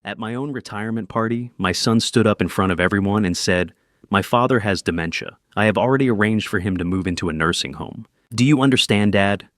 At my own retirement party, my son stood up in front of everyone and said, "My father has dementia. I have already arranged for him to move into a nursing home. Do you understand, Dad?"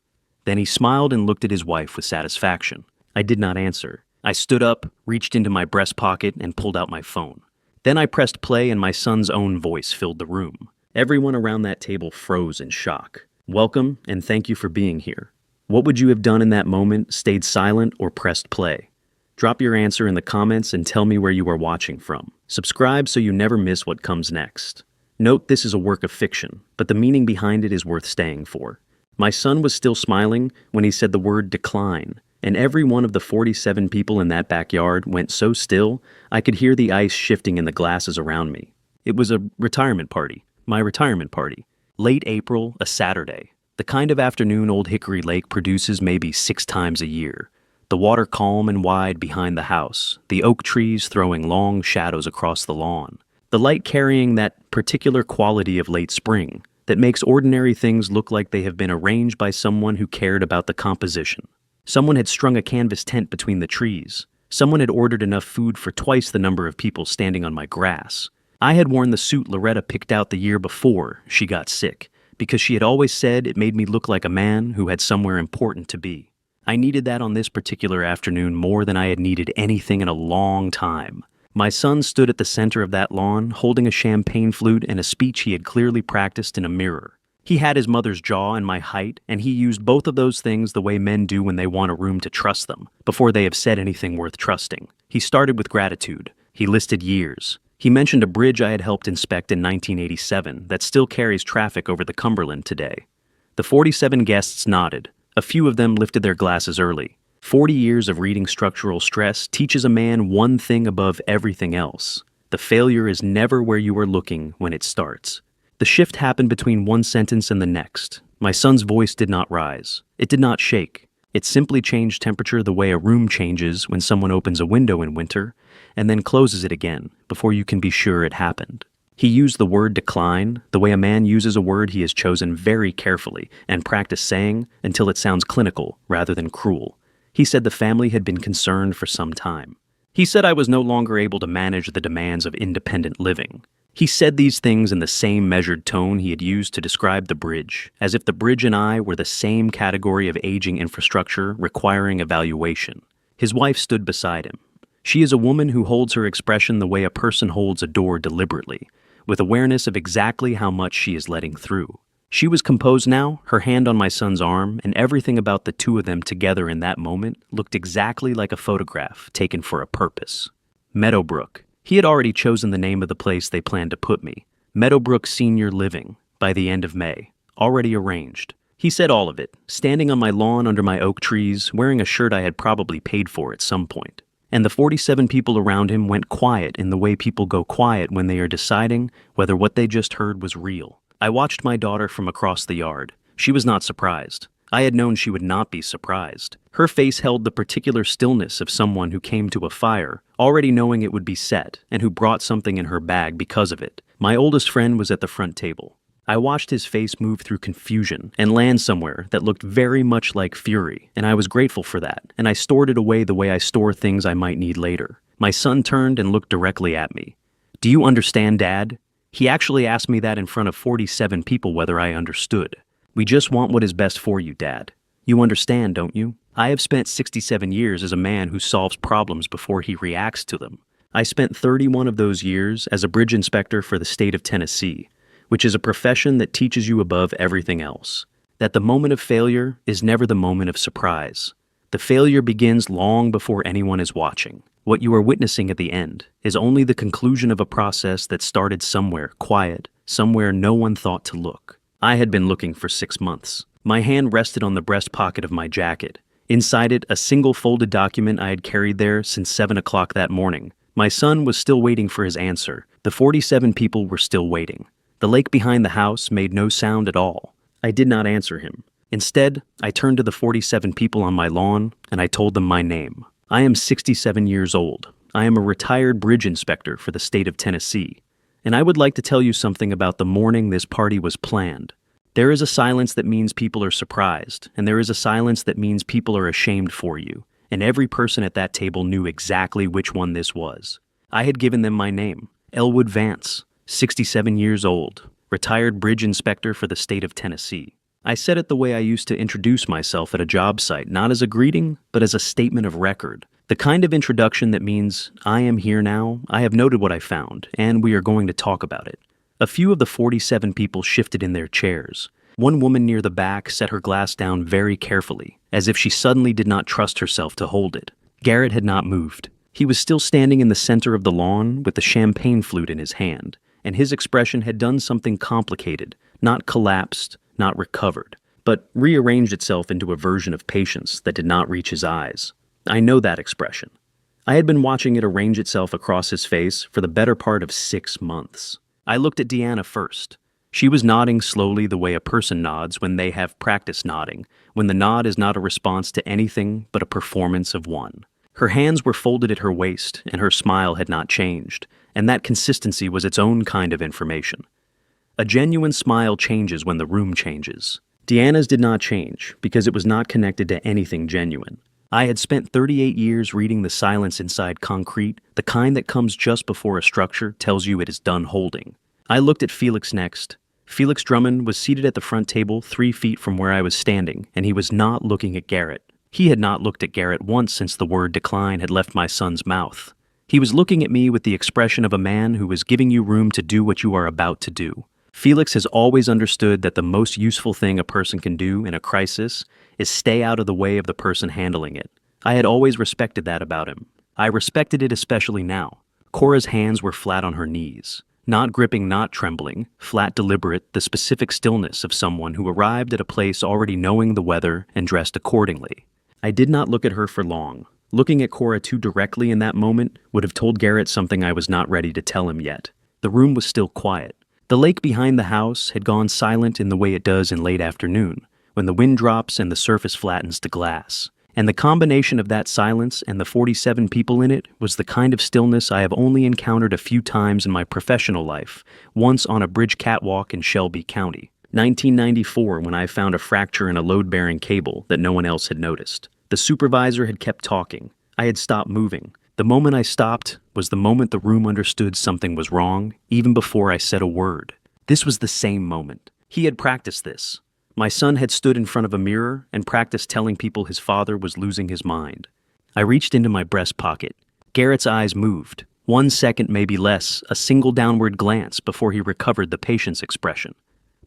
Then he smiled and looked at his wife with satisfaction. I did not answer. I stood up, reached into my breast pocket, and pulled out my phone. Then I pressed play and my son's own voice filled the room. Everyone around that table froze in shock. "Welcome, and thank you for being here. What would you have done in that moment, stayed silent, or pressed play? Drop your answer in the comments and tell me where you are watching from. Subscribe so you never miss what comes next. Note this is a work of fiction, but the meaning behind it is worth staying for. My son was still smiling when he said the word decline, and every one of the 47 people in that backyard went so still I could hear the ice shifting in the glasses around me. It was a retirement party, my retirement party. Late April, a Saturday. The kind of afternoon Old Hickory Lake produces maybe 6 times a year. The water calm and wide behind the house, the oak trees throwing long shadows across the lawn. The light carrying that particular quality of late spring that makes ordinary things look like they have been arranged by someone who cared about the composition. Someone had strung a canvas tent between the trees. Someone had ordered enough food for twice the number of people standing on my grass. I had worn the suit Loretta picked out the year before she got sick, because she had always said it made me look like a man who had somewhere important to be. I needed that on this particular afternoon more than I had needed anything in a long time. My son stood at the center of that lawn, holding a champagne flute and a speech he had clearly practiced in a mirror. He had his mother's jaw and my height, and he used both of those things the way men do when they want a room to trust them, before they have said anything worth trusting. He started with gratitude. He listed years. He mentioned a bridge I had helped inspect in 1987 that still carries traffic over the Cumberland today. The 47 guests nodded. A few of them lifted their glasses early. 40 years of reading structural stress teaches a man one thing above everything else. The failure is never where you are looking when it starts. The shift happened between one sentence and the next. My son's voice did not rise. It did not shake. It simply changed temperature the way a room changes when someone opens a window in winter and then closes it again before you can be sure it happened. He used the word decline the way a man uses a word he has chosen very carefully and practiced saying until it sounds clinical rather than cruel. He said the family had been concerned for some time. He said I was no longer able to manage the demands of independent living. He said these things in the same measured tone he had used to describe the bridge, as if the bridge and I were the same category of aging infrastructure requiring evaluation. His wife stood beside him. She is a woman who holds her expression the way a person holds a door deliberately, with awareness of exactly how much she is letting through. She was composed now, her hand on my son's arm, and everything about the two of them together in that moment looked exactly like a photograph taken for a purpose. Meadowbrook. He had already chosen the name of the place they planned to put me. Meadowbrook Senior Living, by the end of May. Already arranged. He said all of it, standing on my lawn under my oak trees, wearing a shirt I had probably paid for at some point. And the 47 people around him went quiet in the way people go quiet when they are deciding whether what they just heard was real. I watched my daughter from across the yard. She was not surprised. I had known she would not be surprised. Her face held the particular stillness of someone who came to a fire, already knowing it would be set, and who brought something in her bag because of it. My oldest friend was at the front table. I watched his face move through confusion and land somewhere that looked very much like fury, and I was grateful for that, and I stored it away the way I store things I might need later. My son turned and looked directly at me. "Do you understand, Dad?" He actually asked me that in front of 47 people whether I understood. "We just want what is best for you, Dad. You understand, don't you? I have spent 67 years as a man who solves problems before he reacts to them. I spent 31 of those years as a bridge inspector for the state of Tennessee, which is a profession that teaches you above everything else, that the moment of failure is never the moment of surprise. The failure begins long before anyone is watching. What you are witnessing at the end is only the conclusion of a process that started somewhere quiet, somewhere no one thought to look. I had been looking for 6 months. My hand rested on the breast pocket of my jacket. Inside it, a single folded document I had carried there since 7 o'clock that morning. My son was still waiting for his answer. The 47 people were still waiting. The lake behind the house made no sound at all. I did not answer him. Instead, I turned to the 47 people on my lawn, and I told them my name. I am 67 years old. I am a retired bridge inspector for the state of Tennessee. And I would like to tell you something about the morning this party was planned. There is a silence that means people are surprised, and there is a silence that means people are ashamed for you. and every person at that table knew exactly which one this was. I had given them my name, Elwood Vance, 67 years old, retired bridge inspector for the state of Tennessee. I said it the way I used to introduce myself at a job site, not as a greeting, but as a statement of record. The kind of introduction that means, I am here now, I have noted what I found, and we are going to talk about it. A few of the 47 people shifted in their chairs. One woman near the back set her glass down very carefully, as if she suddenly did not trust herself to hold it. Garrett had not moved. He was still standing in the center of the lawn with the champagne flute in his hand, and his expression had done something complicated, not collapsed, not recovered, but rearranged itself into a version of patience that did not reach his eyes. I know that expression. I had been watching it arrange itself across his face for the better part of 6 months. I looked at Deanna first. She was nodding slowly the way a person nods when they have practiced nodding, when the nod is not a response to anything but a performance of one. Her hands were folded at her waist, and her smile had not changed, and that consistency was its own kind of information. A genuine smile changes when the room changes. Deanna's did not change, because it was not connected to anything genuine. I had spent 38 years reading the silence inside concrete, the kind that comes just before a structure tells you it is done holding. I looked at Felix next. Felix Drummond was seated at the front table 3 feet from where I was standing, and he was not looking at Garrett. He had not looked at Garrett once since the word decline had left my son's mouth. He was looking at me with the expression of a man who is giving you room to do what you are about to do. Felix has always understood that the most useful thing a person can do in a crisis is stay out of the way of the person handling it. I had always respected that about him. I respected it especially now. Cora's hands were flat on her knees. Not gripping, not trembling, flat deliberate, the specific stillness of someone who arrived at a place already knowing the weather and dressed accordingly. I did not look at her for long. Looking at Cora too directly in that moment would have told Garrett something I was not ready to tell him yet. The room was still quiet. The lake behind the house had gone silent in the way it does in late afternoon, when the wind drops and the surface flattens to glass. And the combination of that silence and the 47 people in it was the kind of stillness I have only encountered a few times in my professional life, once on a bridge catwalk in Shelby County. 1994, when I found a fracture in a load-bearing cable that no one else had noticed. The supervisor had kept talking. I had stopped moving. The moment I stopped was the moment the room understood something was wrong, even before I said a word. This was the same moment. He had practiced this. My son had stood in front of a mirror and practiced telling people his father was losing his mind. I reached into my breast pocket. Garrett's eyes moved. 1 second, maybe less, a single downward glance before he recovered the patient's expression.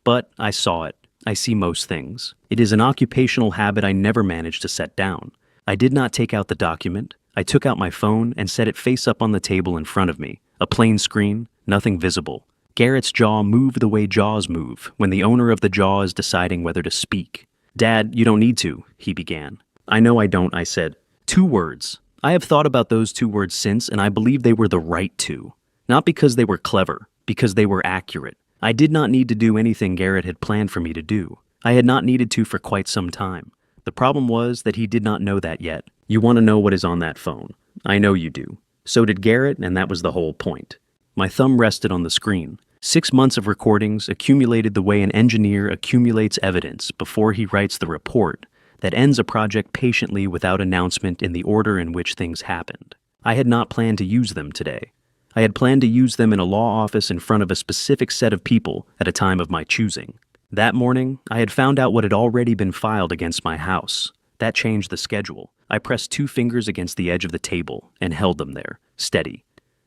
But I saw it. I see most things. It is an occupational habit I never managed to set down. I did not take out the document. I took out my phone and set it face up on the table in front of me. A plain screen, nothing visible. Garrett's jaw moved the way jaws move when the owner of the jaw is deciding whether to speak. "Dad, you don't need to," he began. "I know I don't," I said. 2 words. I have thought about those 2 words since, and I believe they were the right 2. Not because they were clever, because they were accurate. I did not need to do anything Garrett had planned for me to do. I had not needed to for quite some time. The problem was that he did not know that yet. You want to know what is on that phone. I know you do. So did Garrett, and that was the whole point. My thumb rested on the screen. 6 months of recordings accumulated the way an engineer accumulates evidence before he writes the report that ends a project patiently without announcement in the order in which things happened. I had not planned to use them today. I had planned to use them in a law office in front of a specific set of people at a time of my choosing. That morning, I had found out what had already been filed against my house. That changed the schedule. I pressed 2 fingers against the edge of the table and held them there, steady.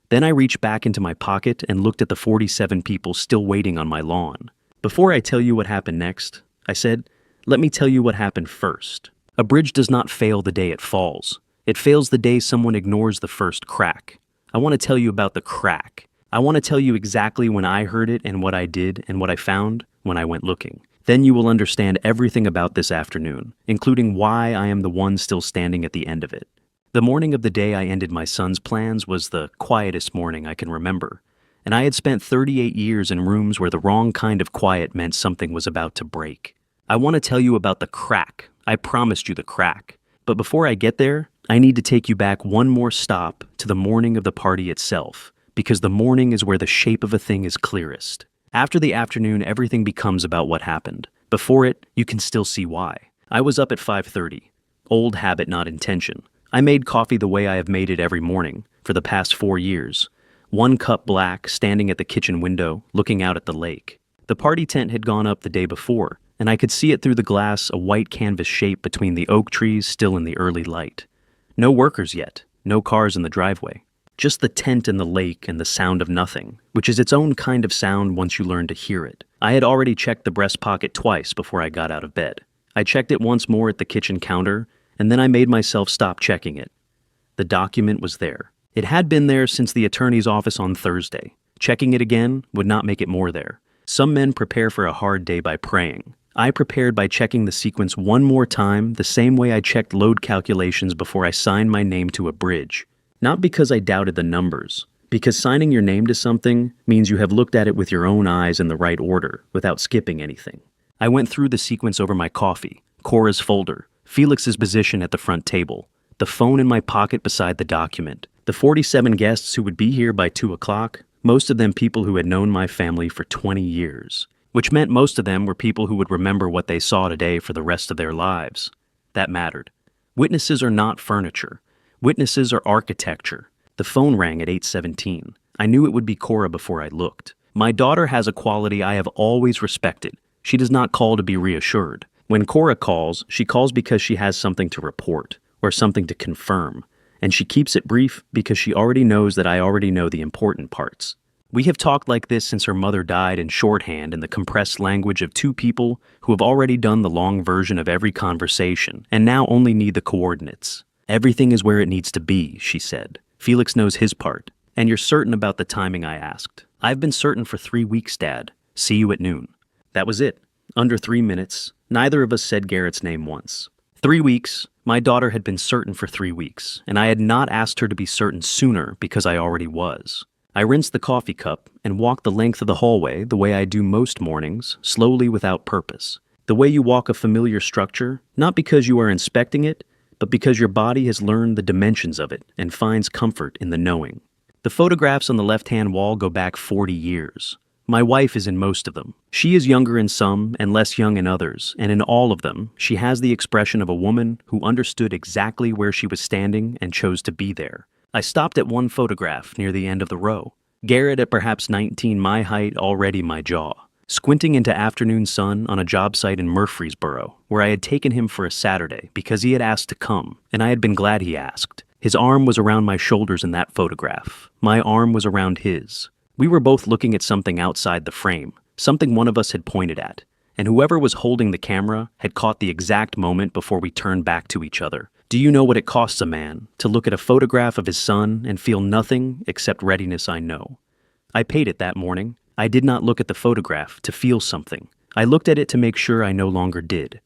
Then I reached back into my pocket and looked at the 47 people still waiting on my lawn. "Before I tell you what happened next," I said, "let me tell you what happened first. A bridge does not fail the day it falls. It fails the day someone ignores the first crack. I want to tell you about the crack. I want to tell you exactly when I heard it and what I did and what I found when I went looking. Then you will understand everything about this afternoon, including why I am the one still standing at the end of it." The morning of the day I ended my son's plans was the quietest morning I can remember, and I had spent 38 years in rooms where the wrong kind of quiet meant something was about to break. I want to tell you about the crack. I promised you the crack. But before I get there, I need to take you back one more stop to the morning of the party itself, because the morning is where the shape of a thing is clearest. After the afternoon, everything becomes about what happened. Before it, you can still see why. I was up at 5:30. Old habit, not intention. I made coffee the way I have made it every morning for the past 4 years. 1 cup black, standing at the kitchen window, looking out at the lake. The party tent had gone up the day before, and I could see it through the glass, a white canvas shape between the oak trees still in the early light. No workers yet, no cars in the driveway. Just the tent and the lake and the sound of nothing, which is its own kind of sound once you learn to hear it. I had already checked the breast pocket twice before I got out of bed. I checked it once more at the kitchen counter, and then I made myself stop checking it. The document was there. It had been there since the attorney's office on Thursday. Checking it again would not make it more there. Some men prepare for a hard day by praying. I prepared by checking the sequence one more time, the same way I checked load calculations before I signed my name to a bridge. Not because I doubted the numbers, because signing your name to something means you have looked at it with your own eyes in the right order, without skipping anything. I went through the sequence over my coffee, Cora's folder, Felix's position at the front table, the phone in my pocket beside the document, the 47 guests who would be here by 2 o'clock, most of them people who had known my family for 20 years, which meant most of them were people who would remember what they saw today for the rest of their lives. That mattered. Witnesses are not furniture. Witnesses are architecture. The phone rang at 8:17. I knew it would be Cora before I looked. My daughter has a quality I have always respected. She does not call to be reassured. When Cora calls, she calls because she has something to report, or something to confirm. And she keeps it brief because she already knows that I already know the important parts. We have talked like this since her mother died, in shorthand, in the compressed language of two people who have already done the long version of every conversation, and now only need the coordinates. Everything is where it needs to be, she said. Felix knows his part. And you're certain about the timing, I asked. I've been certain for 3 weeks, Dad. See you at noon. That was it. Under 3 minutes. Neither of us said Garrett's name once. 3 weeks. My daughter had been certain for 3 weeks, and I had not asked her to be certain sooner because I already was. I rinsed the coffee cup and walked the length of the hallway the way I do most mornings, slowly without purpose. The way you walk a familiar structure, not because you are inspecting it, but because your body has learned the dimensions of it and finds comfort in the knowing. The photographs on the left-hand wall go back 40 years. My wife is in most of them. She is younger in some and less young in others, and in all of them, she has the expression of a woman who understood exactly where she was standing and chose to be there. I stopped at one photograph near the end of the row. Garrett at perhaps 19, my height, already my jaw. Squinting into afternoon sun on a job site in Murfreesboro, where I had taken him for a Saturday because he had asked to come, and I had been glad he asked. His arm was around my shoulders in that photograph. My arm was around his. We were both looking at something outside the frame, something one of us had pointed at, and whoever was holding the camera had caught the exact moment before we turned back to each other. Do you know what it costs a man to look at a photograph of his son and feel nothing except readiness? I know. I paid it that morning. I did not look at the photograph to feel something. I looked at it to make sure I no longer did.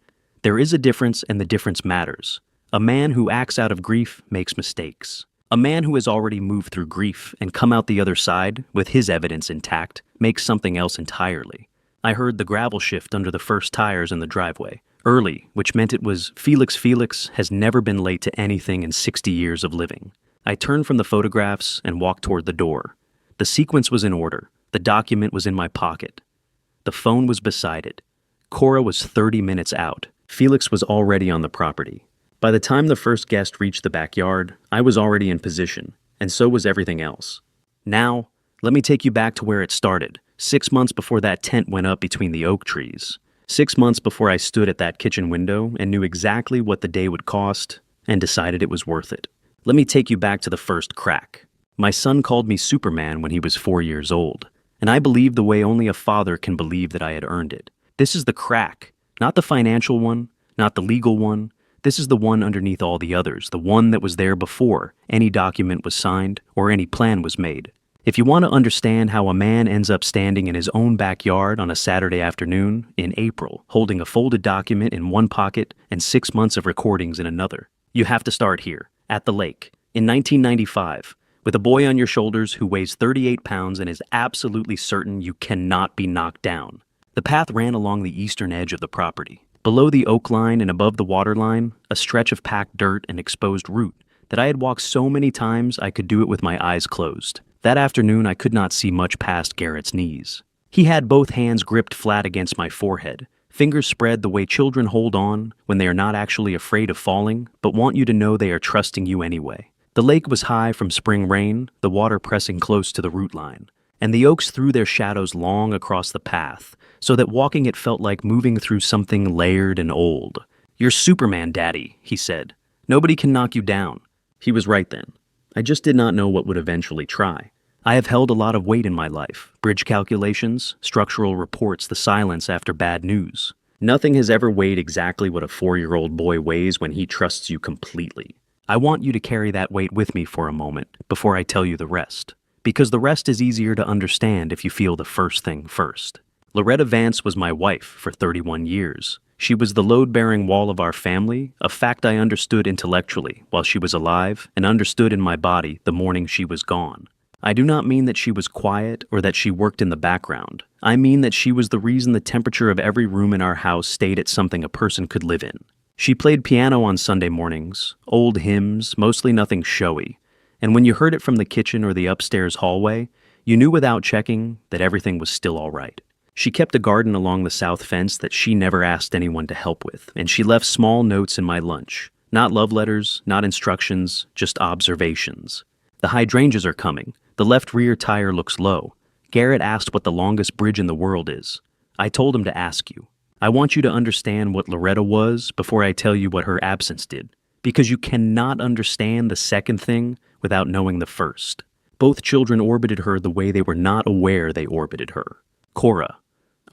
There is a difference, and the difference matters. A man who acts out of grief makes mistakes. A man who has already moved through grief and come out the other side, with his evidence intact, makes something else entirely. I heard the gravel shift under the first tires in the driveway. Early, which meant it was Felix has never been late to anything in 60 years of living. I turned from the photographs and walked toward the door. The sequence was in order. The document was in my pocket. The phone was beside it. Cora was 30 minutes out. Felix was already on the property. By the time the first guest reached the backyard, I was already in position, and so was everything else. Now, let me take you back to where it started, 6 months before that tent went up between the oak trees. 6 months before I stood at that kitchen window and knew exactly what the day would cost and decided it was worth it. Let me take you back to the first crack. My son called me Superman when he was 4 years old. And I believed the way only a father can believe that I had earned it. This is the crack, not the financial one, not the legal one. This is the one underneath all the others, the one that was there before any document was signed or any plan was made. If you want to understand how a man ends up standing in his own backyard on a Saturday afternoon in April, holding a folded document in one pocket and 6 months of recordings in another, you have to start here, at the lake, in 1995. With a boy on your shoulders who weighs 38 pounds and is absolutely certain you cannot be knocked down. The path ran along the eastern edge of the property. Below the oak line and above the water line, a stretch of packed dirt and exposed root that I had walked so many times I could do it with my eyes closed. That afternoon I could not see much past Garrett's knees. He had both hands gripped flat against my forehead, fingers spread the way children hold on when they are not actually afraid of falling, but want you to know they are trusting you anyway. The lake was high from spring rain, the water pressing close to the root line, and the oaks threw their shadows long across the path, so that walking it felt like moving through something layered and old. "You're Superman, Daddy," he said. "Nobody can knock you down." He was right then. I just did not know what would eventually try. I have held a lot of weight in my life: bridge calculations, structural reports, the silence after bad news. Nothing has ever weighed exactly what a 4-year-old boy weighs when he trusts you completely. I want you to carry that weight with me for a moment before I tell you the rest, because the rest is easier to understand if you feel the first thing first. Loretta Vance was my wife for 31 years. She was the load-bearing wall of our family, a fact I understood intellectually while she was alive and understood in my body the morning she was gone. I do not mean that she was quiet or that she worked in the background. I mean that she was the reason the temperature of every room in our house stayed at something a person could live in. She played piano on Sunday mornings, old hymns, mostly nothing showy, and when you heard it from the kitchen or the upstairs hallway, you knew without checking that everything was still all right. She kept a garden along the south fence that she never asked anyone to help with, and she left small notes in my lunch. Not love letters, not instructions, just observations. "The hydrangeas are coming. The left rear tire looks low. Garrett asked what the longest bridge in the world is. I told him to ask you. I want you to understand what Loretta was before I tell you what her absence did, because you cannot understand the second thing without knowing the first. Both children orbited her the way they were not aware they orbited her. Cora.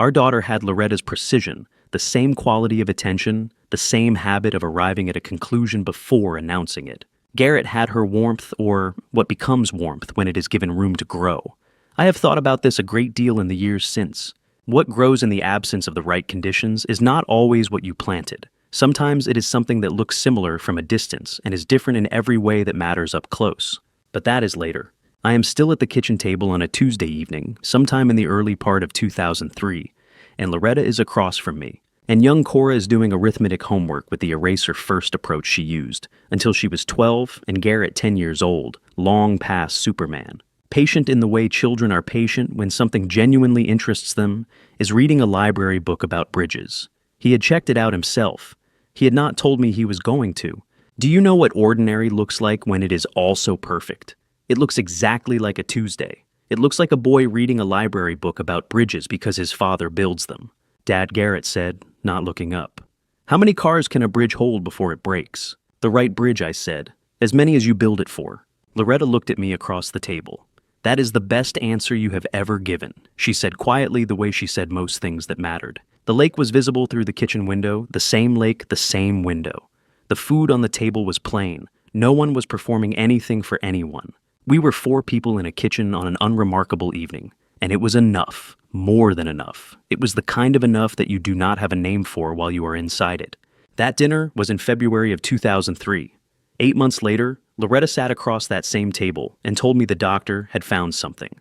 Our daughter had Loretta's precision, the same quality of attention, the same habit of arriving at a conclusion before announcing it. Garrett had her warmth, or what becomes warmth when it is given room to grow. I have thought about this a great deal in the years since. What grows in the absence of the right conditions is not always what you planted. Sometimes it is something that looks similar from a distance and is different in every way that matters up close. But that is later. I am still at the kitchen table on a Tuesday evening, sometime in the early part of 2003, and Loretta is across from me. And young Cora is doing arithmetic homework with the eraser first approach she used, until she was 12 and Garrett 10 years old, long past Superman. Patient in the way children are patient when something genuinely interests them, is reading a library book about bridges. He had checked it out himself. He had not told me he was going to. Do you know what ordinary looks like when it is also perfect? It looks exactly like a Tuesday. It looks like a boy reading a library book about bridges because his father builds them. Dad, Garrett said, not looking up. "How many cars can a bridge hold before it breaks?" "The right bridge," I said. "As many as you build it for." Loretta looked at me across the table. "That is the best answer you have ever given," she said quietly, the way she said most things that mattered. The lake was visible through the kitchen window, the same lake, the same window. The food on the table was plain. No one was performing anything for anyone. We were 4 people in a kitchen on an unremarkable evening, and it was enough. More than enough. It was the kind of enough that you do not have a name for while you are inside it. That dinner was in February of 2003. 8 months later, Loretta sat across that same table and told me the doctor had found something.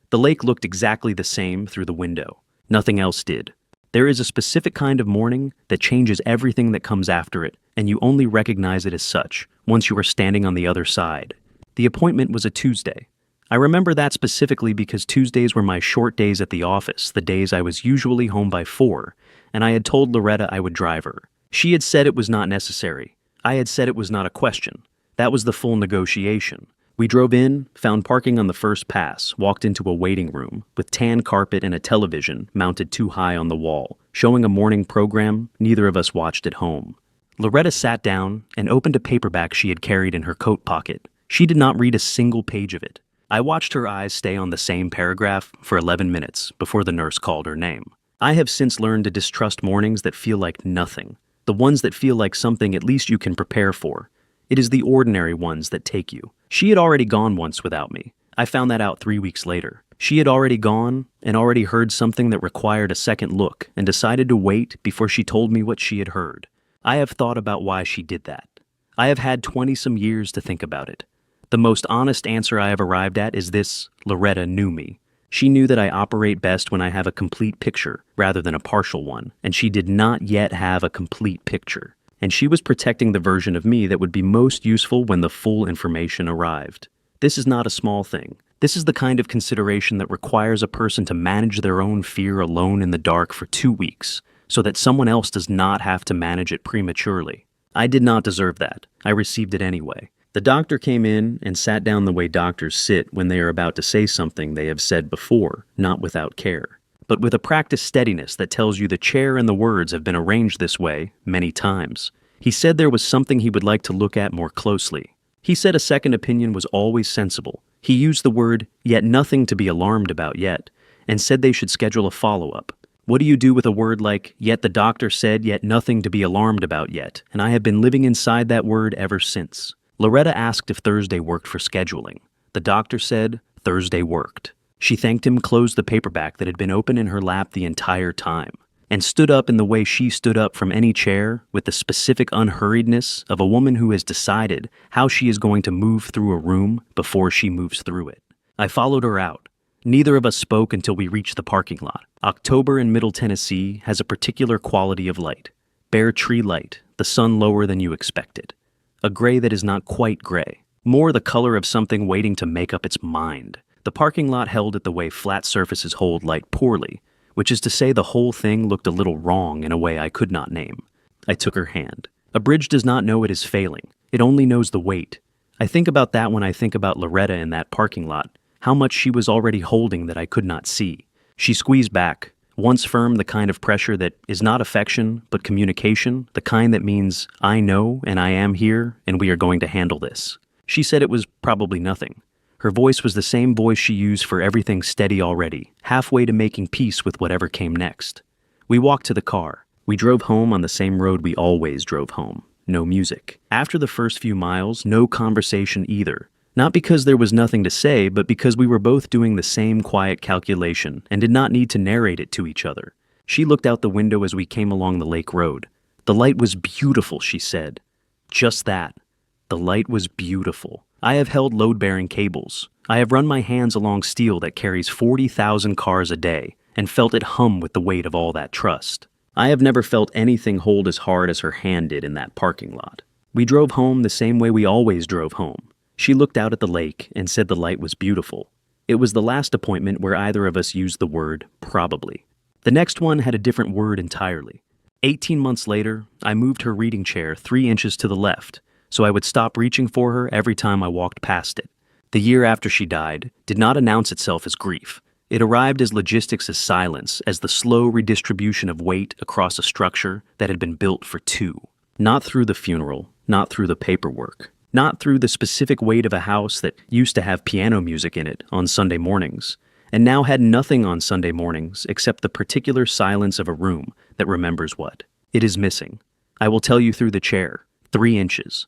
The lake looked exactly the same through the window. Nothing else did. There is a specific kind of morning that changes everything that comes after it, and you only recognize it as such once you are standing on the other side. The appointment was a Tuesday. I remember that specifically because Tuesdays were my short days at the office, the days I was usually home by 4, and I had told Loretta I would drive her. She had said it was not necessary. I had said it was not a question. That was the full negotiation. We drove in, found parking on the first pass, walked into a waiting room with tan carpet and a television mounted too high on the wall, showing a morning program neither of us watched at home. Loretta sat down and opened a paperback she had carried in her coat pocket. She did not read a single page of it. I watched her eyes stay on the same paragraph for 11 minutes before the nurse called her name. I have since learned to distrust mornings that feel like nothing, the ones that feel like something at least you can prepare for. It is the ordinary ones that take you. She had already gone once without me. I found that out 3 weeks later. She had already gone and already heard something that required a second look and decided to wait before she told me what she had heard. I have thought about why she did that. I have had 20-some years to think about it. The most honest answer I have arrived at is this: Loretta knew me. She knew that I operate best when I have a complete picture rather than a partial one, and she did not yet have a complete picture. And she was protecting the version of me that would be most useful when the full information arrived. This is not a small thing. This is the kind of consideration that requires a person to manage their own fear alone in the dark for 2 weeks, so that someone else does not have to manage it prematurely. I did not deserve that. I received it anyway. The doctor came in and sat down the way doctors sit when they are about to say something they have said before, not without care, but with a practiced steadiness that tells you the chair and the words have been arranged this way many times. He said there was something he would like to look at more closely. He said a second opinion was always sensible. He used the word, yet nothing to be alarmed about yet, and said they should schedule a follow-up. What do you do with a word like, yet the doctor said, yet nothing to be alarmed about yet, and I have been living inside that word ever since. Loretta asked if Thursday worked for scheduling. The doctor said Thursday worked. She thanked him, closed the paperback that had been open in her lap the entire time, and stood up in the way she stood up from any chair with the specific unhurriedness of a woman who has decided how she is going to move through a room before she moves through it. I followed her out. Neither of us spoke until we reached the parking lot. October in Middle Tennessee has a particular quality of light. Bare tree light, the sun lower than you expected. A gray that is not quite gray. More the color of something waiting to make up its mind. The parking lot held it the way flat surfaces hold light poorly, which is to say the whole thing looked a little wrong in a way I could not name. I took her hand. A bridge does not know it is failing. It only knows the weight. I think about that when I think about Loretta in that parking lot, how much she was already holding that I could not see. She squeezed back, once firm, the kind of pressure that is not affection, but communication, the kind that means I know and I am here and we are going to handle this. She said it was probably nothing. Her voice was the same voice she used for everything steady already, halfway to making peace with whatever came next. We walked to the car. We drove home on the same road we always drove home. No music. After the first few miles, no conversation either. Not because there was nothing to say, but because we were both doing the same quiet calculation and did not need to narrate it to each other. She looked out the window as we came along the lake road. The light was beautiful, she said. Just that. The light was beautiful. I have held load-bearing cables. I have run my hands along steel that carries 40,000 cars a day and felt it hum with the weight of all that trust. I have never felt anything hold as hard as her hand did in that parking lot. We drove home the same way we always drove home. She looked out at the lake and said the light was beautiful. It was the last appointment where either of us used the word probably. The next one had a different word entirely. 18 months later, I moved her reading chair 3 inches to the left, so I would stop reaching for her every time I walked past it. The year after she died did not announce itself as grief. It arrived as logistics as silence, as the slow redistribution of weight across a structure that had been built for two. Not through the funeral, not through the paperwork, not through the specific weight of a house that used to have piano music in it on Sunday mornings, and now had nothing on Sunday mornings except the particular silence of a room that remembers what it is missing. I will tell you through the chair, 3 inches.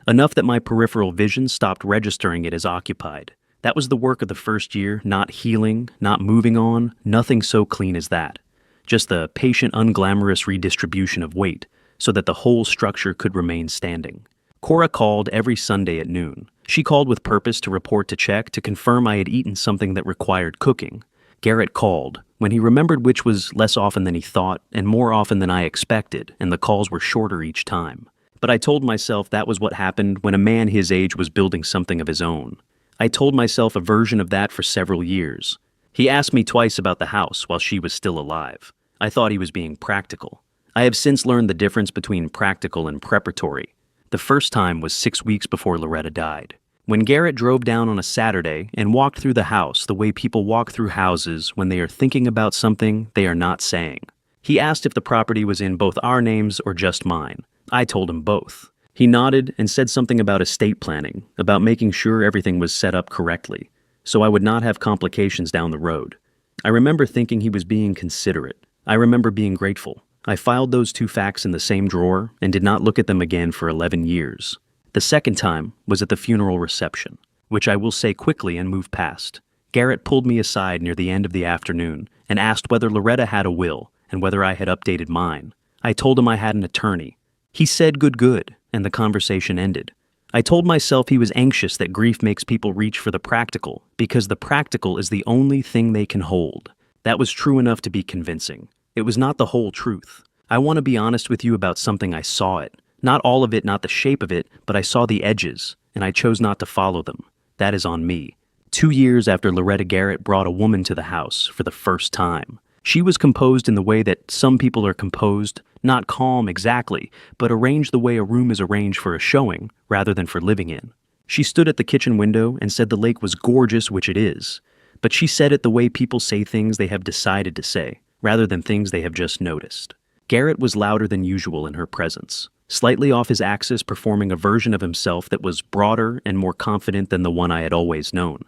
Enough that my peripheral vision stopped registering it as occupied. That was the work of the first year, not healing, not moving on, nothing so clean as that. Just the patient, unglamorous redistribution of weight so that the whole structure could remain standing. Cora called every Sunday at noon. She called with purpose to report to check to confirm I had eaten something that required cooking. Garrett called, when he remembered, which was less often than he thought and more often than I expected, and the calls were shorter each time. But I told myself that was what happened when a man his age was building something of his own. I told myself a version of that for several years. He asked me twice about the house while she was still alive. I thought he was being practical. I have since learned the difference between practical and preparatory. The first time was 6 weeks before Loretta died. When Garrett drove down on a Saturday and walked through the house the way people walk through houses when they are thinking about something they are not saying. He asked if the property was in both our names or just mine. I told him both. He nodded and said something about estate planning, about making sure everything was set up correctly, so I would not have complications down the road. I remember thinking he was being considerate. I remember being grateful. I filed those 2 facts in the same drawer and did not look at them again for 11 years. The second time was at the funeral reception, which I will say quickly and move past. Garrett pulled me aside near the end of the afternoon and asked whether Loretta had a will and whether I had updated mine. I told him I had an attorney. He said good, and the conversation ended. I told myself he was anxious that grief makes people reach for the practical, because the practical is the only thing they can hold. That was true enough to be convincing. It was not the whole truth. I want to be honest with you about something. I saw it. Not all of it, not the shape of it, but I saw the edges, and I chose not to follow them. That is on me. 2 years after Loretta Garrett brought a woman to the house for the first time. She was composed in the way that some people are composed, not calm exactly, but arranged the way a room is arranged for a showing, rather than for living in. She stood at the kitchen window and said the lake was gorgeous, which it is, but she said it the way people say things they have decided to say, rather than things they have just noticed. Garrett was louder than usual in her presence, slightly off his axis, performing a version of himself that was broader and more confident than the one I had always known.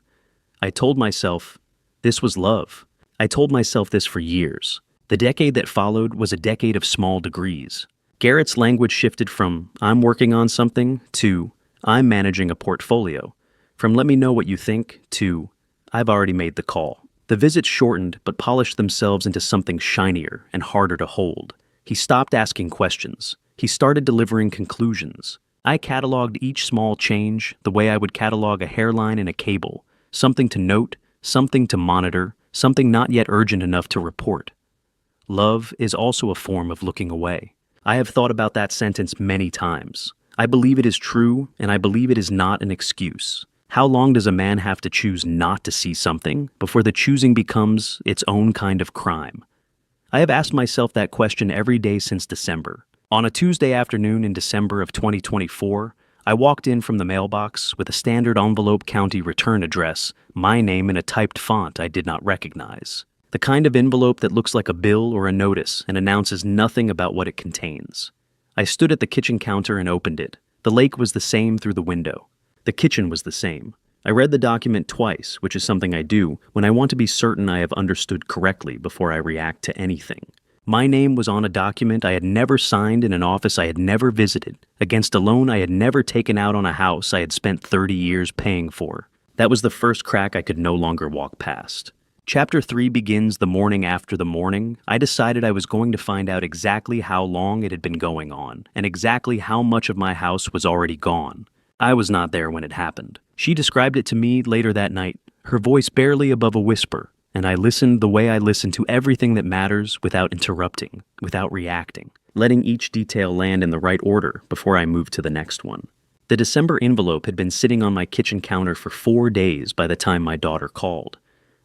I told myself, this was love. I told myself this for years. The decade that followed was a decade of small degrees. Garrett's language shifted from, I'm working on something, to, I'm managing a portfolio. From let me know what you think, to, I've already made the call. The visits shortened but polished themselves into something shinier and harder to hold. He stopped asking questions. He started delivering conclusions. I cataloged each small change the way I would catalog a hairline in a cable, something to note, something to monitor, something not yet urgent enough to report. Love is also a form of looking away. I have thought about that sentence many times. I believe it is true, and I believe it is not an excuse. How long does a man have to choose not to see something before the choosing becomes its own kind of crime? I have asked myself that question every day since December. On a Tuesday afternoon in December of 2024, I walked in from the mailbox with a standard envelope county return address, my name in a typed font I did not recognize. The kind of envelope that looks like a bill or a notice and announces nothing about what it contains. I stood at the kitchen counter and opened it. The lake was the same through the window. The kitchen was the same. I read the document twice, which is something I do when I want to be certain I have understood correctly before I react to anything. My name was on a document I had never signed in an office I had never visited, against a loan I had never taken out on a house I had spent 30 years paying for. That was the first crack I could no longer walk past. Chapter 3 begins the morning after the morning. I decided I was going to find out exactly how long it had been going on, and exactly how much of my house was already gone. I was not there when it happened. She described it to me later that night, her voice barely above a whisper, and I listened the way I listen to everything that matters without interrupting, without reacting, letting each detail land in the right order before I moved to the next one. The December envelope had been sitting on my kitchen counter for 4 days by the time my daughter called.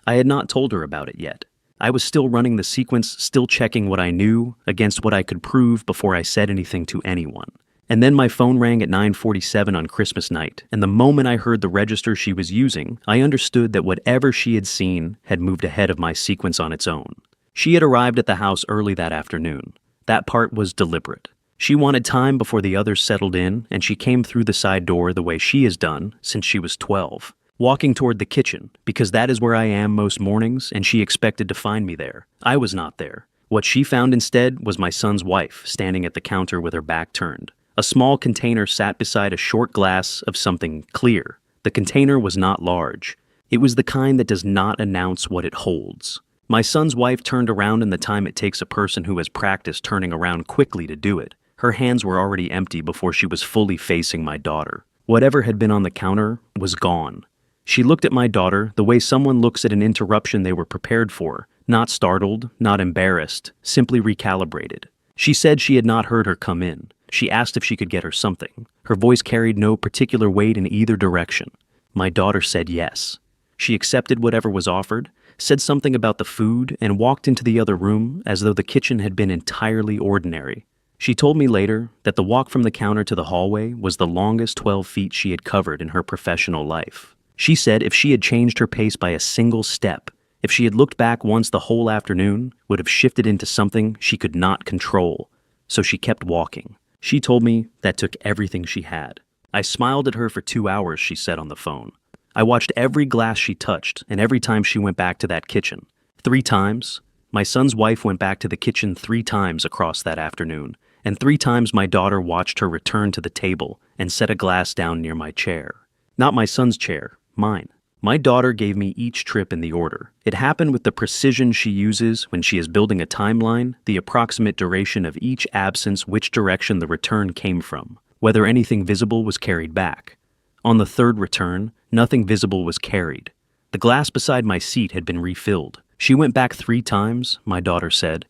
I had not told her about it yet. I was still running the sequence, still checking what I knew against what I could prove before I said anything to anyone. And then my phone rang at 9:47 on Christmas night, and the moment I heard the register she was using, I understood that whatever she had seen had moved ahead of my sequence on its own. She had arrived at the house early that afternoon. That part was deliberate. She wanted time before the others settled in, and she came through the side door the way she has done since she was 12, walking toward the kitchen, because that is where I am most mornings, and she expected to find me there. I was not there. What she found instead was my son's wife standing at the counter with her back turned. A small container sat beside a short glass of something clear. The container was not large. It was the kind that does not announce what it holds. My son's wife turned around in the time it takes a person who has practiced turning around quickly to do it. Her hands were already empty before she was fully facing my daughter. Whatever had been on the counter was gone. She looked at my daughter the way someone looks at an interruption they were prepared for, not startled, not embarrassed, simply recalibrated. She said she had not heard her come in. She asked if she could get her something. Her voice carried no particular weight in either direction. My daughter said yes. She accepted whatever was offered, said something about the food, and walked into the other room as though the kitchen had been entirely ordinary. She told me later that the walk from the counter to the hallway was the longest 12 feet she had covered in her professional life. She said if she had changed her pace by a single step, if she had looked back once the whole afternoon, would have shifted into something she could not control. So she kept walking. She told me that took everything she had. I smiled at her for 2 hours, she said on the phone. I watched every glass she touched and every time she went back to that kitchen. 3 times. My son's wife went back to the kitchen 3 times across that afternoon, and 3 times my daughter watched her return to the table and set a glass down near my chair. Not my son's chair, mine. My daughter gave me each trip in the order. It happened with the precision she uses when she is building a timeline, the approximate duration of each absence, which direction the return came from, whether anything visible was carried back. On the 3rd return, nothing visible was carried. The glass beside my seat had been refilled. She went back 3 times, my daughter said.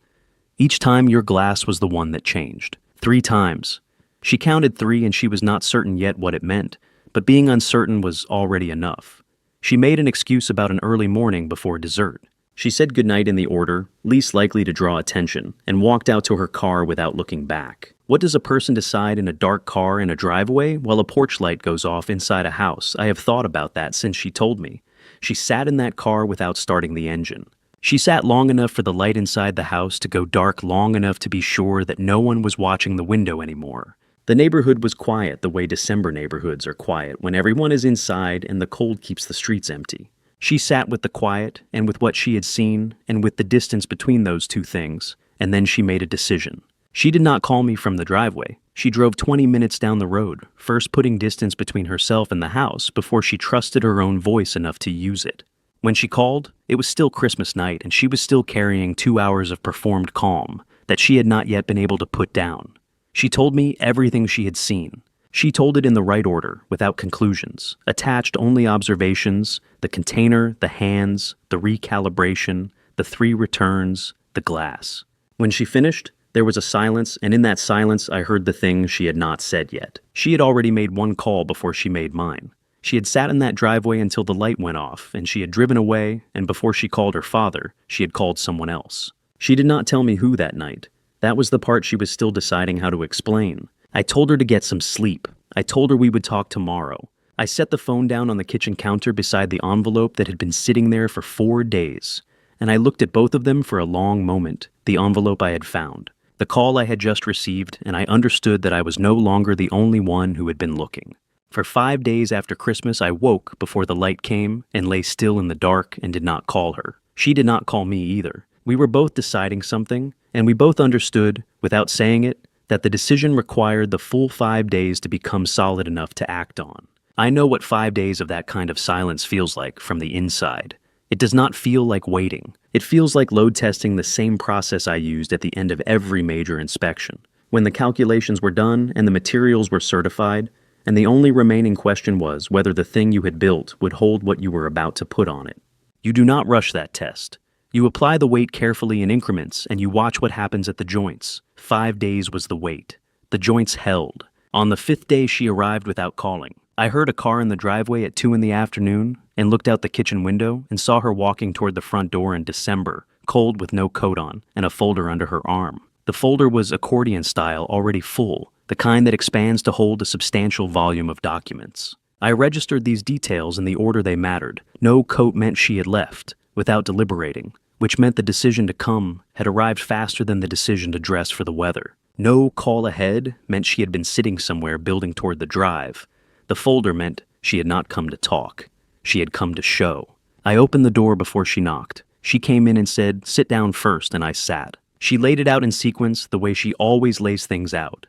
Each time your glass was the one that changed. 3 times. She counted 3 and she was not certain yet what it meant, but being uncertain was already enough. She made an excuse about an early morning before dessert. She said goodnight in the order, least likely to draw attention, and walked out to her car without looking back. What does a person decide in a dark car in a driveway while a porch light goes off inside a house? I have thought about that since she told me. She sat in that car without starting the engine. She sat long enough for the light inside the house to go dark long enough to be sure that no one was watching the window anymore. The neighborhood was quiet the way December neighborhoods are quiet when everyone is inside and the cold keeps the streets empty. She sat with the quiet and with what she had seen and with the distance between those two things, and then she made a decision. She did not call me from the driveway. She drove 20 minutes down the road, first putting distance between herself and the house before she trusted her own voice enough to use it. When she called, it was still Christmas night and she was still carrying 2 hours of performed calm that she had not yet been able to put down. She told me everything she had seen. She told it in the right order, without conclusions, attached only observations, the container, the hands, the recalibration, the 3 returns, the glass. When she finished, there was a silence, and in that silence I heard the thing she had not said yet. She had already made one call before she made mine. She had sat in that driveway until the light went off, and she had driven away, and before she called her father, she had called someone else. She did not tell me who that night. That was the part she was still deciding how to explain. I told her to get some sleep. I told her we would talk tomorrow. I set the phone down on the kitchen counter beside the envelope that had been sitting there for 4 days, and I looked at both of them for a long moment, the envelope I had found, the call I had just received, and I understood that I was no longer the only one who had been looking. For 5 days after Christmas, I woke before the light came and lay still in the dark and did not call her. She did not call me either. We were both deciding something, and we both understood, without saying it, that the decision required the full 5 days to become solid enough to act on. I know what 5 days of that kind of silence feels like from the inside. It does not feel like waiting. It feels like load testing the same process I used at the end of every major inspection. When the calculations were done and the materials were certified, and the only remaining question was whether the thing you had built would hold what you were about to put on it. You do not rush that test. You apply the weight carefully in increments, and you watch what happens at the joints. 5 days was the wait. The joints held. On the 5th day, she arrived without calling. I heard a car in the driveway at 2 in the afternoon and looked out the kitchen window and saw her walking toward the front door in December, cold with no coat on and a folder under her arm. The folder was accordion style, already full, the kind that expands to hold a substantial volume of documents. I registered these details in the order they mattered. No coat meant she had left, without deliberating, which meant the decision to come had arrived faster than the decision to dress for the weather. No call ahead meant she had been sitting somewhere building toward the drive. The folder meant she had not come to talk. She had come to show. I opened the door before she knocked. She came in and said, "Sit down first," and I sat. She laid it out in sequence the way she always lays things out.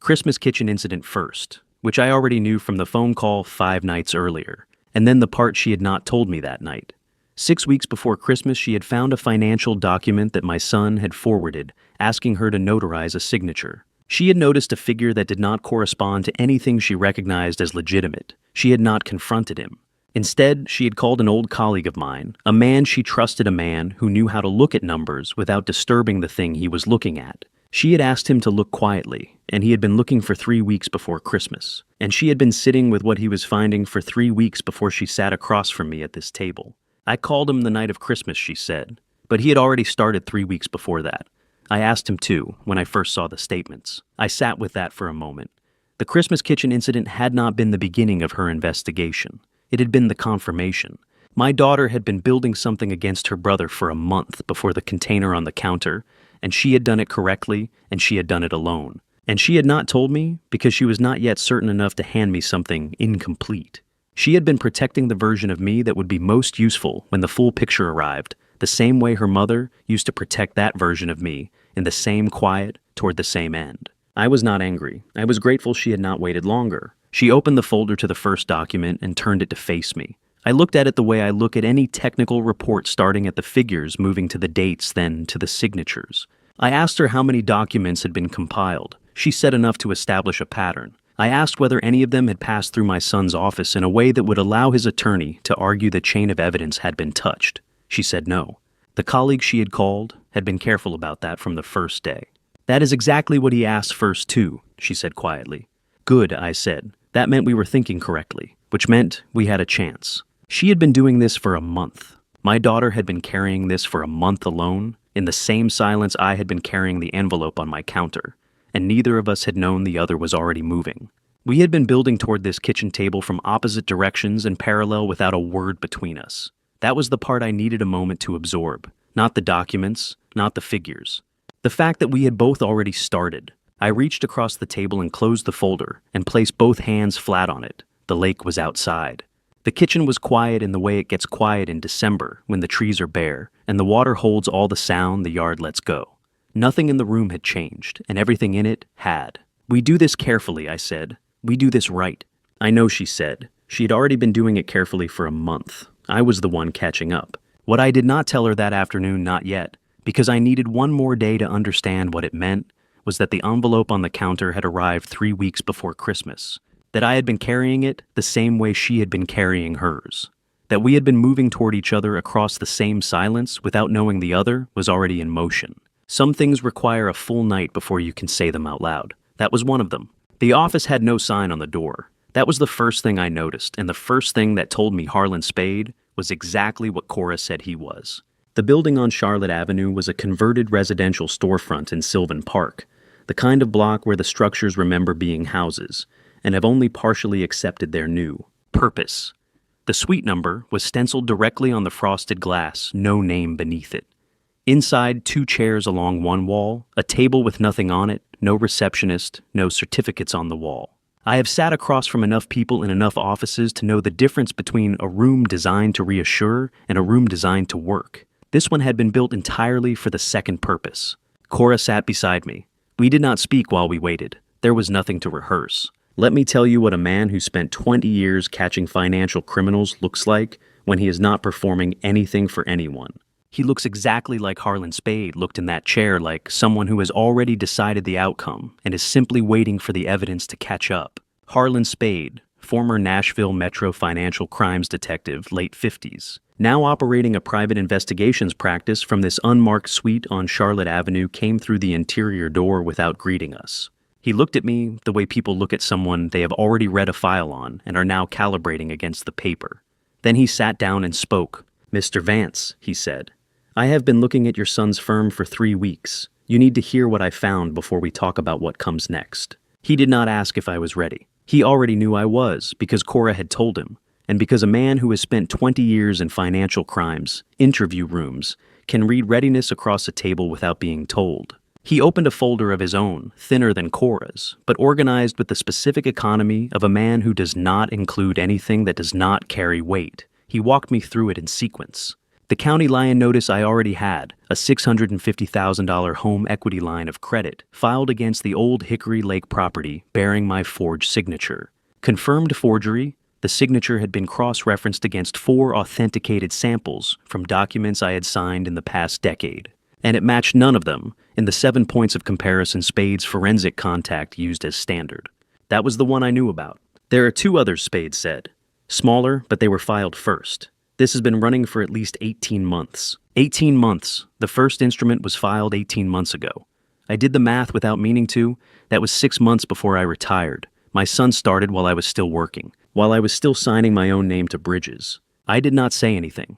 Christmas kitchen incident first, which I already knew from the phone call 5 nights earlier, and then the part she had not told me that night. 6 weeks before Christmas, she had found a financial document that my son had forwarded, asking her to notarize a signature. She had noticed a figure that did not correspond to anything she recognized as legitimate. She had not confronted him. Instead, she had called an old colleague of mine, a man she trusted, a man who knew how to look at numbers without disturbing the thing he was looking at. She had asked him to look quietly, and he had been looking for 3 weeks before Christmas. And she had been sitting with what he was finding for 3 weeks before she sat across from me at this table. I called him the night of Christmas, she said, but he had already started 3 weeks before that. I asked him too, when I first saw the statements. I sat with that for a moment. The Christmas kitchen incident had not been the beginning of her investigation. It had been the confirmation. My daughter had been building something against her brother for a month before the container on the counter, and she had done it correctly, and she had done it alone. And she had not told me because she was not yet certain enough to hand me something incomplete. She had been protecting the version of me that would be most useful when the full picture arrived, the same way her mother used to protect that version of me, in the same quiet, toward the same end. I was not angry. I was grateful she had not waited longer. She opened the folder to the first document and turned it to face me. I looked at it the way I look at any technical report, starting at the figures, moving to the dates, then to the signatures. I asked her how many documents had been compiled. She said enough to establish a pattern. I asked whether any of them had passed through my son's office in a way that would allow his attorney to argue the chain of evidence had been touched. She said no. The colleague she had called had been careful about that from the first day. "That is exactly what he asked first too," she said quietly. "Good," I said. That meant we were thinking correctly, which meant we had a chance. She had been doing this for a month. My daughter had been carrying this for a month alone, in the same silence I had been carrying the envelope on my counter, and neither of us had known the other was already moving. We had been building toward this kitchen table from opposite directions and parallel without a word between us. That was the part I needed a moment to absorb, not the documents, not the figures. The fact that we had both already started. I reached across the table and closed the folder and placed both hands flat on it. The lake was outside. The kitchen was quiet in the way it gets quiet in December when the trees are bare and the water holds all the sound the yard lets go. Nothing in the room had changed, and everything in it had. We do this carefully, I said. We do this right. I know, she said. She had already been doing it carefully for a month. I was the one catching up. What I did not tell her that afternoon, not yet, because I needed one more day to understand what it meant, was that the envelope on the counter had arrived 3 weeks before Christmas. That I had been carrying it the same way she had been carrying hers. That we had been moving toward each other across the same silence without knowing the other was already in motion. Some things require a full night before you can say them out loud. That was one of them. The office had no sign on the door. That was the first thing I noticed, and the first thing that told me Harlan Spade was exactly what Cora said he was. The building on Charlotte Avenue was a converted residential storefront in Sylvan Park, the kind of block where the structures remember being houses, and have only partially accepted their new purpose. The suite number was stenciled directly on the frosted glass, no name beneath it. Inside, 2 chairs along one wall, a table with nothing on it, no receptionist, no certificates on the wall. I have sat across from enough people in enough offices to know the difference between a room designed to reassure and a room designed to work. This one had been built entirely for the second purpose. Cora sat beside me. We did not speak while we waited. There was nothing to rehearse. Let me tell you what a man who spent 20 years catching financial criminals looks like when he is not performing anything for anyone. He looks exactly like Harlan Spade looked in that chair, like someone who has already decided the outcome and is simply waiting for the evidence to catch up. Harlan Spade, former Nashville Metro financial crimes detective, late 50s, now operating a private investigations practice from this unmarked suite on Charlotte Avenue, came through the interior door without greeting us. He looked at me the way people look at someone they have already read a file on and are now calibrating against the paper. Then he sat down and spoke. "Mr. Vance," he said, "I have been looking at your son's firm for 3 weeks. You need to hear what I found before we talk about what comes next." He did not ask if I was ready. He already knew I was, because Cora had told him, and because a man who has spent 20 years in financial crimes, interview rooms, can read readiness across a table without being told. He opened a folder of his own, thinner than Cora's, but organized with the specific economy of a man who does not include anything that does not carry weight. He walked me through it in sequence. The county line notice I already had, a $650,000 home equity line of credit, filed against the old Hickory Lake property bearing my forged signature. Confirmed forgery, the signature had been cross-referenced against 4 authenticated samples from documents I had signed in the past decade. And it matched none of them in the 7 points of comparison Spade's forensic contact used as standard. That was the one I knew about. There are 2 others, Spade said. Smaller, but they were filed first. This has been running for at least 18 months. 18 months. The first instrument was filed 18 months ago. I did the math without meaning to. That was 6 months before I retired. My son started while I was still working, while I was still signing my own name to bridges. I did not say anything.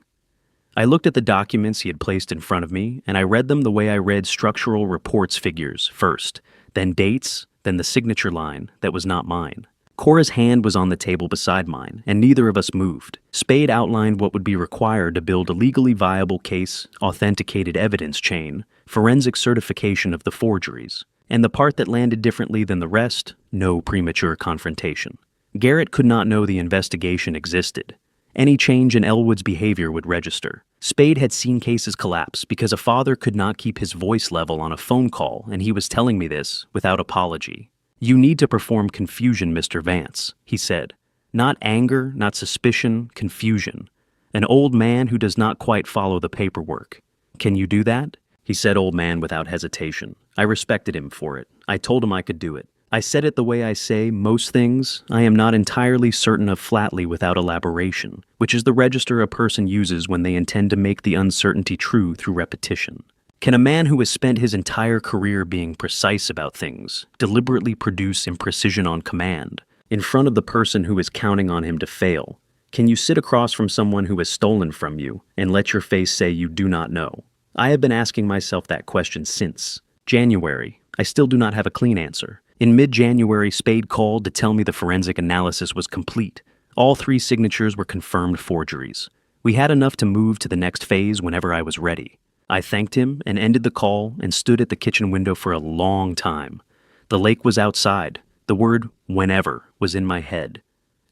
I looked at the documents he had placed in front of me, and I read them the way I read structural reports figures first, then dates, then the signature line that was not mine. Cora's hand was on the table beside mine, and neither of us moved. Spade outlined what would be required to build a legally viable case, authenticated evidence chain, forensic certification of the forgeries, and the part that landed differently than the rest, no premature confrontation. Garrett could not know the investigation existed. Any change in Elwood's behavior would register. Spade had seen cases collapse because a father could not keep his voice level on a phone call, and he was telling me this without apology. "You need to perform confusion, Mr. Vance," he said. "Not anger, not suspicion, confusion. An old man who does not quite follow the paperwork. Can you do that?" He said old man without hesitation. I respected him for it. I told him I could do it. I said it the way I say most things I am not entirely certain of flatly without elaboration, which is the register a person uses when they intend to make the uncertainty true through repetition. Can a man who has spent his entire career being precise about things deliberately produce imprecision on command, in front of the person who is counting on him to fail, Can you sit across from someone who has stolen from you and let your face say you do not know? I have been asking myself that question since January. I still do not have a clean answer. In mid-January, Spade called to tell me the forensic analysis was complete. All 3 signatures were confirmed forgeries. We had enough to move to the next phase whenever I was ready. I thanked him and ended the call and stood at the kitchen window for a long time. The lake was outside. The word whenever was in my head.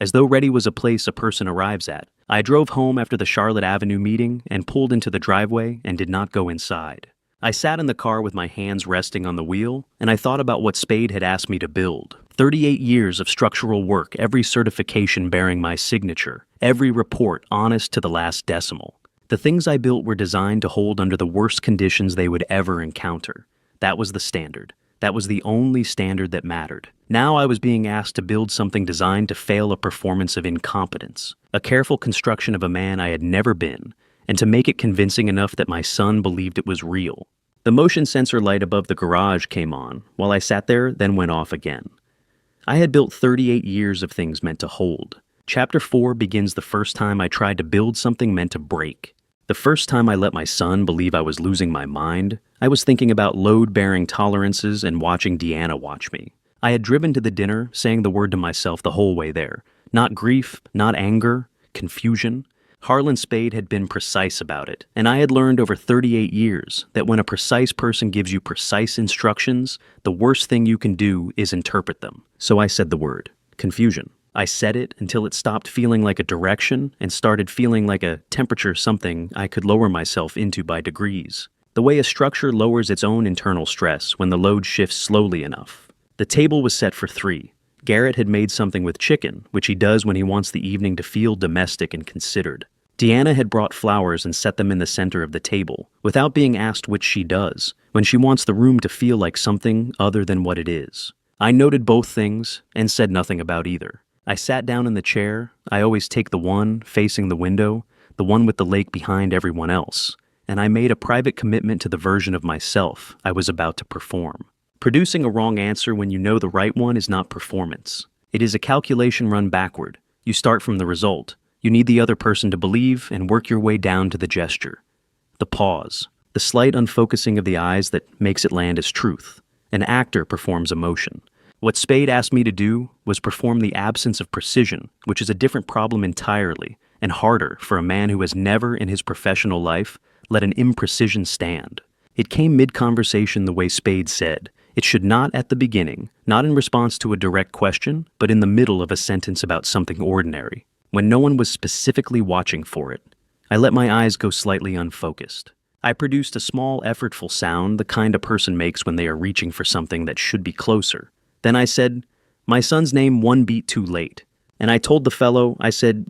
As though ready was a place a person arrives at. I drove home after the Charlotte Avenue meeting and pulled into the driveway and did not go inside. I sat in the car with my hands resting on the wheel, and I thought about what Spade had asked me to build. 38 years of structural work, every certification bearing my signature, every report honest to the last decimal. The things I built were designed to hold under the worst conditions they would ever encounter. That was the standard. That was the only standard that mattered. Now I was being asked to build something designed to fail a performance of incompetence, a careful construction of a man I had never been, and to make it convincing enough that my son believed it was real. The motion sensor light above the garage came on while I sat there, then went off again. I had built 38 years of things meant to hold. Chapter 4 begins the first time I tried to build something meant to break. The first time I let my son believe I was losing my mind, I was thinking about load-bearing tolerances and watching Deanna watch me. I had driven to the dinner, saying the word to myself the whole way there. Not grief, not anger, confusion. Harlan Spade had been precise about it, and I had learned over 38 years that when a precise person gives you precise instructions, the worst thing you can do is interpret them. So I said the word, confusion. I said it until it stopped feeling like a direction and started feeling like a temperature, something I could lower myself into by degrees. The way a structure lowers its own internal stress when the load shifts slowly enough. The table was set for 3. Garrett had made something with chicken, which he does when he wants the evening to feel domestic and considered. Deanna had brought flowers and set them in the center of the table, without being asked which she does, when she wants the room to feel like something other than what it is. I noted both things and said nothing about either. I sat down in the chair. I always take the one facing the window, the one with the lake behind everyone else, and I made a private commitment to the version of myself I was about to perform. Producing a wrong answer when you know the right one is not performance. It is a calculation run backward. You start from the result. You need the other person to believe and work your way down to the gesture. The pause. The slight unfocusing of the eyes that makes it land as truth. An actor performs emotion. What Spade asked me to do was perform the absence of precision, which is a different problem entirely, and harder for a man who has never in his professional life let an imprecision stand. It came mid-conversation the way Spade said. It should not at the beginning, not in response to a direct question, but in the middle of a sentence about something ordinary, when no one was specifically watching for it. I let my eyes go slightly unfocused. I produced a small, effortful sound, the kind a person makes when they are reaching for something that should be closer. Then I said, my son's name 1 beat too late. And I told the fellow, I said,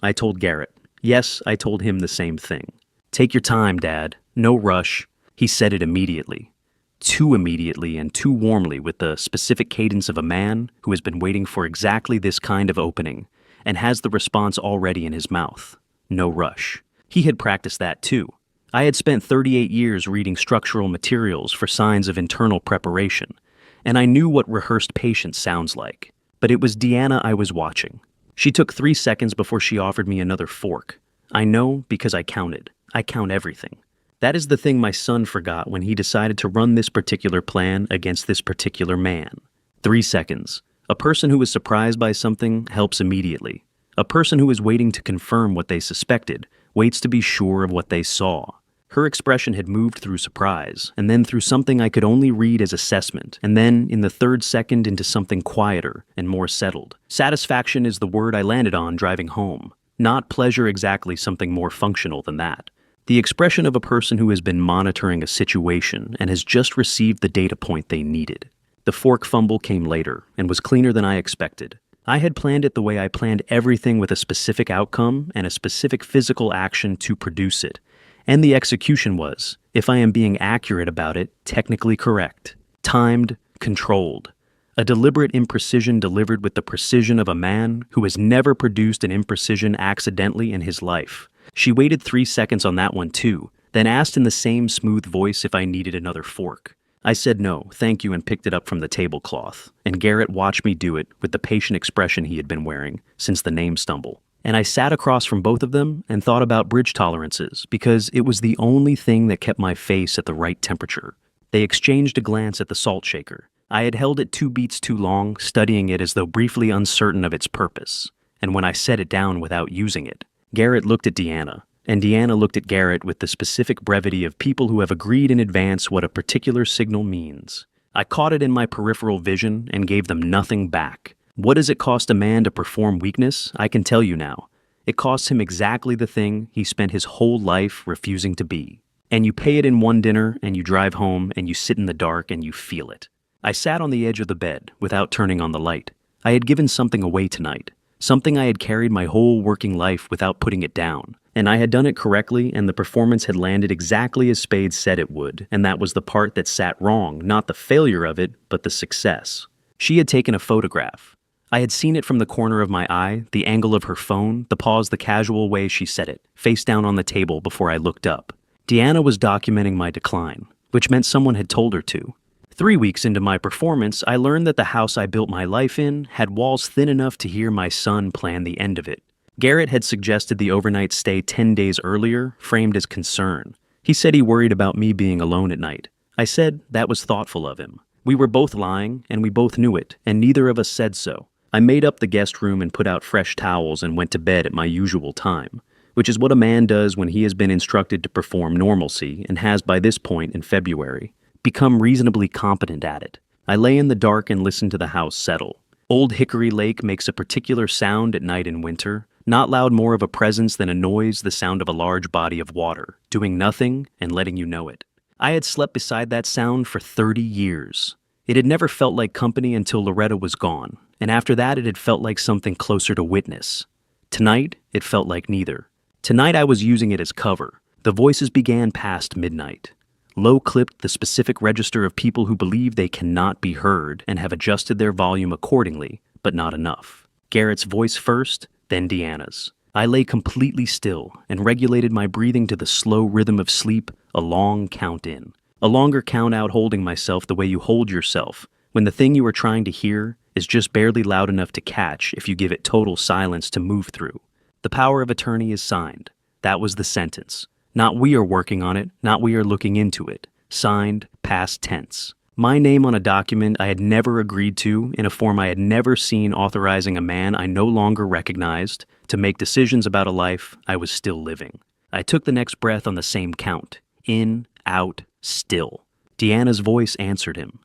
I told Garrett. Yes, I told him the same thing. Take your time, Dad. No rush. He said it immediately. Too immediately and too warmly, with the specific cadence of a man who has been waiting for exactly this kind of opening and has the response already in his mouth. No rush. He had practiced that too. I had spent 38 years reading structural materials for signs of internal preparation, and I knew what rehearsed patience sounds like. But it was Deanna I was watching. She took 3 seconds before she offered me another fork. I know because I counted. I count everything. That is the thing my son forgot when he decided to run this particular plan against this particular man. 3 seconds. A person who is surprised by something helps immediately. A person who is waiting to confirm what they suspected waits to be sure of what they saw. Her expression had moved through surprise, and then through something I could only read as assessment, and then in the 3rd second into something quieter and more settled. Satisfaction is the word I landed on driving home. Not pleasure, exactly, something more functional than that. The expression of a person who has been monitoring a situation and has just received the data point they needed. The fork fumble came later and was cleaner than I expected. I had planned it the way I planned everything, with a specific outcome and a specific physical action to produce it. And the execution was, if I am being accurate about it, technically correct. Timed, controlled. A deliberate imprecision delivered with the precision of a man who has never produced an imprecision accidentally in his life. She waited 3 seconds on that one too, then asked in the same smooth voice if I needed another fork. I said no, thank you, and picked it up from the tablecloth, and Garrett watched me do it with the patient expression he had been wearing since the name stumble. And I sat across from both of them and thought about bridge tolerances because it was the only thing that kept my face at the right temperature. They exchanged a glance at the salt shaker. I had held it 2 beats too long, studying it as though briefly uncertain of its purpose. And when I set it down without using it, Garrett looked at Deanna, and Deanna looked at Garrett with the specific brevity of people who have agreed in advance what a particular signal means. I caught it in my peripheral vision and gave them nothing back. What does it cost a man to perform weakness? I can tell you now. It costs him exactly the thing he spent his whole life refusing to be. And you pay it in one dinner, and you drive home, and you sit in the dark, and you feel it. I sat on the edge of the bed, without turning on the light. I had given something away tonight. Something I had carried my whole working life without putting it down. And I had done it correctly, and the performance had landed exactly as Spade said it would, and that was the part that sat wrong, not the failure of it, but the success. She had taken a photograph. I had seen it from the corner of my eye, the angle of her phone, the pause, the casual way she said it, face down on the table before I looked up. Deanna was documenting my decline, which meant someone had told her to. 3 weeks into my performance, I learned that the house I built my life in had walls thin enough to hear my son plan the end of it. Garrett had suggested the overnight stay 10 days earlier, framed as concern. He said he worried about me being alone at night. I said that was thoughtful of him. We were both lying, and we both knew it, and neither of us said so. I made up the guest room and put out fresh towels and went to bed at my usual time, which is what a man does when he has been instructed to perform normalcy and has by this point in February become reasonably competent at it. I lay in the dark and listened to the house settle. Old Hickory Lake makes a particular sound at night in winter, not loud, more of a presence than a noise, the sound of a large body of water, doing nothing and letting you know it. I had slept beside that sound for 30 years. It had never felt like company until Loretta was gone, and after that it had felt like something closer to witness. Tonight, it felt like neither. Tonight I was using it as cover. The voices began past midnight. Low-clipped the specific register of people who believe they cannot be heard and have adjusted their volume accordingly, but not enough. Garrett's voice first, then Deanna's. I lay completely still and regulated my breathing to the slow rhythm of sleep, a long count in. A longer count out, holding myself the way you hold yourself when the thing you are trying to hear is just barely loud enough to catch if you give it total silence to move through. The power of attorney is signed. That was the sentence. Not we are working on it, not we are looking into it. Signed, past tense. My name on a document I had never agreed to, in a form I had never seen, authorizing a man I no longer recognized to make decisions about a life I was still living. I took the next breath on the same count. In, out, still. Deanna's voice answered him.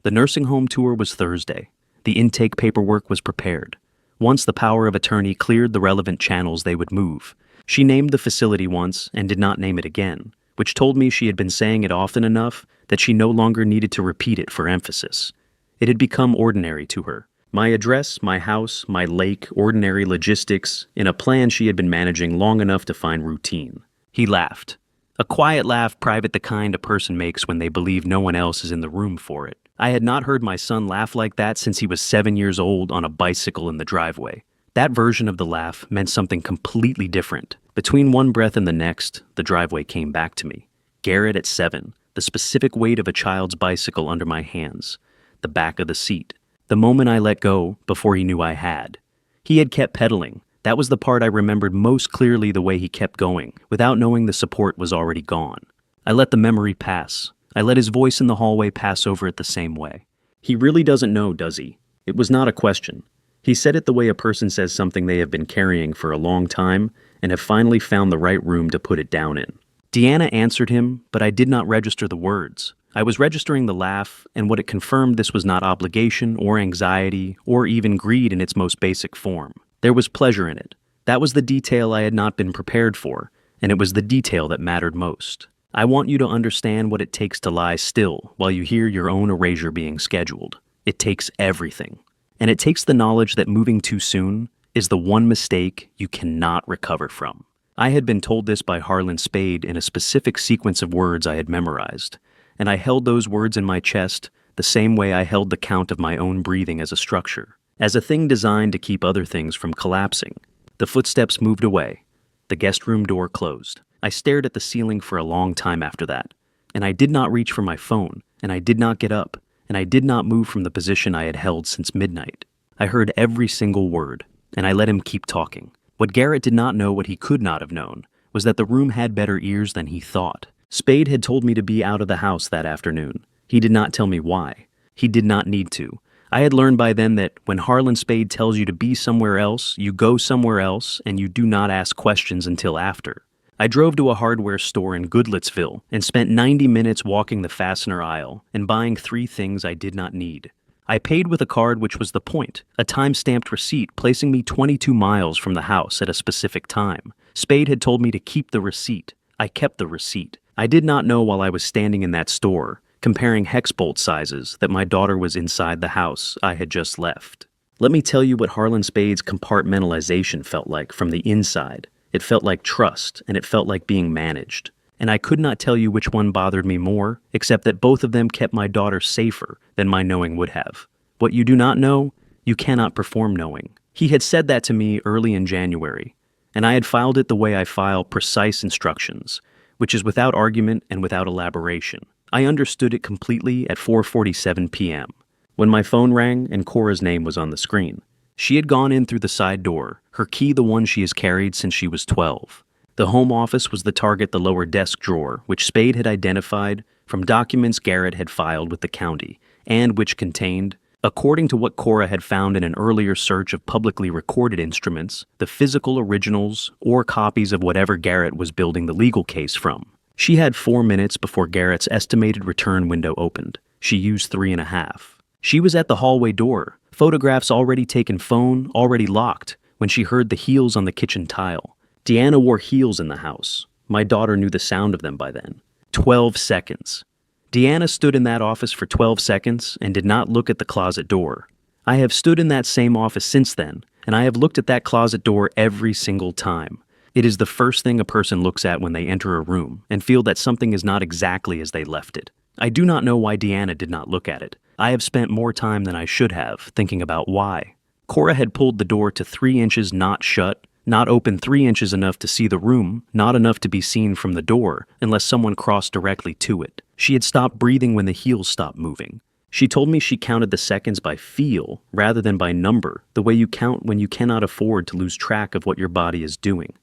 The nursing home tour was Thursday. The intake paperwork was prepared. Once the power of attorney cleared the relevant channels, they would move. She named the facility once and did not name it again, which told me she had been saying it often enough that she no longer needed to repeat it for emphasis. It had become ordinary to her. My address, my house, my lake, ordinary logistics, in a plan she had been managing long enough to find routine. He laughed. A quiet laugh, private, the kind a person makes when they believe no one else is in the room for it. I had not heard my son laugh like that since he was 7 years old on a bicycle in the driveway. That version of the laugh meant something completely different. Between one breath and the next, the driveway came back to me. Garrett at 7, the specific weight of a child's bicycle under my hands, the back of the seat. The moment I let go, before he knew I had. He had kept pedaling. That was the part I remembered most clearly, the way he kept going, without knowing the support was already gone. I let the memory pass. I let his voice in the hallway pass over it the same way. He really doesn't know, does he? It was not a question. He said it the way a person says something they have been carrying for a long time and have finally found the right room to put it down in. Deanna answered him, but I did not register the words. I was registering the laugh, and what it confirmed, this was not obligation or anxiety or even greed in its most basic form. There was pleasure in it. That was the detail I had not been prepared for, and it was the detail that mattered most. I want you to understand what it takes to lie still while you hear your own erasure being scheduled. It takes everything. And it takes the knowledge that moving too soon is the one mistake you cannot recover from. I had been told this by Harlan Spade in a specific sequence of words I had memorized, and I held those words in my chest the same way I held the count of my own breathing as a structure, as a thing designed to keep other things from collapsing. The footsteps moved away. The guest room door closed. I stared at the ceiling for a long time after that, and I did not reach for my phone, and I did not get up, and I did not move from the position I had held since midnight. I heard every single word, and I let him keep talking. What Garrett did not know, what he could not have known, was that the room had better ears than he thought. Spade had told me to be out of the house that afternoon. He did not tell me why. He did not need to. I had learned by then that when Harlan Spade tells you to be somewhere else, you go somewhere else, and you do not ask questions until after. I drove to a hardware store in Goodlettsville and spent 90 minutes walking the fastener aisle and buying 3 things I did not need. I paid with a card, which was the point, a time-stamped receipt placing me 22 miles from the house at a specific time. Spade had told me to keep the receipt. I kept the receipt. I did not know while I was standing in that store, comparing hex bolt sizes, that my daughter was inside the house I had just left. Let me tell you what Harlan Spade's compartmentalization felt like from the inside. It felt like trust, and it felt like being managed. And I could not tell you which one bothered me more, except that both of them kept my daughter safer than my knowing would have. What you do not know, you cannot perform knowing. He had said that to me early in January, and I had filed it the way I file precise instructions, which is without argument and without elaboration. I understood it completely at 4:47 p.m. when my phone rang and Cora's name was on the screen. She had gone in through the side door, her key the one she has carried since she was 12. The home office was the target, the lower desk drawer, which Spade had identified from documents Garrett had filed with the county, and which contained, according to what Cora had found in an earlier search of publicly recorded instruments, the physical originals or copies of whatever Garrett was building the legal case from. She had 4 minutes before Garrett's estimated return window opened. She used 3.5. She was at the hallway door, photographs already taken, phone already locked, when she heard the heels on the kitchen tile. Deanna wore heels in the house. My daughter knew the sound of them by then. 12 seconds. Deanna stood in that office for 12 seconds and did not look at the closet door. I have stood in that same office since then, and I have looked at that closet door every single time. It is the first thing a person looks at when they enter a room and feel that something is not exactly as they left it. I do not know why Deanna did not look at it. I have spent more time than I should have thinking about why. Cora had pulled the door to 3 inches not shut, not open 3 inches enough to see the room, not enough to be seen from the door unless someone crossed directly to it. She had stopped breathing when the heels stopped moving. She told me she counted the seconds by feel rather than by number, the way you count when you cannot afford to lose track of what your body is doing.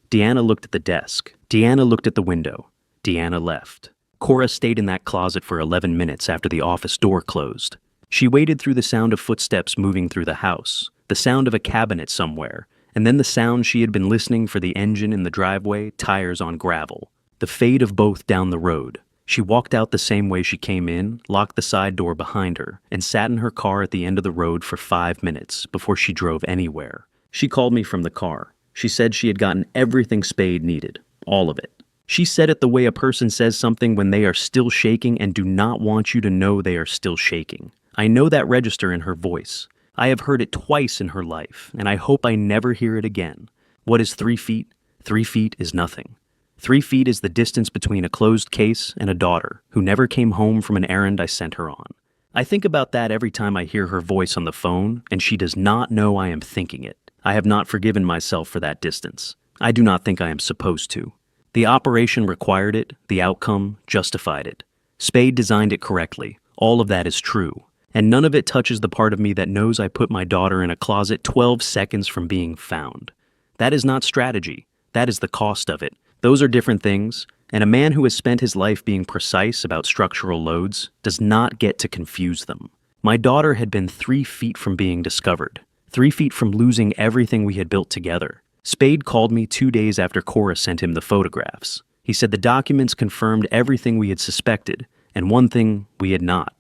Deanna looked at the desk. Deanna looked at the window. Deanna left. Cora stayed in that closet for 11 minutes after the office door closed. She waited through the sound of footsteps moving through the house, the sound of a cabinet somewhere, and then the sound she had been listening for, the engine in the driveway, tires on gravel, the fade of both down the road. She walked out the same way she came in, locked the side door behind her, and sat in her car at the end of the road for 5 minutes before she drove anywhere. She called me from the car. She said she had gotten everything Spade needed, all of it. She said it the way a person says something when they are still shaking and do not want you to know they are still shaking. I know that register in her voice. I have heard it twice in her life, and I hope I never hear it again. What is 3 feet? 3 feet is nothing. 3 feet is the distance between a closed case and a daughter who never came home from an errand I sent her on. I think about that every time I hear her voice on the phone, and she does not know I am thinking it. I have not forgiven myself for that distance. I do not think I am supposed to. The operation required it, the outcome justified it. Spade designed it correctly. All of that is true. And none of it touches the part of me that knows I put my daughter in a closet 12 seconds from being found. That is not strategy. That is the cost of it. Those are different things, and a man who has spent his life being precise about structural loads does not get to confuse them. My daughter had been 3 feet from being discovered, 3 feet from losing everything we had built together. Spade called me 2 days after Cora sent him the photographs. He said the documents confirmed everything we had suspected, and one thing we had not.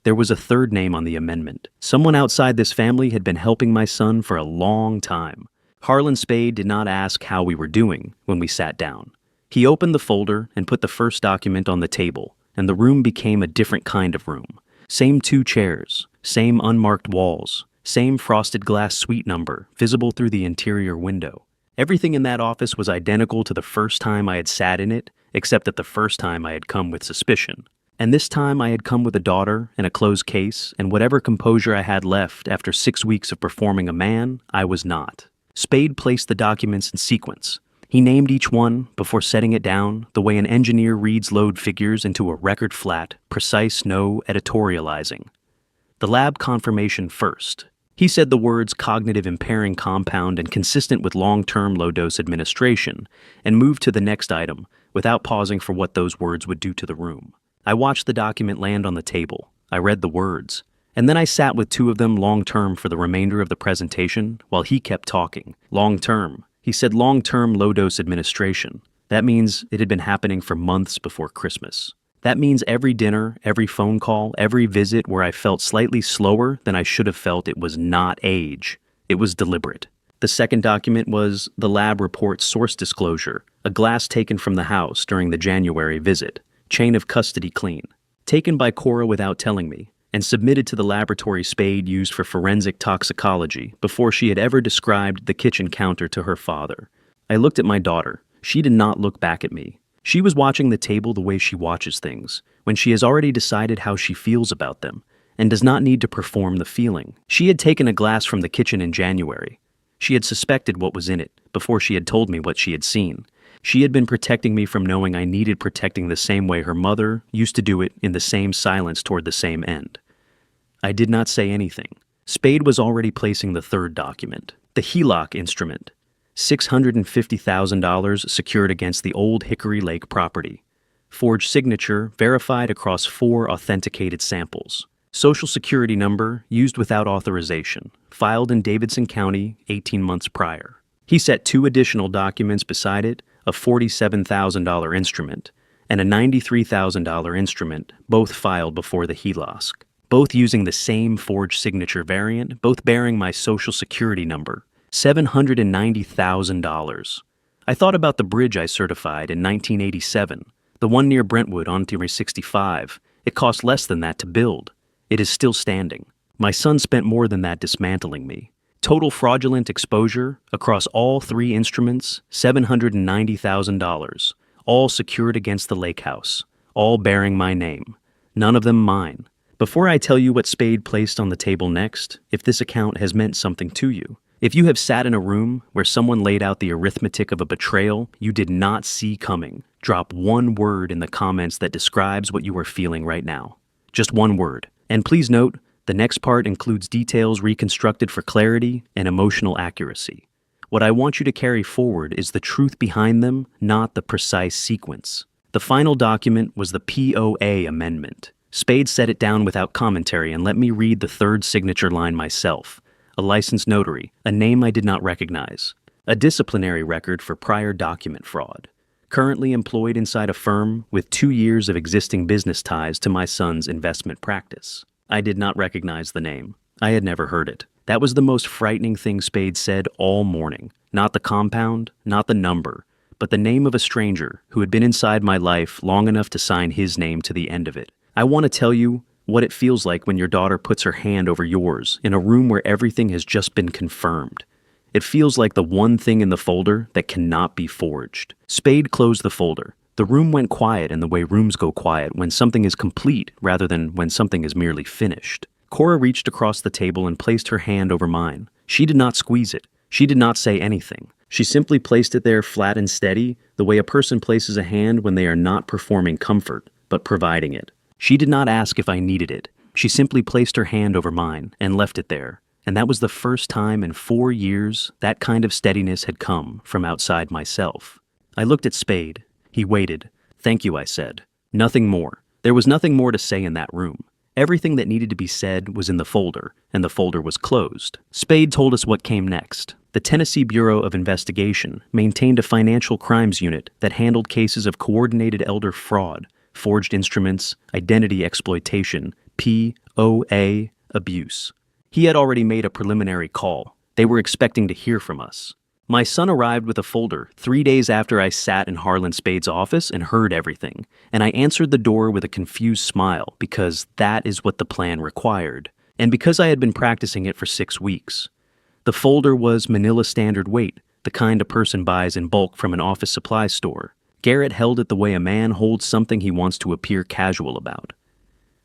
There was a third name on the amendment. Someone outside this family had been helping my son for a long time. Harlan Spade did not ask how we were doing when we sat down. He opened the folder and put the first document on the table, and the room became a different kind of room. Same 2 chairs, same unmarked walls, same frosted glass suite number visible through the interior window. Everything in that office was identical to the first time I had sat in it, except that the first time I had come with suspicion. And this time I had come with a daughter and a closed case, and whatever composure I had left after 6 weeks of performing a man, I was not. Spade placed the documents in sequence. He named each one before setting it down, the way an engineer reads load figures into a record flat, precise, no editorializing. The lab confirmation first. He said the words cognitive impairing compound and consistent with long-term low-dose administration, and moved to the next item without pausing for what those words would do to the room. I watched the document land on the table. I read the words. And then I sat with two of them long-term for the remainder of the presentation while he kept talking. Long-term. He said long-term low-dose administration. That means it had been happening for months before Christmas. That means every dinner, every phone call, every visit where I felt slightly slower than I should have felt, it was not age. It was deliberate. The second document was the lab report source disclosure, a glass taken from the house during the January visit, chain of custody clean, taken by Cora without telling me, and submitted to the laboratory Spade used for forensic toxicology before she had ever described the kitchen counter to her father. I looked at my daughter. She did not look back at me. She was watching the table the way she watches things, when she has already decided how she feels about them, and does not need to perform the feeling. She had taken a glass from the kitchen in January. She had suspected what was in it before she had told me what she had seen. She had been protecting me from knowing I needed protecting the same way her mother used to do it, in the same silence toward the same end. I did not say anything. Spade was already placing the third document, the HELOC instrument. $650,000 secured against the old Hickory Lake property. Forged signature verified across 4 authenticated samples. Social Security number used without authorization. Filed in Davidson County 18 months prior. He set 2 additional documents beside it, a $47,000 instrument and a $93,000 instrument, both filed before the HELOC. Both using the same forged signature variant, both bearing my Social Security number. $790,000. I thought about the bridge I certified in 1987, the one near Brentwood on Highway 65. It cost less than that to build. It is still standing. My son spent more than that dismantling me. Total fraudulent exposure across all 3 instruments, $790,000, all secured against the lake house, all bearing my name, none of them mine. Before I tell you what Spade placed on the table next, if this account has meant something to you, if you have sat in a room where someone laid out the arithmetic of a betrayal you did not see coming, drop one word in the comments that describes what you are feeling right now. Just one word. And please note, the next part includes details reconstructed for clarity and emotional accuracy. What I want you to carry forward is the truth behind them, not the precise sequence. The final document was the POA amendment. Spade set it down without commentary and let me read the third signature line myself. A licensed notary, a name I did not recognize, a disciplinary record for prior document fraud, currently employed inside a firm with 2 years of existing business ties to my son's investment practice. I did not recognize the name. I had never heard it. That was the most frightening thing Spade said all morning. Not the compound, not the number, but the name of a stranger who had been inside my life long enough to sign his name to the end of it. I want to tell you what it feels like when your daughter puts her hand over yours in a room where everything has just been confirmed. It feels like the one thing in the folder that cannot be forged. Spade closed the folder. The room went quiet in the way rooms go quiet when something is complete rather than when something is merely finished. Cora reached across the table and placed her hand over mine. She did not squeeze it. She did not say anything. She simply placed it there flat and steady, the way a person places a hand when they are not performing comfort, but providing it. She did not ask if I needed it. She simply placed her hand over mine and left it there. And that was the first time in 4 years that kind of steadiness had come from outside myself. I looked at Spade. He waited. "Thank you," I said. Nothing more. There was nothing more to say in that room. Everything that needed to be said was in the folder, and the folder was closed. Spade told us what came next. The Tennessee Bureau of Investigation maintained a financial crimes unit that handled cases of coordinated elder fraud, forged instruments, identity exploitation, POA abuse. He had already made a preliminary call. They were expecting to hear from us. My son arrived with a folder 3 days after I sat in Harlan Spade's office and heard everything, and I answered the door with a confused smile because that is what the plan required, and because I had been practicing it for 6 weeks. The folder was Manila standard weight, the kind a person buys in bulk from an office supply store. Garrett held it the way a man holds something he wants to appear casual about.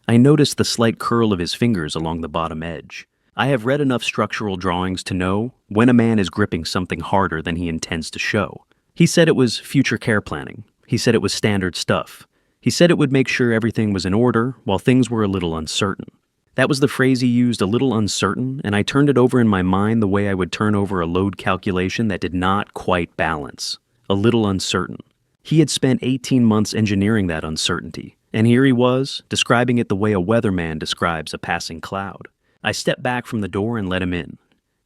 I noticed the slight curl of his fingers along the bottom edge. I have read enough structural drawings to know when a man is gripping something harder than he intends to show. He said it was future care planning. He said it was standard stuff. He said it would make sure everything was in order while things were a little uncertain. That was the phrase he used, a little uncertain, and I turned it over in my mind the way I would turn over a load calculation that did not quite balance. A little uncertain. He had spent 18 months engineering that uncertainty, and here he was, describing it the way a weatherman describes a passing cloud. I stepped back from the door and let him in.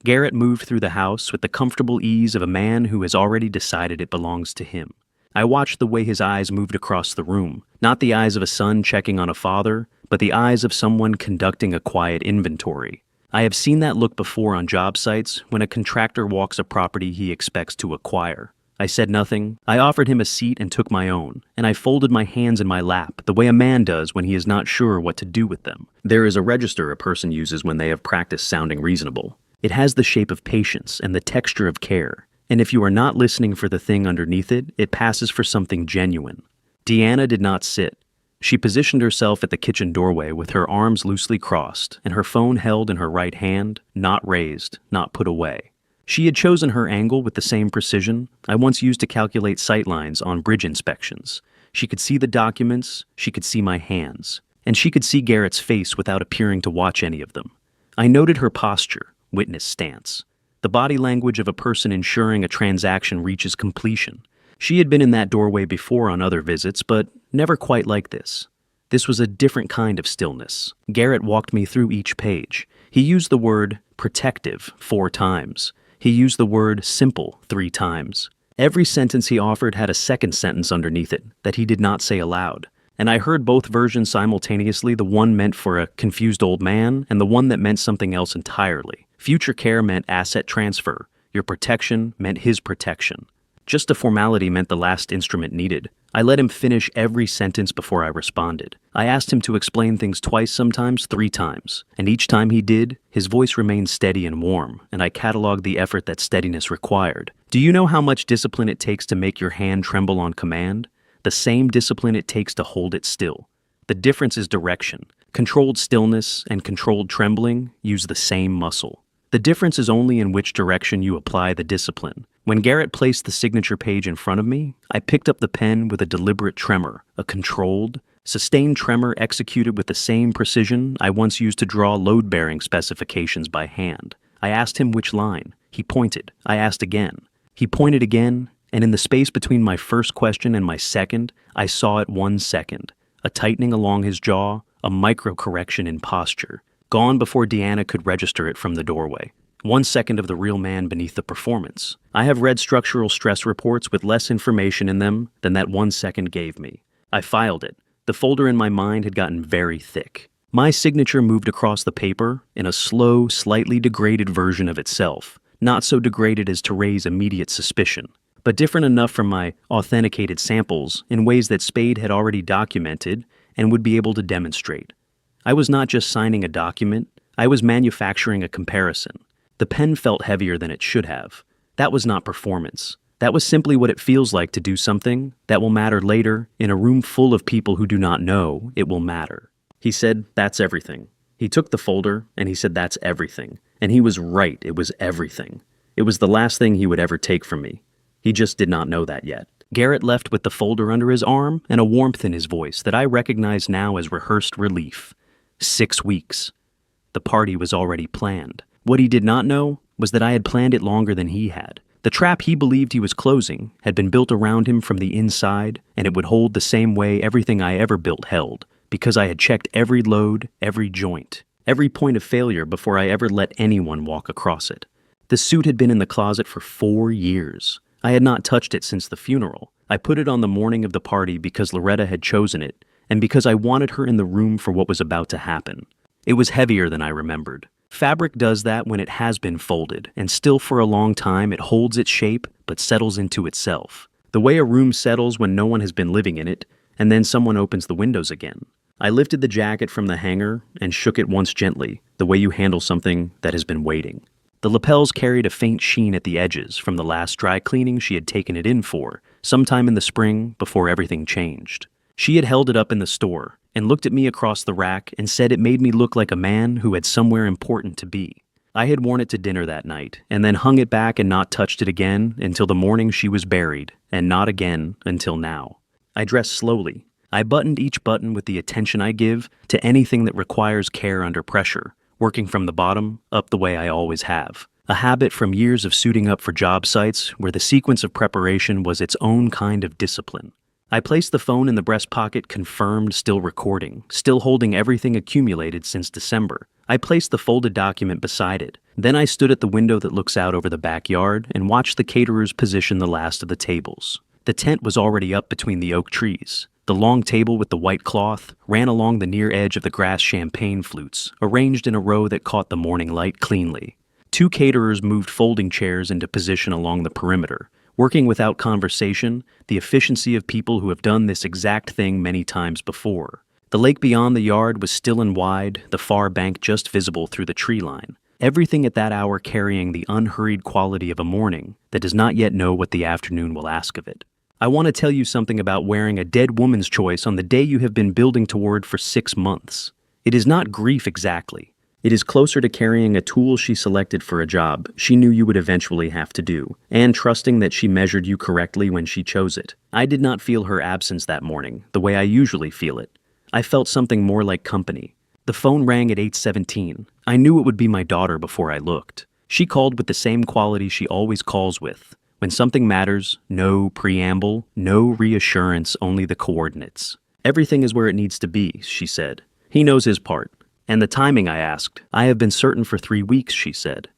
Garrett moved through the house with the comfortable ease of a man who has already decided it belongs to him. I watched the way his eyes moved across the room, not the eyes of a son checking on a father, but the eyes of someone conducting a quiet inventory. I have seen that look before on job sites when a contractor walks a property he expects to acquire. I said nothing. I offered him a seat and took my own, and I folded my hands in my lap the way a man does when he is not sure what to do with them. There is a register a person uses when they have practiced sounding reasonable. It has the shape of patience and the texture of care, and if you are not listening for the thing underneath it, it passes for something genuine. Deanna did not sit. She positioned herself at the kitchen doorway with her arms loosely crossed and her phone held in her right hand, not raised, not put away. She had chosen her angle with the same precision I once used to calculate sightlines on bridge inspections. She could see the documents, she could see my hands, and she could see Garrett's face without appearing to watch any of them. I noted her posture, witness stance, the body language of a person ensuring a transaction reaches completion. She had been in that doorway before on other visits, but never quite like this. This was a different kind of stillness. Garrett walked me through each page. He used the word protective 4 times. He used the word simple 3 times. Every sentence he offered had a second sentence underneath it that he did not say aloud. And I heard both versions simultaneously, the one meant for a confused old man and the one that meant something else entirely. Future care meant asset transfer. Your protection meant his protection. Just a formality meant the last instrument needed. I let him finish every sentence before I responded. I asked him to explain things twice, sometimes 3 times, and each time he did, his voice remained steady and warm, and I cataloged the effort that steadiness required. Do you know how much discipline it takes to make your hand tremble on command? The same discipline it takes to hold it still. The difference is direction. Controlled stillness and controlled trembling use the same muscle. The difference is only in which direction you apply the discipline. When Garrett placed the signature page in front of me, I picked up the pen with a deliberate tremor, a controlled, sustained tremor executed with the same precision I once used to draw load-bearing specifications by hand. I asked him which line. He pointed. I asked again. He pointed again, and in the space between my first question and my second, I saw it 1 second. A tightening along his jaw, a micro-correction in posture. Gone before Deanna could register it from the doorway. 1 second of the real man beneath the performance. I have read structural stress reports with less information in them than that 1 second gave me. I filed it. The folder in my mind had gotten very thick. My signature moved across the paper in a slow, slightly degraded version of itself, not so degraded as to raise immediate suspicion, but different enough from my authenticated samples in ways that Spade had already documented and would be able to demonstrate. I was not just signing a document, I was manufacturing a comparison. The pen felt heavier than it should have. That was not performance. That was simply what it feels like to do something that will matter later in a room full of people who do not know it will matter. He said, "That's everything." He took the folder and he said, "That's everything." And he was right, it was everything. It was the last thing he would ever take from me. He just did not know that yet. Garrett left with the folder under his arm and a warmth in his voice that I recognize now as rehearsed relief. 6 weeks. The party was already planned. What he did not know was that I had planned it longer than he had. The trap he believed he was closing had been built around him from the inside, and it would hold the same way everything I ever built held, because I had checked every load, every joint, every point of failure before I ever let anyone walk across it. The suit had been in the closet for 4 years. I had not touched it since the funeral. I put it on the morning of the party because Loretta had chosen it, and because I wanted her in the room for what was about to happen. It was heavier than I remembered. Fabric does that when it has been folded, and still for a long time it holds its shape but settles into itself. The way a room settles when no one has been living in it, and then someone opens the windows again. I lifted the jacket from the hanger and shook it once gently, the way you handle something that has been waiting. The lapels carried a faint sheen at the edges from the last dry cleaning she had taken it in for, sometime in the spring before everything changed. She had held it up in the store and looked at me across the rack and said it made me look like a man who had somewhere important to be. I had worn it to dinner that night and then hung it back and not touched it again until the morning she was buried, and not again until now. I dressed slowly. I buttoned each button with the attention I give to anything that requires care under pressure, working from the bottom up the way I always have. A habit from years of suiting up for job sites where the sequence of preparation was its own kind of discipline. I placed the phone in the breast pocket, confirmed, still recording, still holding everything accumulated since December. I placed the folded document beside it. Then I stood at the window that looks out over the backyard and watched the caterers position the last of the tables. The tent was already up between the oak trees. The long table with the white cloth ran along the near edge of the grass champagne flutes, arranged in a row that caught the morning light cleanly. 2 caterers moved folding chairs into position along the perimeter, working without conversation, the efficiency of people who have done this exact thing many times before. The lake beyond the yard was still and wide, the far bank just visible through the tree line. Everything at that hour carrying the unhurried quality of a morning that does not yet know what the afternoon will ask of it. I want to tell you something about wearing a dead woman's choice on the day you have been building toward for 6 months. It is not grief exactly. It is closer to carrying a tool she selected for a job she knew you would eventually have to do, and trusting that she measured you correctly when she chose it. I did not feel her absence that morning, the way I usually feel it. I felt something more like company. The phone rang at 8:17. I knew it would be my daughter before I looked. She called with the same quality she always calls with. When something matters, no preamble, no reassurance, only the coordinates. Everything is where it needs to be, she said. He knows his part. And the timing, I asked. I have been certain for 3 weeks, she said.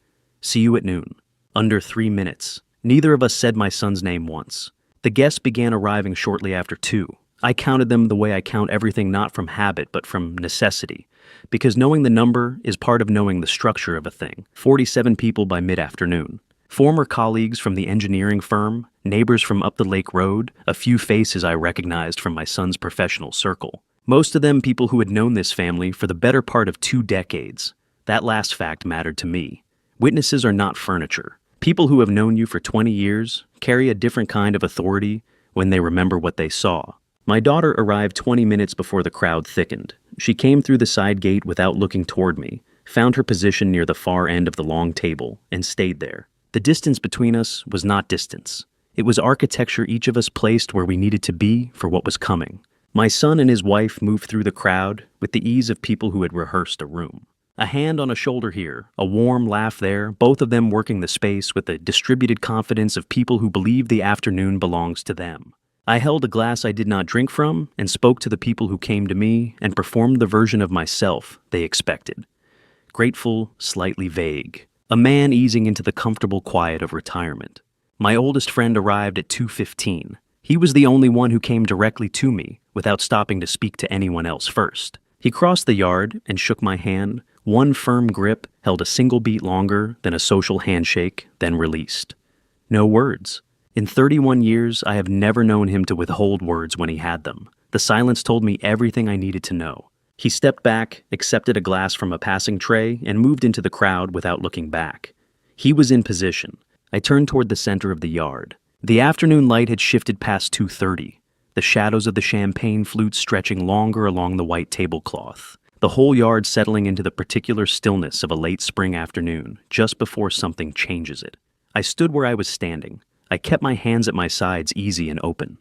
See you at noon. Under 3 minutes. Neither of us said my son's name once. The guests began arriving shortly after 2. I counted them the way I count everything, not from habit, but from necessity. Because knowing the number is part of knowing the structure of a thing. 47 people by mid-afternoon. Former colleagues from the engineering firm, neighbors from up the lake road, a few faces I recognized from my son's professional circle. Most of them people who had known this family for the better part of 2 decades. That last fact mattered to me. Witnesses are not furniture. People who have known you for 20 years carry a different kind of authority when they remember what they saw. My daughter arrived 20 minutes before the crowd thickened. She came through the side gate without looking toward me, found her position near the far end of the long table, and stayed there. The distance between us was not distance. It was architecture each of us placed where we needed to be for what was coming. My son and his wife moved through the crowd with the ease of people who had rehearsed a room. A hand on a shoulder here, a warm laugh there, both of them working the space with the distributed confidence of people who believe the afternoon belongs to them. I held a glass I did not drink from and spoke to the people who came to me and performed the version of myself they expected. Grateful, slightly vague. A man easing into the comfortable quiet of retirement. My oldest friend arrived at 2:15. He was the only one who came directly to me, without stopping to speak to anyone else first. He crossed the yard and shook my hand. One firm grip held a single beat longer than a social handshake, then released. No words. In 31 years, I have never known him to withhold words when he had them. The silence told me everything I needed to know. He stepped back, accepted a glass from a passing tray, and moved into the crowd without looking back. He was in position. I turned toward the center of the yard. The afternoon light had shifted past 2:30, the shadows of the champagne flutes stretching longer along the white tablecloth, the whole yard settling into the particular stillness of a late spring afternoon, just before something changes it. I stood where I was standing. I kept my hands at my sides, easy and open.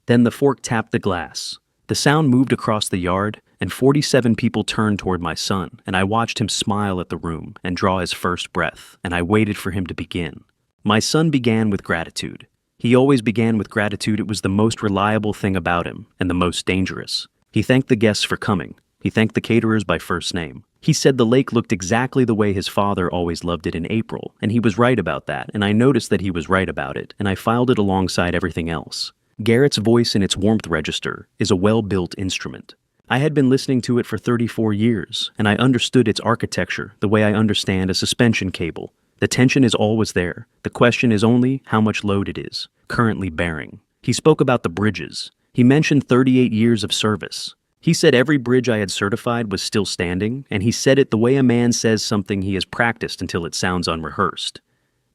Then the fork tapped the glass. The sound moved across the yard, and 47 people turned toward my son, and I watched him smile at the room and draw his first breath, and I waited for him to begin. My son began with gratitude. He always began with gratitude. It was the most reliable thing about him, and the most dangerous. He thanked the guests for coming. He thanked the caterers by first name. He said the lake looked exactly the way his father always loved it in April, and he was right about that, and I noticed that he was right about it, and I filed it alongside everything else. Garrett's voice in its warmth register is a well-built instrument. I had been listening to it for 34 years, and I understood its architecture the way I understand a suspension cable. The tension is always there. The question is only how much load it is currently bearing. He spoke about the bridges. He mentioned 38 years of service. He said every bridge I had certified was still standing, and he said it the way a man says something he has practiced until it sounds unrehearsed.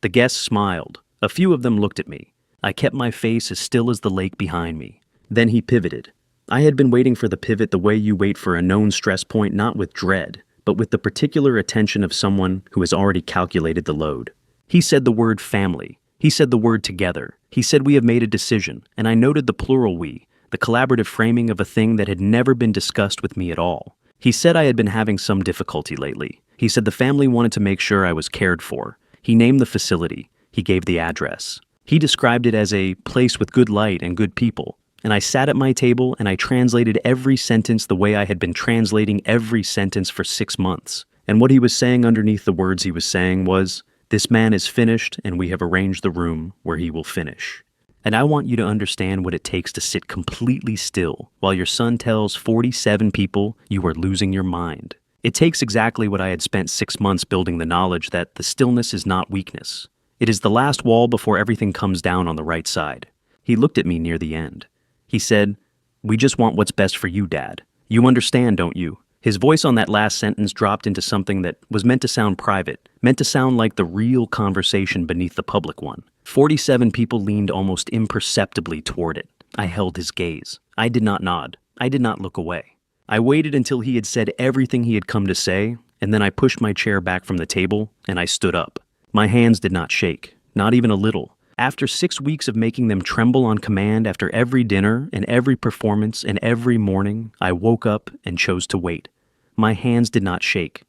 The guests smiled. A few of them looked at me. I kept my face as still as the lake behind me. Then he pivoted. I had been waiting for the pivot the way you wait for a known stress point, not with dread, but with the particular attention of someone who has already calculated the load. He said the word family. He said the word together. He said we have made a decision, and I noted the plural we, the collaborative framing of a thing that had never been discussed with me at all. He said I had been having some difficulty lately. He said the family wanted to make sure I was cared for. He named the facility. He gave the address. He described it as a place with good light and good people. And I sat at my table and I translated every sentence the way I had been translating every sentence for 6 months. And what he was saying underneath the words he was saying was, "This man is finished and we have arranged the room where he will finish." And I want you to understand what it takes to sit completely still while your son tells 47 people you are losing your mind. It takes exactly what I had spent 6 months building, the knowledge that the stillness is not weakness. It is the last wall before everything comes down on the right side. He looked at me near the end. He said, "We just want what's best for you, Dad. You understand, don't you?" His voice on that last sentence dropped into something that was meant to sound private, meant to sound like the real conversation beneath the public one. 47 people leaned almost imperceptibly toward it. I held his gaze. I did not nod. I did not look away. I waited until he had said everything he had come to say, and then I pushed my chair back from the table, and I stood up. My hands did not shake, not even a little. After 6 weeks of making them tremble on command after every dinner and every performance and every morning, I woke up and chose to wait. My hands did not shake.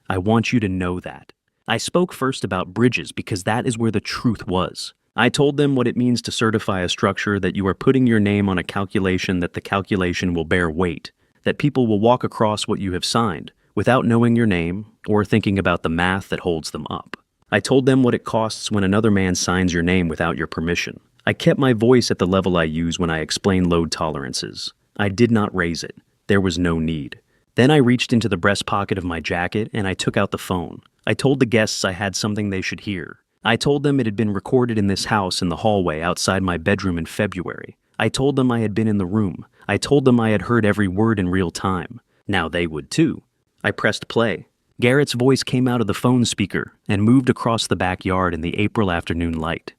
I want you to know that. I spoke first about bridges because that is where the truth was. I told them what it means to certify a structure, that you are putting your name on a calculation, that the calculation will bear weight, that people will walk across what you have signed without knowing your name or thinking about the math that holds them up. I told them what it costs when another man signs your name without your permission. I kept my voice at the level I use when I explain load tolerances. I did not raise it. There was no need. Then I reached into the breast pocket of my jacket and I took out the phone. I told the guests I had something they should hear. I told them it had been recorded in this house in the hallway outside my bedroom in February. I told them I had been in the room. I told them I had heard every word in real time. Now they would too. I pressed play. Garrett's voice came out of the phone speaker and moved across the backyard in the April afternoon light.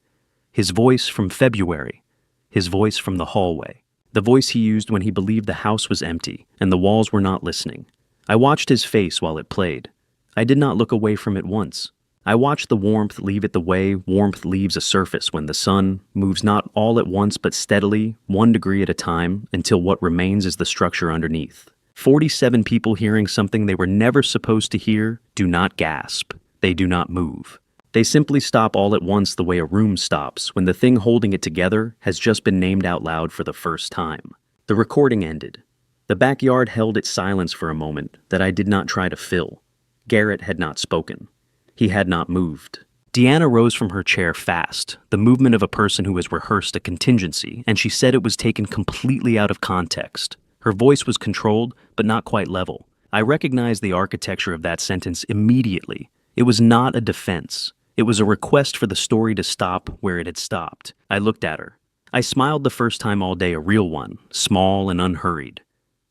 His voice from February. His voice from the hallway. The voice he used when he believed the house was empty and the walls were not listening. I watched his face while it played. I did not look away from it once. I watched the warmth leave it the way warmth leaves a surface when the sun moves not all at once but steadily, 1 degree at a time, until what remains is the structure underneath. 47 people hearing something they were never supposed to hear do not gasp. They do not move. They simply stop all at once the way a room stops when the thing holding it together has just been named out loud for the first time. The recording ended. The backyard held its silence for a moment that I did not try to fill. Garrett had not spoken. He had not moved. Deanna rose from her chair fast, the movement of a person who has rehearsed a contingency, and she said it was taken completely out of context. Her voice was controlled, but not quite level. I recognized the architecture of that sentence immediately. It was not a defense. It was a request for the story to stop where it had stopped. I looked at her. I smiled the first time all day, a real one, small and unhurried.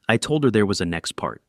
I told her there was a next part.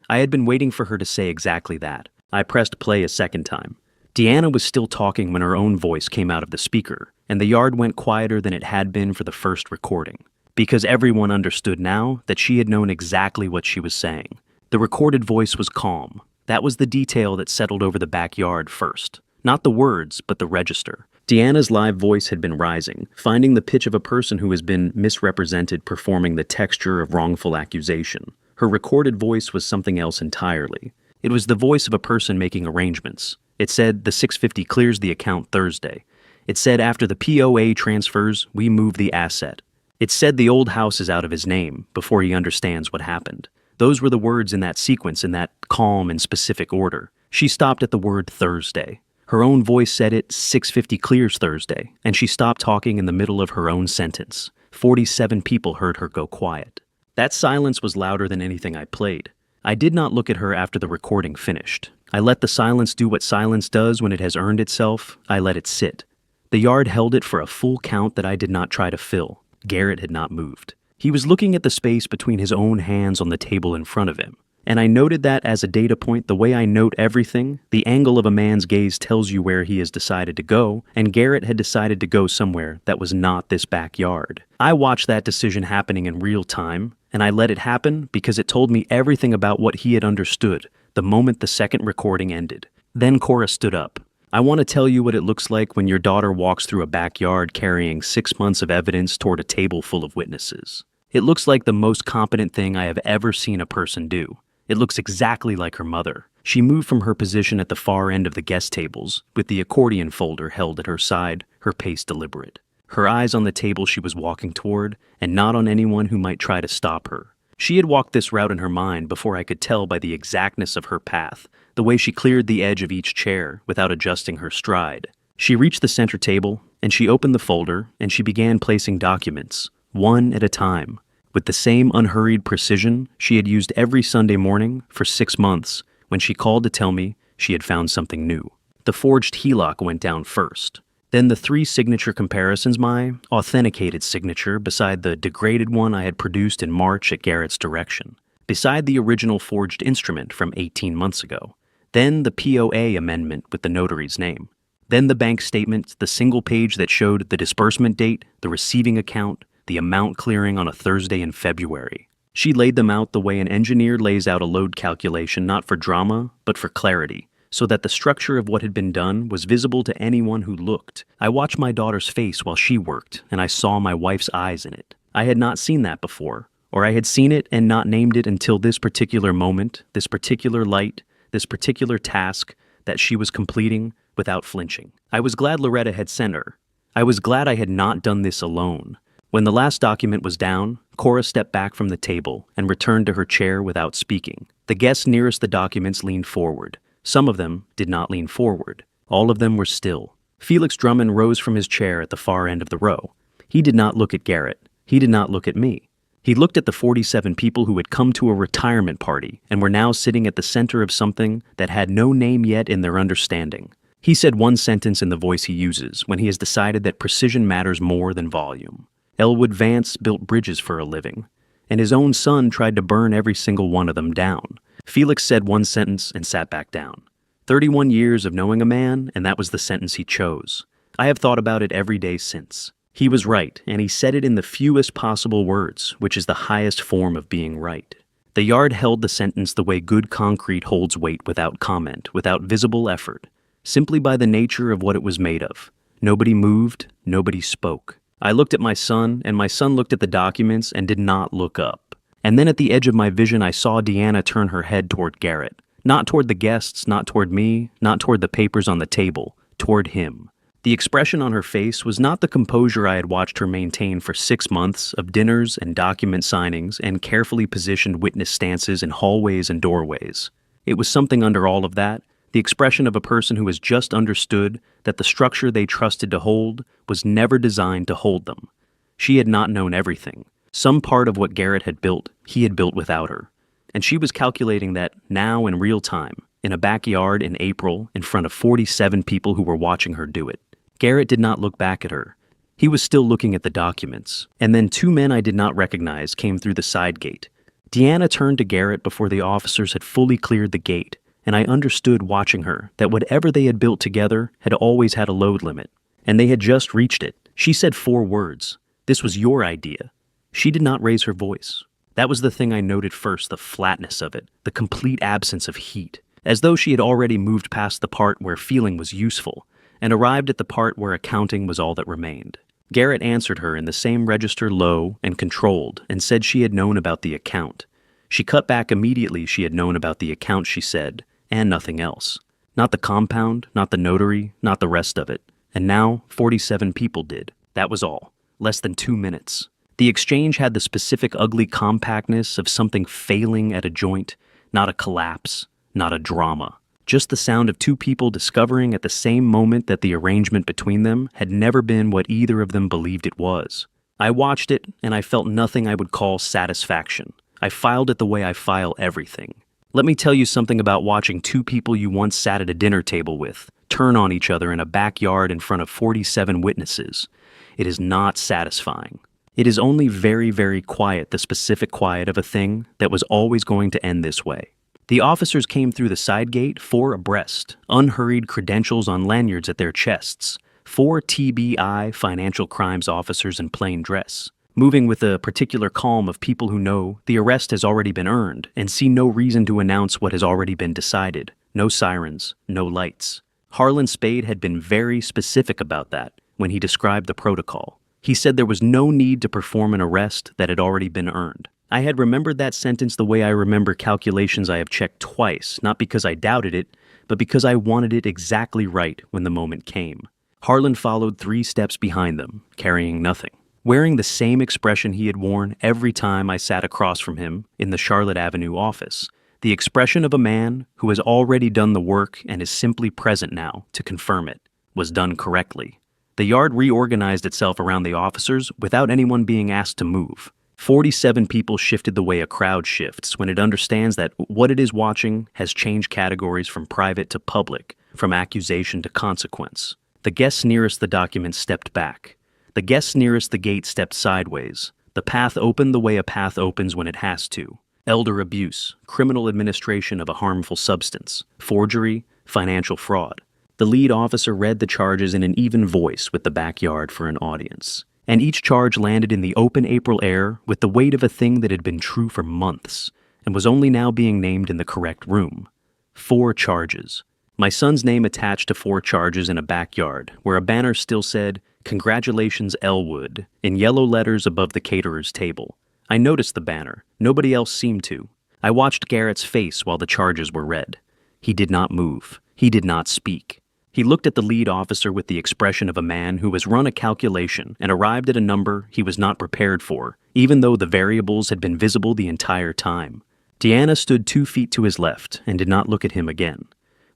I had been waiting for her to say exactly that. I pressed play a second time. Deanna was still talking when her own voice came out of the speaker, and the yard went quieter than it had been for the first recording, because everyone understood now that she had known exactly what she was saying. The recorded voice was calm. That was the detail that settled over the backyard first. Not the words, but the register. Deanna's live voice had been rising, finding the pitch of a person who has been misrepresented, performing the texture of wrongful accusation. Her recorded voice was something else entirely. It was the voice of a person making arrangements. It said the 650 clears the account Thursday. It said after the POA transfers, we move the asset. It said the old house is out of his name before he understands what happened. Those were the words in that sequence, in that calm and specific order. She stopped at the word Thursday. Her own voice said it, 650 clears Thursday, and she stopped talking in the middle of her own sentence. 47 people heard her go quiet. That silence was louder than anything I played. I did not look at her after the recording finished. I let the silence do what silence does when it has earned itself. I let it sit. The yard held it for a full count that I did not try to fill. Garrett had not moved. He was looking at the space between his own hands on the table in front of him. And I noted that as a data point, the way I note everything, the angle of a man's gaze tells you where he has decided to go, and Garrett had decided to go somewhere that was not this backyard. I watched that decision happening in real time, and I let it happen because it told me everything about what he had understood the moment the second recording ended. Then Cora stood up. I want to tell you what it looks like when your daughter walks through a backyard carrying 6 months of evidence toward a table full of witnesses. It looks like the most competent thing I have ever seen a person do. It looks exactly like her mother. She moved from her position at the far end of the guest tables, with the accordion folder held at her side, her pace deliberate. Her eyes on the table she was walking toward, and not on anyone who might try to stop her. She had walked this route in her mind before I could tell by the exactness of her path, the way she cleared the edge of each chair without adjusting her stride. She reached the center table, and she opened the folder, and she began placing documents, one at a time, with the same unhurried precision she had used every Sunday morning for 6 months when she called to tell me she had found something new. The forged HELOC went down first. Then the 3 signature comparisons, my authenticated signature beside the degraded one I had produced in March at Garrett's direction, beside the original forged instrument from 18 months ago. Then the POA amendment with the notary's name. Then the bank statement, the single page that showed the disbursement date, the receiving account, the amount clearing on a Thursday in February. She laid them out the way an engineer lays out a load calculation not for drama, but for clarity, so that the structure of what had been done was visible to anyone who looked. I watched my daughter's face while she worked, and I saw my wife's eyes in it. I had not seen that before, or I had seen it and not named it until this particular moment, this particular light, this particular task that she was completing without flinching. I was glad Loretta had sent her. I was glad I had not done this alone. When the last document was down, Cora stepped back from the table and returned to her chair without speaking. The guests nearest the documents leaned forward. Some of them did not lean forward. All of them were still. Felix Drummond rose from his chair at the far end of the row. He did not look at Garrett. He did not look at me. He looked at the 47 people who had come to a retirement party and were now sitting at the center of something that had no name yet in their understanding. He said one sentence in the voice he uses when he has decided that precision matters more than volume. Elwood Vance built bridges for a living, and his own son tried to burn every single one of them down. Felix said one sentence and sat back down. 31 years of knowing a man, and that was the sentence he chose. I have thought about it every day since. He was right, and he said it in the fewest possible words, which is the highest form of being right. The yard held the sentence the way good concrete holds weight without comment, without visible effort, simply by the nature of what it was made of. Nobody moved, nobody spoke. I looked at my son, and my son looked at the documents and did not look up. And then at the edge of my vision, I saw Deanna turn her head toward Garrett. Not toward the guests, not toward me, not toward the papers on the table, toward him. The expression on her face was not the composure I had watched her maintain for 6 months of dinners and document signings and carefully positioned witness stances in hallways and doorways. It was something under all of that, the expression of a person who has just understood that the structure they trusted to hold was never designed to hold them. She had not known everything. Some part of what Garrett had built, he had built without her. And she was calculating that now in real time, in a backyard in April, in front of 47 people who were watching her do it. Garrett did not look back at her. He was still looking at the documents. And then 2 men I did not recognize came through the side gate. Deanna turned to Garrett before the officers had fully cleared the gate, and I understood watching her that whatever they had built together had always had a load limit, and they had just reached it. She said 4 words. This was your idea. She did not raise her voice. That was the thing I noted first, the flatness of it, the complete absence of heat, as though she had already moved past the part where feeling was useful, and arrived at the part where accounting was all that remained. Garrett answered her in the same register, low and controlled, and said she had known about the account. She cut back immediately. She had known about the account, she said, and nothing else. Not the compound, not the notary, not the rest of it. And now 47 people did. That was all. Less than 2 minutes. The exchange had the specific ugly compactness of something failing at a joint, not a collapse, not a drama. Just the sound of 2 people discovering at the same moment that the arrangement between them had never been what either of them believed it was. I watched it, and I felt nothing I would call satisfaction. I filed it the way I file everything. Let me tell you something about watching 2 people you once sat at a dinner table with turn on each other in a backyard in front of 47 witnesses. It is not satisfying. It is only very, very quiet, the specific quiet of a thing that was always going to end this way. The officers came through the side gate 4 abreast, unhurried credentials on lanyards at their chests, 4 TBI financial crimes officers in plain dress, moving with a particular calm of people who know the arrest has already been earned and see no reason to announce what has already been decided. No sirens, no lights. Harlan Spade had been very specific about that when he described the protocol. He said there was no need to perform an arrest that had already been earned. I had remembered that sentence the way I remember calculations I have checked twice, not because I doubted it, but because I wanted it exactly right when the moment came. Harlan followed 3 steps behind them, carrying nothing. Wearing the same expression he had worn every time I sat across from him in the Charlotte Avenue office, the expression of a man who has already done the work and is simply present now to confirm it was done correctly. The yard reorganized itself around the officers without anyone being asked to move. 47 people shifted the way a crowd shifts when it understands that what it is watching has changed categories from private to public, from accusation to consequence. The guests nearest the document stepped back. The guests nearest the gate stepped sideways. The path opened the way a path opens when it has to. Elder abuse, criminal administration of a harmful substance, forgery, financial fraud. The lead officer read the charges in an even voice with the backyard for an audience. And each charge landed in the open April air with the weight of a thing that had been true for months and was only now being named in the correct room. 4 charges. My son's name attached to 4 charges in a backyard where a banner still said, "Congratulations, Elwood," in yellow letters above the caterer's table. I noticed the banner. Nobody else seemed to. I watched Garrett's face while the charges were read. He did not move. He did not speak. He looked at the lead officer with the expression of a man who has run a calculation and arrived at a number he was not prepared for, even though the variables had been visible the entire time. Deanna stood 2 feet to his left and did not look at him again.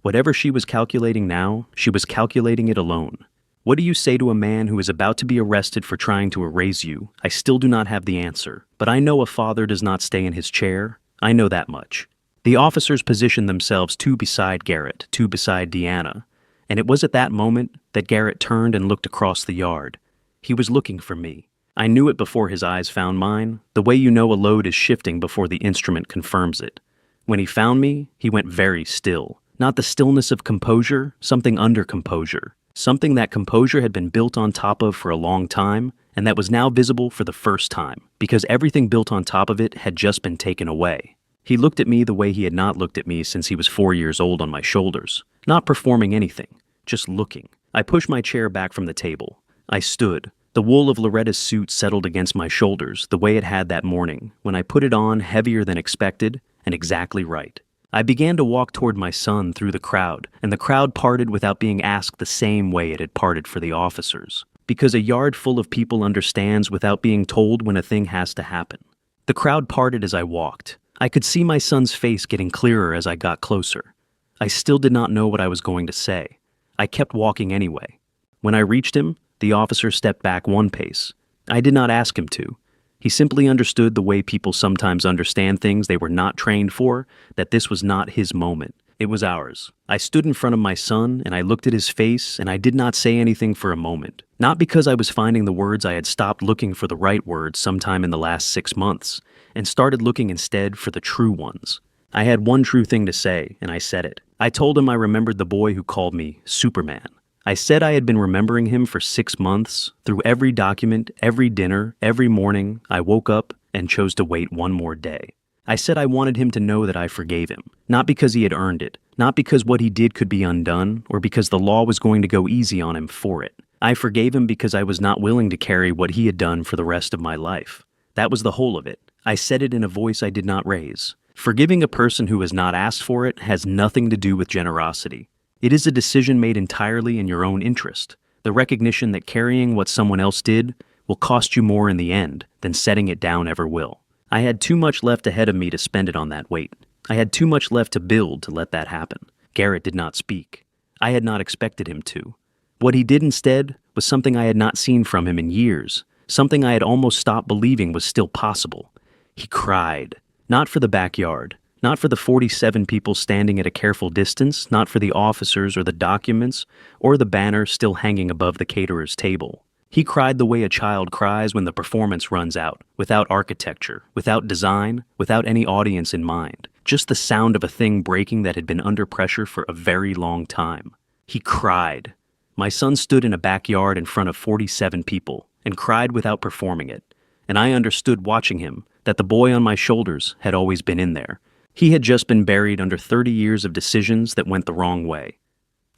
Whatever she was calculating now, she was calculating it alone. What do you say to a man who is about to be arrested for trying to erase you? I still do not have the answer, but I know a father does not stay in his chair. I know that much. The officers positioned themselves 2 beside Garrett, 2 beside Deanna, and it was at that moment that Garrett turned and looked across the yard. He was looking for me. I knew it before his eyes found mine, the way you know a load is shifting before the instrument confirms it. When he found me, he went very still. Not the stillness of composure, something under composure. Something that composure had been built on top of for a long time, and that was now visible for the first time, because everything built on top of it had just been taken away. He looked at me the way he had not looked at me since he was 4 years old on my shoulders, not performing anything, just looking. I pushed my chair back from the table. I stood. The wool of Loretta's suit settled against my shoulders the way it had that morning, when I put it on heavier than expected and exactly right. I began to walk toward my son through the crowd, and the crowd parted without being asked the same way it had parted for the officers. Because a yard full of people understands without being told when a thing has to happen. The crowd parted as I walked. I could see my son's face getting clearer as I got closer. I still did not know what I was going to say. I kept walking anyway. When I reached him, the officer stepped back 1 pace. I did not ask him to. He simply understood the way people sometimes understand things they were not trained for, that this was not his moment. It was ours. I stood in front of my son, and I looked at his face, and I did not say anything for a moment. Not because I was finding the words I had stopped looking for the right words sometime in the last 6 months, and started looking instead for the true ones. I had one true thing to say, and I said it. I told him I remembered the boy who called me Superman. I said I had been remembering him for 6 months. Through every document, every dinner, every morning, I woke up and chose to wait 1 more day. I said I wanted him to know that I forgave him, not because he had earned it, not because what he did could be undone, or because the law was going to go easy on him for it. I forgave him because I was not willing to carry what he had done for the rest of my life. That was the whole of it. I said it in a voice I did not raise. Forgiving a person who has not asked for it has nothing to do with generosity. It is a decision made entirely in your own interest, the recognition that carrying what someone else did will cost you more in the end than setting it down ever will. I had too much left ahead of me to spend it on that weight. I had too much left to build to let that happen. Garrett did not speak. I had not expected him to. What he did instead was something I had not seen from him in years, something I had almost stopped believing was still possible. He cried, not for the backyard, not for the 47 people standing at a careful distance, not for the officers or the documents, or the banner still hanging above the caterer's table. He cried the way a child cries when the performance runs out, without architecture, without design, without any audience in mind, just the sound of a thing breaking that had been under pressure for a very long time. He cried. My son stood in a backyard in front of 47 people and cried without performing it, and I understood watching him that the boy on my shoulders had always been in there. He had just been buried under 30 years of decisions that went the wrong way.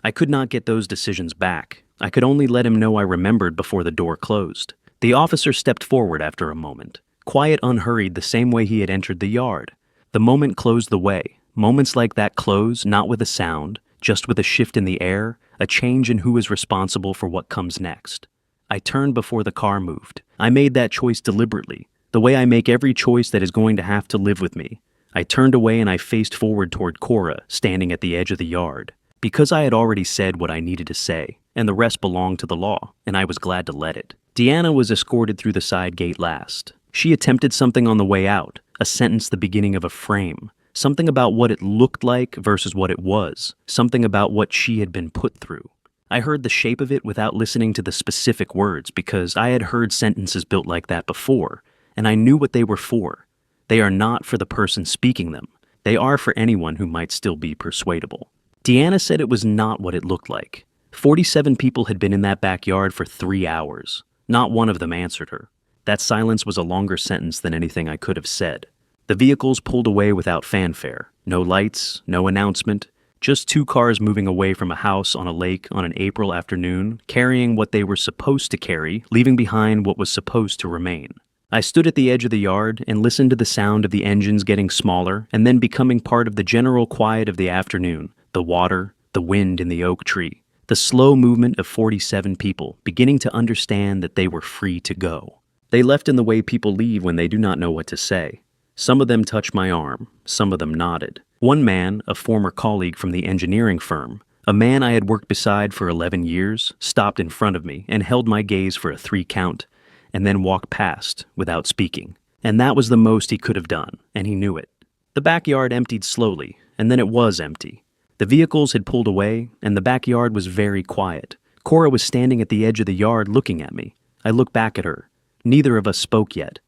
I could not get those decisions back. I could only let him know I remembered before the door closed. The officer stepped forward after a moment, quiet, unhurried, the same way he had entered the yard. The moment closed the way. Moments like that close, not with a sound, just with a shift in the air, a change in who is responsible for what comes next. I turned before the car moved. I made that choice deliberately, the way I make every choice that is going to have to live with me. I turned away and I faced forward toward Cora, standing at the edge of the yard. Because I had already said what I needed to say, and the rest belonged to the law, and I was glad to let it. Deanna was escorted through the side gate last. She attempted something on the way out, a sentence the beginning of a frame. Something about what it looked like versus what it was. Something about what she had been put through. I heard the shape of it without listening to the specific words because I had heard sentences built like that before, and I knew what they were for. They are not for the person speaking them. They are for anyone who might still be persuadable. Deanna said it was not what it looked like. 47 people had been in that backyard for 3 hours. Not one of them answered her. That silence was a longer sentence than anything I could have said. The vehicles pulled away without fanfare. No lights, no announcement. Just 2 cars moving away from a house on a lake on an April afternoon, carrying what they were supposed to carry, leaving behind what was supposed to remain. I stood at the edge of the yard and listened to the sound of the engines getting smaller and then becoming part of the general quiet of the afternoon, the water, the wind in the oak tree, the slow movement of 47 people beginning to understand that they were free to go. They left in the way people leave when they do not know what to say. Some of them touched my arm, some of them nodded. One man, a former colleague from the engineering firm, a man I had worked beside for 11 years, stopped in front of me and held my gaze for a 3 count, and then walked past without speaking. And that was the most he could have done, and he knew it. The backyard emptied slowly, and then it was empty. The vehicles had pulled away, and the backyard was very quiet. Cora was standing at the edge of the yard looking at me. I looked back at her. Neither of us spoke yet.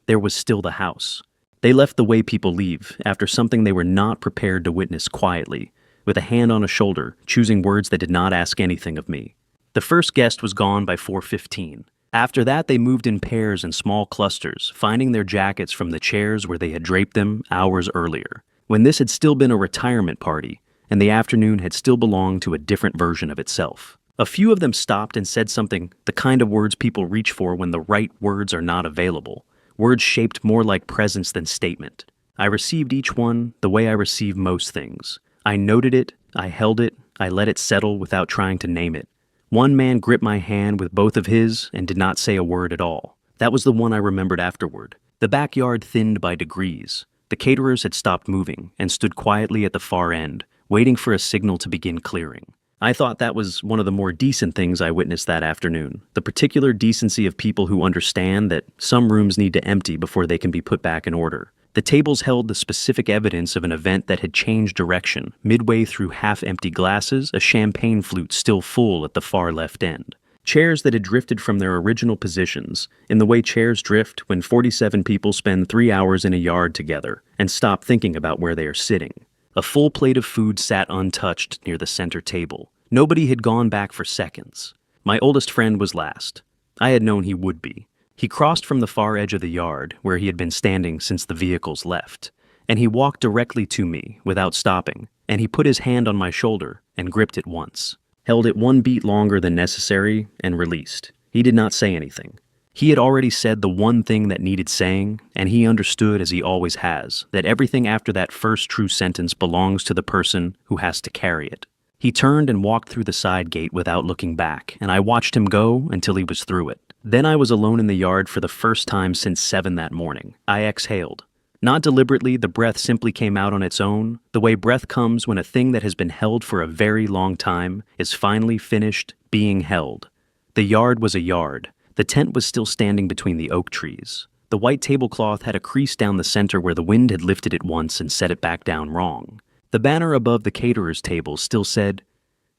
There was still the house. They left the way people leave, after something they were not prepared to witness quietly, with a hand on a shoulder, choosing words that did not ask anything of me. The first guest was gone by 4:15. After that, they moved in pairs and small clusters, finding their jackets from the chairs where they had draped them hours earlier, when this had still been a retirement party, and the afternoon had still belonged to a different version of itself. A few of them stopped and said something, the kind of words people reach for when the right words are not available. Words shaped more like presence than statement. I received each one the way I receive most things. I noted it, I held it, I let it settle without trying to name it. One man gripped my hand with both of his and did not say a word at all. That was the one I remembered afterward. The backyard thinned by degrees. The caterers had stopped moving and stood quietly at the far end, waiting for a signal to begin clearing. I thought that was one of the more decent things I witnessed that afternoon, the particular decency of people who understand that some rooms need to empty before they can be put back in order. The tables held the specific evidence of an event that had changed direction, midway through half-empty glasses, a champagne flute still full at the far left end. Chairs that had drifted from their original positions, in the way chairs drift when 47 people spend 3 hours in a yard together and stop thinking about where they are sitting. A full plate of food sat untouched near the center table. Nobody had gone back for seconds. My oldest friend was last. I had known he would be. He crossed from the far edge of the yard, where he had been standing since the vehicles left, and he walked directly to me without stopping, and he put his hand on my shoulder and gripped it once, held it 1 beat longer than necessary, and released. He did not say anything. He had already said the one thing that needed saying, and he understood, as he always has, that everything after that first true sentence belongs to the person who has to carry it. He turned and walked through the side gate without looking back, and I watched him go until he was through it. Then I was alone in the yard for the first time since 7 that morning. I exhaled. Not deliberately, the breath simply came out on its own, the way breath comes when a thing that has been held for a very long time is finally finished being held. The yard was a yard. The tent was still standing between the oak trees. The white tablecloth had a crease down the center where the wind had lifted it once and set it back down wrong. The banner above the caterer's table still said,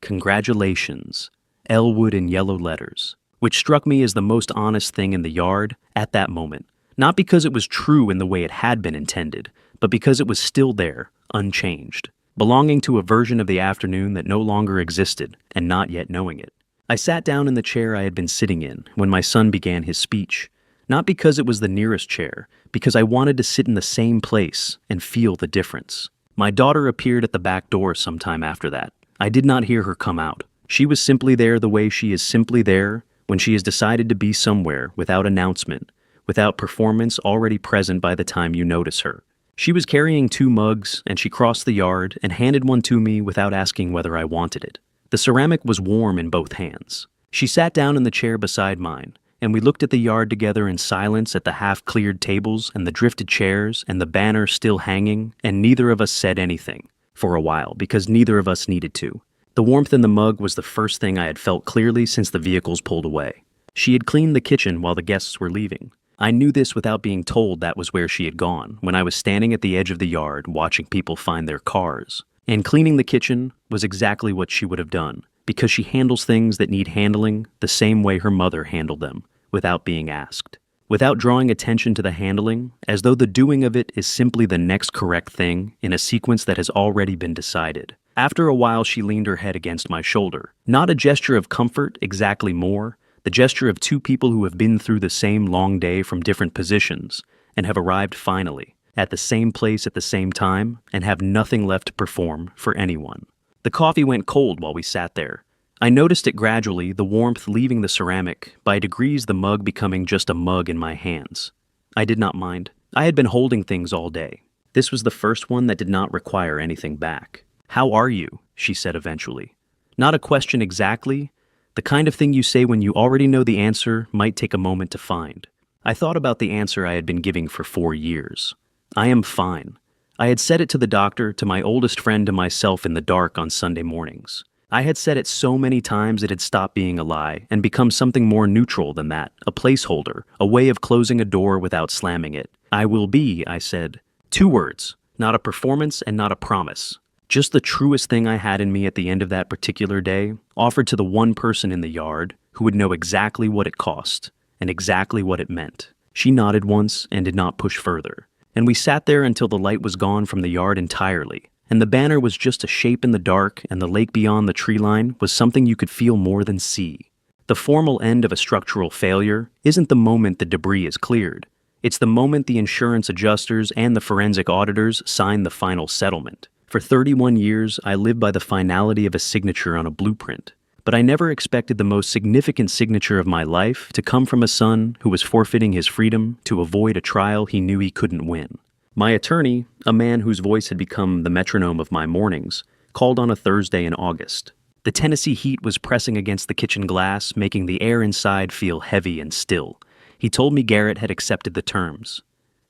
"Congratulations," Elwood in yellow letters, which struck me as the most honest thing in the yard at that moment, not because it was true in the way it had been intended, but because it was still there, unchanged, belonging to a version of the afternoon that no longer existed and not yet knowing it. I sat down in the chair I had been sitting in when my son began his speech, not because it was the nearest chair, because I wanted to sit in the same place and feel the difference. My daughter appeared at the back door sometime after that. I did not hear her come out. She was simply there the way she is simply there when she has decided to be somewhere without announcement, without performance already present by the time you notice her. She was carrying 2 mugs, and she crossed the yard and handed one to me without asking whether I wanted it. The ceramic was warm in both hands. She sat down in the chair beside mine, and we looked at the yard together in silence at the half-cleared tables and the drifted chairs and the banner still hanging, and neither of us said anything, for a while, because neither of us needed to. The warmth in the mug was the first thing I had felt clearly since the vehicles pulled away. She had cleaned the kitchen while the guests were leaving. I knew this without being told that was where she had gone, when I was standing at the edge of the yard watching people find their cars. And cleaning the kitchen was exactly what she would have done, because she handles things that need handling the same way her mother handled them, without being asked. Without drawing attention to the handling, as though the doing of it is simply the next correct thing in a sequence that has already been decided. After a while, she leaned her head against my shoulder. Not a gesture of comfort, exactly more, the gesture of 2 people who have been through the same long day from different positions and have arrived finally, at the same place at the same time, and have nothing left to perform for anyone. The coffee went cold while we sat there. I noticed it gradually, the warmth leaving the ceramic, by degrees the mug becoming just a mug in my hands. I did not mind. I had been holding things all day. This was the first one that did not require anything back. "How are you?" she said eventually. Not a question exactly. The kind of thing you say when you already know the answer might take a moment to find. I thought about the answer I had been giving for 4 years. I am fine. I had said it to the doctor, to my oldest friend, to myself in the dark on Sunday mornings. I had said it so many times it had stopped being a lie and become something more neutral than that, a placeholder, a way of closing a door without slamming it. I will be, I said. 2 words, not a performance and not a promise. Just the truest thing I had in me at the end of that particular day, offered to the one person in the yard who would know exactly what it cost and exactly what it meant. She nodded once and did not push further. And we sat there until the light was gone from the yard entirely, and the banner was just a shape in the dark, and the lake beyond the tree line was something you could feel more than see. The formal end of a structural failure isn't the moment the debris is cleared. It's the moment the insurance adjusters and the forensic auditors sign the final settlement. For 31 years, I lived by the finality of a signature on a blueprint. But I never expected the most significant signature of my life to come from a son who was forfeiting his freedom to avoid a trial he knew he couldn't win. My attorney, a man whose voice had become the metronome of my mornings, called on a Thursday in August. The Tennessee heat was pressing against the kitchen glass, making the air inside feel heavy and still. He told me Garrett had accepted the terms.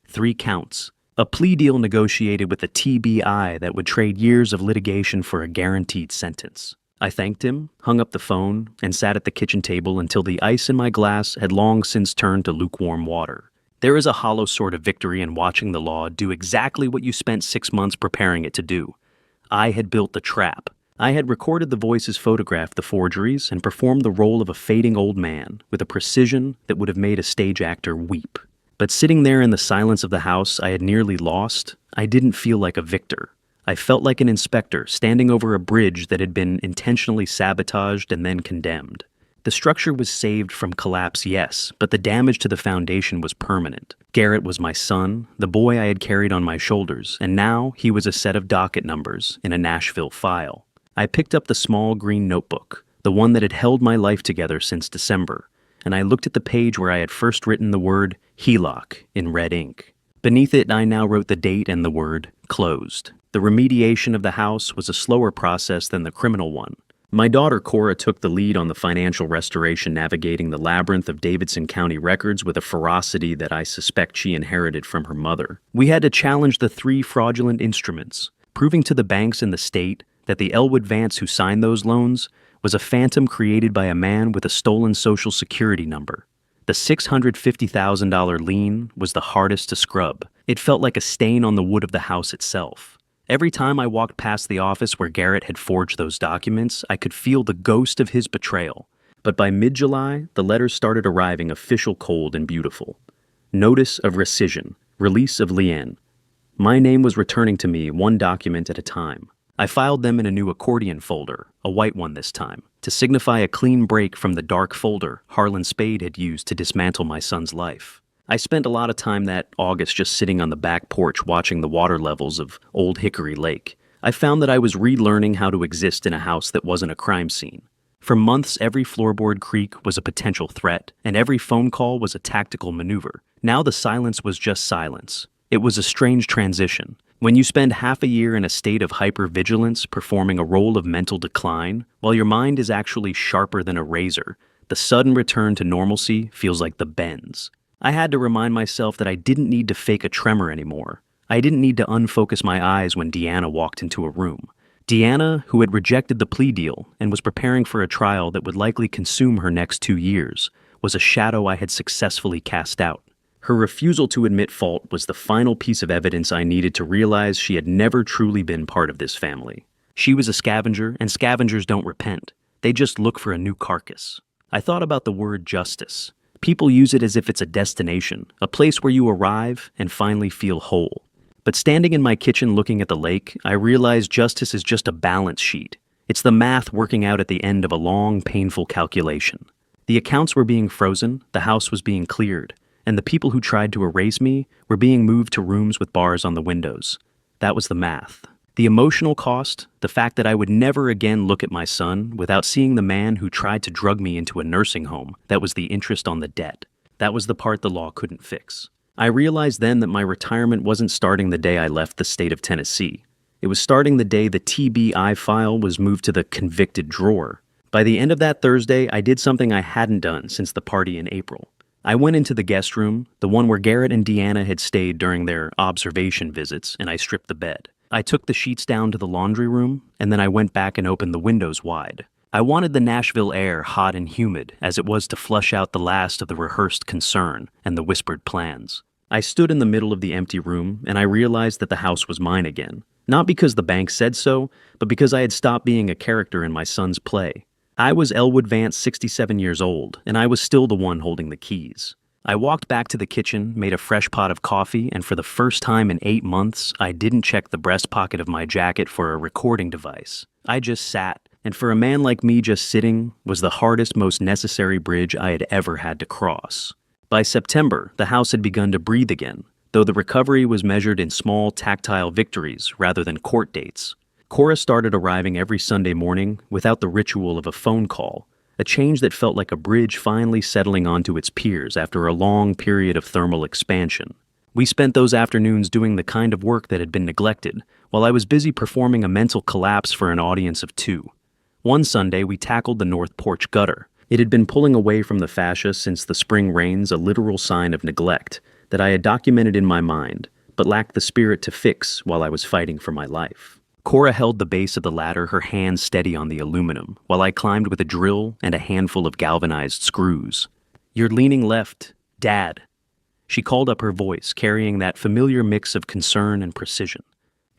3 counts. A plea deal negotiated with a TBI that would trade years of litigation for a guaranteed sentence. I thanked him, hung up the phone, and sat at the kitchen table until the ice in my glass had long since turned to lukewarm water. There is a hollow sort of victory in watching the law do exactly what you spent 6 months preparing it to do. I had built the trap. I had recorded the voices, photographed the forgeries, and performed the role of a fading old man with a precision that would have made a stage actor weep. But sitting there in the silence of the house I had nearly lost, I didn't feel like a victor. I felt like an inspector standing over a bridge that had been intentionally sabotaged and then condemned. The structure was saved from collapse, yes, but the damage to the foundation was permanent. Garrett was my son, the boy I had carried on my shoulders, and now he was a set of docket numbers in a Nashville file. I picked up the small green notebook, the one that had held my life together since December, and I looked at the page where I had first written the word HELOC in red ink. Beneath it, I now wrote the date and the word closed. The remediation of the house was a slower process than the criminal one. My daughter Cora took the lead on the financial restoration, navigating the labyrinth of Davidson County records with a ferocity that I suspect she inherited from her mother. We had to challenge the 3 fraudulent instruments, proving to the banks in the state that the Elwood Vance who signed those loans was a phantom created by a man with a stolen Social Security number. The $650,000 lien was the hardest to scrub. It felt like a stain on the wood of the house itself. Every time I walked past the office where Garrett had forged those documents, I could feel the ghost of his betrayal. But by mid-July, the letters started arriving official, cold, and beautiful. Notice of rescission, release of Leanne. My name was returning to me one document at a time. I filed them in a new accordion folder, a white one this time, to signify a clean break from the dark folder Harlan Spade had used to dismantle my son's life. I spent a lot of time that August just sitting on the back porch watching the water levels of Old Hickory Lake. I found that I was relearning how to exist in a house that wasn't a crime scene. For months, every floorboard creak was a potential threat, and every phone call was a tactical maneuver. Now the silence was just silence. It was a strange transition. When you spend half a year in a state of hypervigilance performing a role of mental decline, while your mind is actually sharper than a razor, the sudden return to normalcy feels like the bends. I had to remind myself that I didn't need to fake a tremor anymore. I didn't need to unfocus my eyes when Deanna walked into a room. Deanna, who had rejected the plea deal and was preparing for a trial that would likely consume her next 2 years, was a shadow I had successfully cast out. Her refusal to admit fault was the final piece of evidence I needed to realize she had never truly been part of this family. She was a scavenger, and scavengers don't repent. They just look for a new carcass. I thought about the word justice. People use it as if it's a destination, a place where you arrive and finally feel whole. But standing in my kitchen looking at the lake, I realized justice is just a balance sheet. It's the math working out at the end of a long, painful calculation. The accounts were being frozen, the house was being cleared, and the people who tried to erase me were being moved to rooms with bars on the windows. That was the math. The emotional cost, the fact that I would never again look at my son without seeing the man who tried to drug me into a nursing home, that was the interest on the debt. That was the part the law couldn't fix. I realized then that my retirement wasn't starting the day I left the state of Tennessee. It was starting the day the TBI file was moved to the convicted drawer. By the end of that Thursday, I did something I hadn't done since the party in April. I went into the guest room, the one where Garrett and Deanna had stayed during their observation visits, and I stripped the bed. I took the sheets down to the laundry room, and then I went back and opened the windows wide. I wanted the Nashville air hot and humid, as it was to flush out the last of the rehearsed concern and the whispered plans. I stood in the middle of the empty room, and I realized that the house was mine again. Not because the bank said so, but because I had stopped being a character in my son's play. I was Elwood Vance, 67 years old, and I was still the one holding the keys. I walked back to the kitchen, made a fresh pot of coffee, and for the first time in 8 months, I didn't check the breast pocket of my jacket for a recording device. I just sat, and for a man like me, just sitting was the hardest, most necessary bridge I had ever had to cross. By September, the house had begun to breathe again, though the recovery was measured in small, tactile victories rather than court dates. Cora started arriving every Sunday morning without the ritual of a phone call, a change that felt like a bridge finally settling onto its piers after a long period of thermal expansion. We spent those afternoons doing the kind of work that had been neglected, while I was busy performing a mental collapse for an audience of 2. One Sunday, we tackled the north porch gutter. It had been pulling away from the fascia since the spring rains, a literal sign of neglect that I had documented in my mind, but lacked the spirit to fix while I was fighting for my life. Cora held the base of the ladder, her hands steady on the aluminum, while I climbed with a drill and a handful of galvanized screws. "You're leaning left, Dad." She called up her voice, carrying that familiar mix of concern and precision.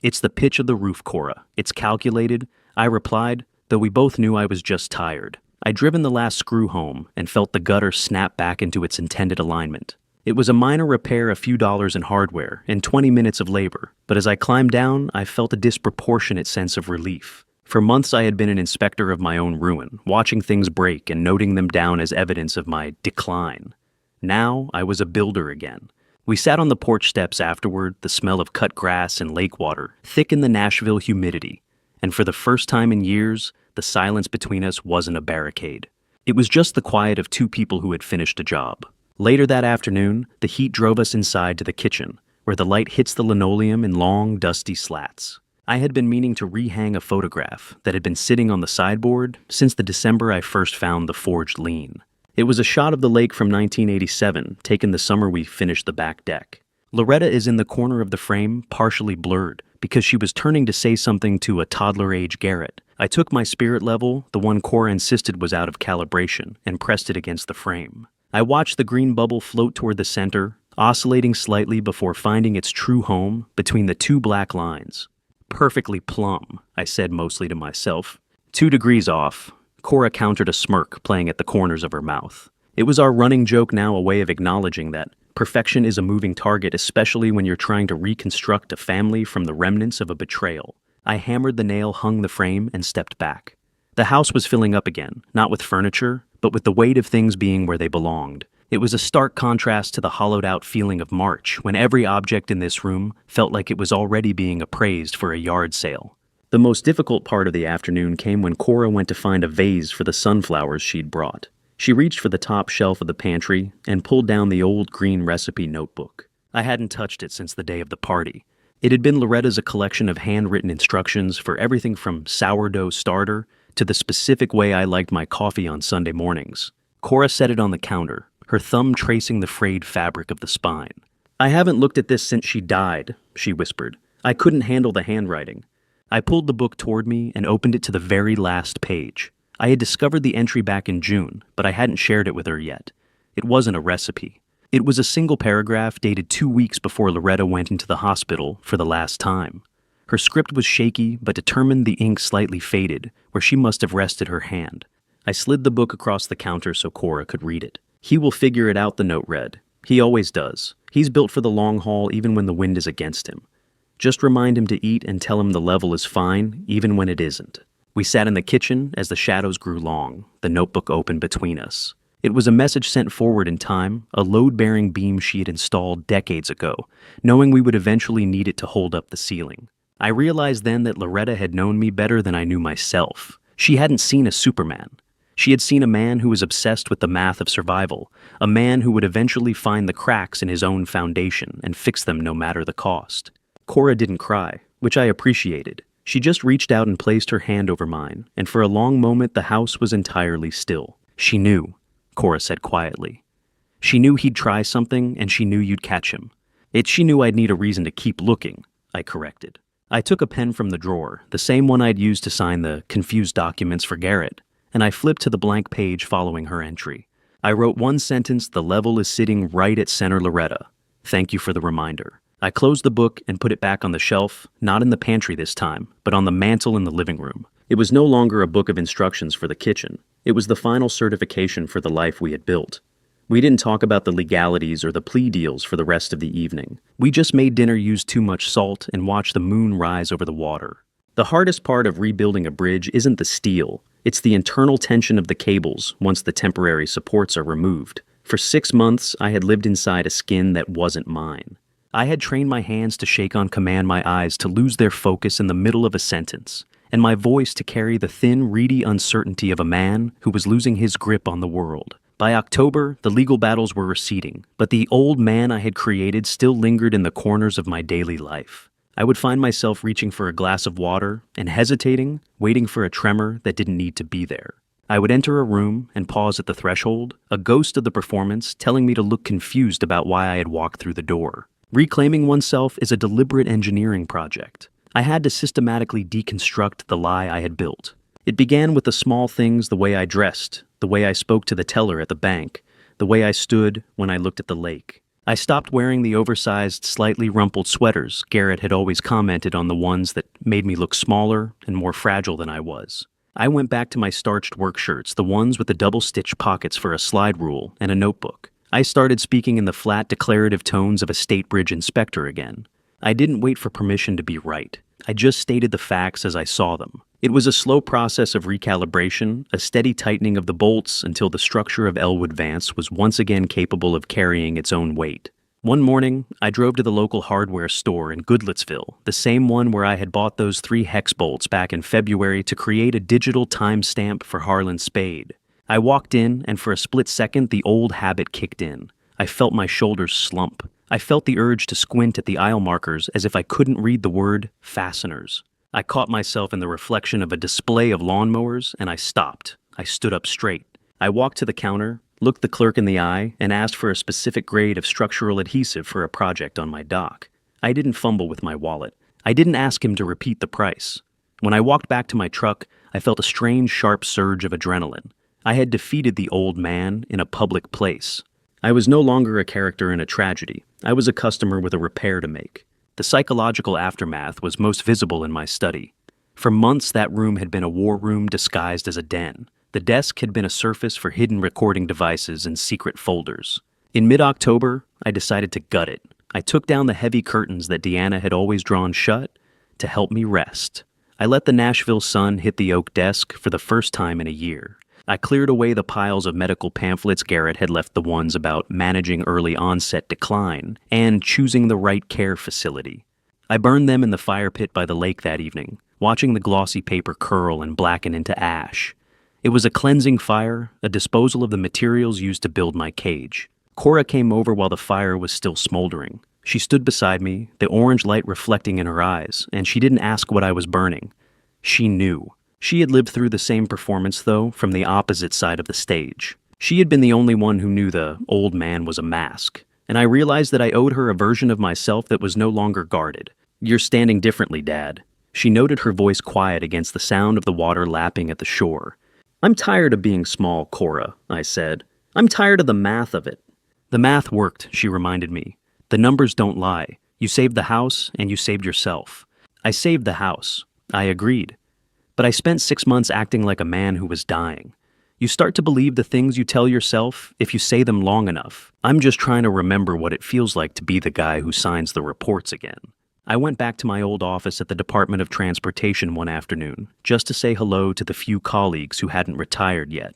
"It's the pitch of the roof, Cora. It's calculated," I replied, though we both knew I was just tired. I'd driven the last screw home and felt the gutter snap back into its intended alignment. It was a minor repair, a few dollars in hardware, and 20 minutes of labor, but as I climbed down, I felt a disproportionate sense of relief. For months I had been an inspector of my own ruin, watching things break and noting them down as evidence of my decline. Now I was a builder again. We sat on the porch steps afterward, the smell of cut grass and lake water thick in the Nashville humidity, and for the first time in years, the silence between us wasn't a barricade. It was just the quiet of 2 people who had finished a job. Later that afternoon, the heat drove us inside to the kitchen, where the light hits the linoleum in long, dusty slats. I had been meaning to rehang a photograph that had been sitting on the sideboard since the December I first found the forged lean. It was a shot of the lake from 1987, taken the summer we finished the back deck. Loretta is in the corner of the frame, partially blurred, because she was turning to say something to a toddler-age Garrett. I took my spirit level, the one Cora insisted was out of calibration, and pressed it against the frame. I watched the green bubble float toward the center, oscillating slightly before finding its true home between the 2 black lines. "Perfectly plumb," I said mostly to myself. 2 degrees off. Cora countered a smirk playing at the corners of her mouth. It was our running joke now, a way of acknowledging that perfection is a moving target, especially when you're trying to reconstruct a family from the remnants of a betrayal. I hammered the nail, hung the frame, and stepped back. The house was filling up again, not with furniture, but with the weight of things being where they belonged. It was a stark contrast to the hollowed-out feeling of March, when every object in this room felt like it was already being appraised for a yard sale. The most difficult part of the afternoon came when Cora went to find a vase for the sunflowers she'd brought. She reached for the top shelf of the pantry and pulled down the old green recipe notebook. I hadn't touched it since the day of the party. It had been Loretta's a collection of handwritten instructions for everything from sourdough starter to the specific way I liked my coffee on Sunday mornings. Cora set it on the counter, her thumb tracing the frayed fabric of the spine. "I haven't looked at this since she died," she whispered. "I couldn't handle the handwriting." I pulled the book toward me and opened it to the very last page. I had discovered the entry back in June, but I hadn't shared it with her yet. It wasn't a recipe. It was a single paragraph dated 2 weeks before Loretta went into the hospital for the last time. Her script was shaky, but determined the ink slightly faded, where she must have rested her hand. I slid the book across the counter so Cora could read it. "He will figure it out," the note read. "He always does. He's built for the long haul even when the wind is against him. Just remind him to eat and tell him the level is fine, even when it isn't." We sat in the kitchen as the shadows grew long, the notebook open between us. It was a message sent forward in time, a load-bearing beam she had installed decades ago, knowing we would eventually need it to hold up the ceiling. I realized then that Loretta had known me better than I knew myself. She hadn't seen a Superman. She had seen a man who was obsessed with the math of survival, a man who would eventually find the cracks in his own foundation and fix them no matter the cost. Cora didn't cry, which I appreciated. She just reached out and placed her hand over mine, and for a long moment the house was entirely still. "She knew," Cora said quietly. "She knew he'd try something, and she knew you'd catch him. She knew I'd need a reason to keep looking," I corrected. I took a pen from the drawer, the same one I'd used to sign the confused documents for Garrett, and I flipped to the blank page following her entry. I wrote one sentence: "The level is sitting right at center, Loretta. Thank you for the reminder." I closed the book and put it back on the shelf, not in the pantry this time, but on the mantel in the living room. It was no longer a book of instructions for the kitchen. It was the final certification for the life we had built. We didn't talk about the legalities or the plea deals for the rest of the evening. We just made dinner use too much salt and watched the moon rise over the water. The hardest part of rebuilding a bridge isn't the steel. It's the internal tension of the cables once the temporary supports are removed. For 6 months, I had lived inside a skin that wasn't mine. I had trained my hands to shake on command, my eyes to lose their focus in the middle of a sentence, and my voice to carry the thin, reedy uncertainty of a man who was losing his grip on the world. By October, the legal battles were receding, but the old man I had created still lingered in the corners of my daily life. I would find myself reaching for a glass of water and hesitating, waiting for a tremor that didn't need to be there. I would enter a room and pause at the threshold, a ghost of the performance telling me to look confused about why I had walked through the door. Reclaiming oneself is a deliberate engineering project. I had to systematically deconstruct the lie I had built. It began with the small things: the way I dressed, the way I spoke to the teller at the bank, the way I stood when I looked at the lake. I stopped wearing the oversized, slightly rumpled sweaters Garrett had always commented on, the ones that made me look smaller and more fragile than I was. I went back to my starched work shirts, the ones with the double-stitched pockets for a slide rule and a notebook. I started speaking in the flat, declarative tones of a state bridge inspector again. I didn't wait for permission to be right. I just stated the facts as I saw them. It was a slow process of recalibration, a steady tightening of the bolts until the structure of Elwood Vance was once again capable of carrying its own weight. One morning, I drove to the local hardware store in Goodlettsville, the same one where I had bought those 3 hex bolts back in February to create a digital timestamp for Harlan Spade. I walked in, and for a split second, the old habit kicked in. I felt my shoulders slump. I felt the urge to squint at the aisle markers as if I couldn't read the word fasteners. I caught myself in the reflection of a display of lawnmowers, and I stopped. I stood up straight. I walked to the counter, looked the clerk in the eye, and asked for a specific grade of structural adhesive for a project on my dock. I didn't fumble with my wallet. I didn't ask him to repeat the price. When I walked back to my truck, I felt a strange, sharp surge of adrenaline. I had defeated the old man in a public place. I was no longer a character in a tragedy. I was a customer with a repair to make. The psychological aftermath was most visible in my study. For months, that room had been a war room disguised as a den. The desk had been a surface for hidden recording devices and secret folders. In mid-October, I decided to gut it. I took down the heavy curtains that Deanna had always drawn shut to help me rest. I let the Nashville sun hit the oak desk for the first time in a year. I cleared away the piles of medical pamphlets Garrett had left, the ones about managing early onset decline and choosing the right care facility. I burned them in the fire pit by the lake that evening, watching the glossy paper curl and blacken into ash. It was a cleansing fire, a disposal of the materials used to build my cage. Cora came over while the fire was still smoldering. She stood beside me, the orange light reflecting in her eyes, and she didn't ask what I was burning. She knew. She had lived through the same performance, though, from the opposite side of the stage. She had been the only one who knew the old man was a mask, and I realized that I owed her a version of myself that was no longer guarded. "You're standing differently, Dad." She noted, her voice quiet against the sound of the water lapping at the shore. "I'm tired of being small, Cora," I said. "I'm tired of the math of it." "The math worked," she reminded me. "The numbers don't lie. You saved the house, and you saved yourself." I saved the house. I agreed. But I spent 6 months acting like a man who was dying. You start to believe the things you tell yourself if you say them long enough. I'm just trying to remember what it feels like to be the guy who signs the reports again. I went back to my old office at the Department of Transportation one afternoon, just to say hello to the few colleagues who hadn't retired yet.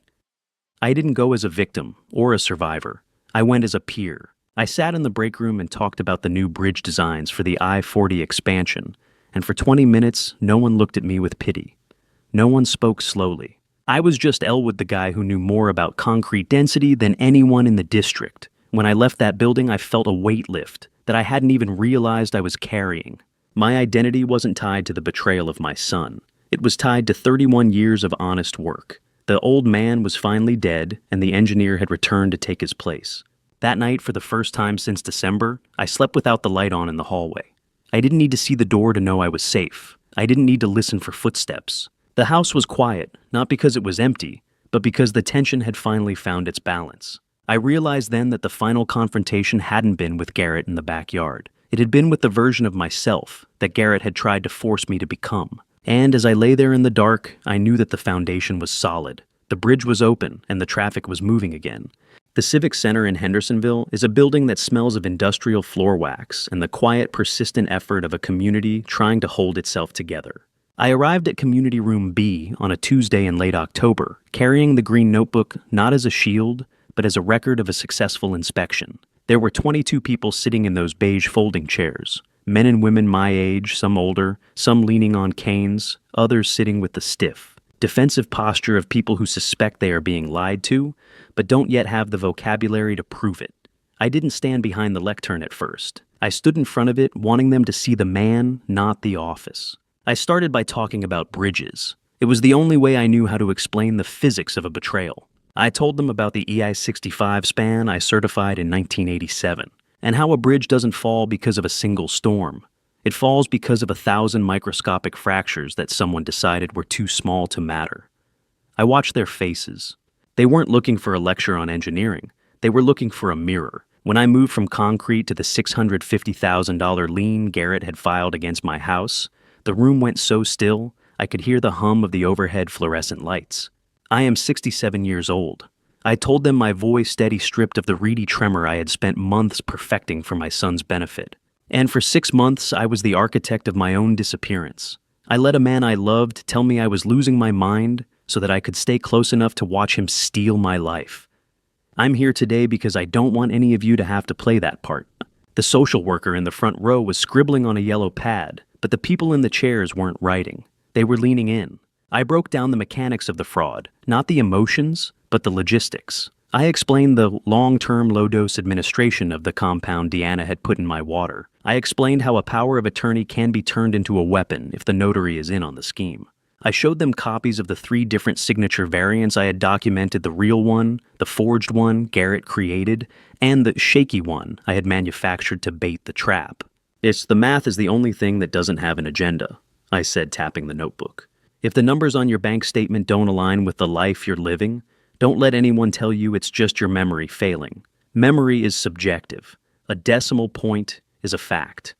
I didn't go as a victim or a survivor. I went as a peer. I sat in the break room and talked about the new bridge designs for the I-40 expansion, and for 20 minutes, no one looked at me with pity. No one spoke slowly. I was just Elwood, the guy who knew more about concrete density than anyone in the district. When I left that building, I felt a weight lift that I hadn't even realized I was carrying. My identity wasn't tied to the betrayal of my son. It was tied to 31 years of honest work. The old man was finally dead, and the engineer had returned to take his place. That night, for the first time since December, I slept without the light on in the hallway. I didn't need to see the door to know I was safe. I didn't need to listen for footsteps. The house was quiet, not because it was empty, but because the tension had finally found its balance. I realized then that the final confrontation hadn't been with Garrett in the backyard. It had been with the version of myself that Garrett had tried to force me to become. And as I lay there in the dark, I knew that the foundation was solid. The bridge was open, and the traffic was moving again. The Civic Center in Hendersonville is a building that smells of industrial floor wax and the quiet, persistent effort of a community trying to hold itself together. I arrived at Community Room B on a Tuesday in late October, carrying the green notebook not as a shield, but as a record of a successful inspection. There were 22 people sitting in those beige folding chairs. Men and women my age, some older, some leaning on canes, others sitting with the stiff, defensive posture of people who suspect they are being lied to, but don't yet have the vocabulary to prove it. I didn't stand behind the lectern at first. I stood in front of it, wanting them to see the man, not the office. I started by talking about bridges. It was the only way I knew how to explain the physics of a betrayal. I told them about the EI-65 span I certified in 1987. And how a bridge doesn't fall because of a single storm. It falls because of 1,000 microscopic fractures that someone decided were too small to matter. I watched their faces. They weren't looking for a lecture on engineering. They were looking for a mirror. When I moved from concrete to the $650,000 lien Garrett had filed against my house, the room went so still, I could hear the hum of the overhead fluorescent lights. I am 67 years old. I told them, my voice steady, stripped of the reedy tremor I had spent months perfecting for my son's benefit. And for 6 months, I was the architect of my own disappearance. I let a man I loved tell me I was losing my mind so that I could stay close enough to watch him steal my life. I'm here today because I don't want any of you to have to play that part. The social worker in the front row was scribbling on a yellow pad, but the people in the chairs weren't writing. They were leaning in. I broke down the mechanics of the fraud, not the emotions, but the logistics. I explained the long-term low-dose administration of the compound Deanna had put in my water. I explained how a power of attorney can be turned into a weapon if the notary is in on the scheme. I showed them copies of the 3 different signature variants I had documented: the real one, the forged one Garrett created, and the shaky one I had manufactured to bait the trap. "It's the math is the only thing that doesn't have an agenda," I said, tapping the notebook. "If the numbers on your bank statement don't align with the life you're living, don't let anyone tell you it's just your memory failing. Memory is subjective. A decimal point is a fact."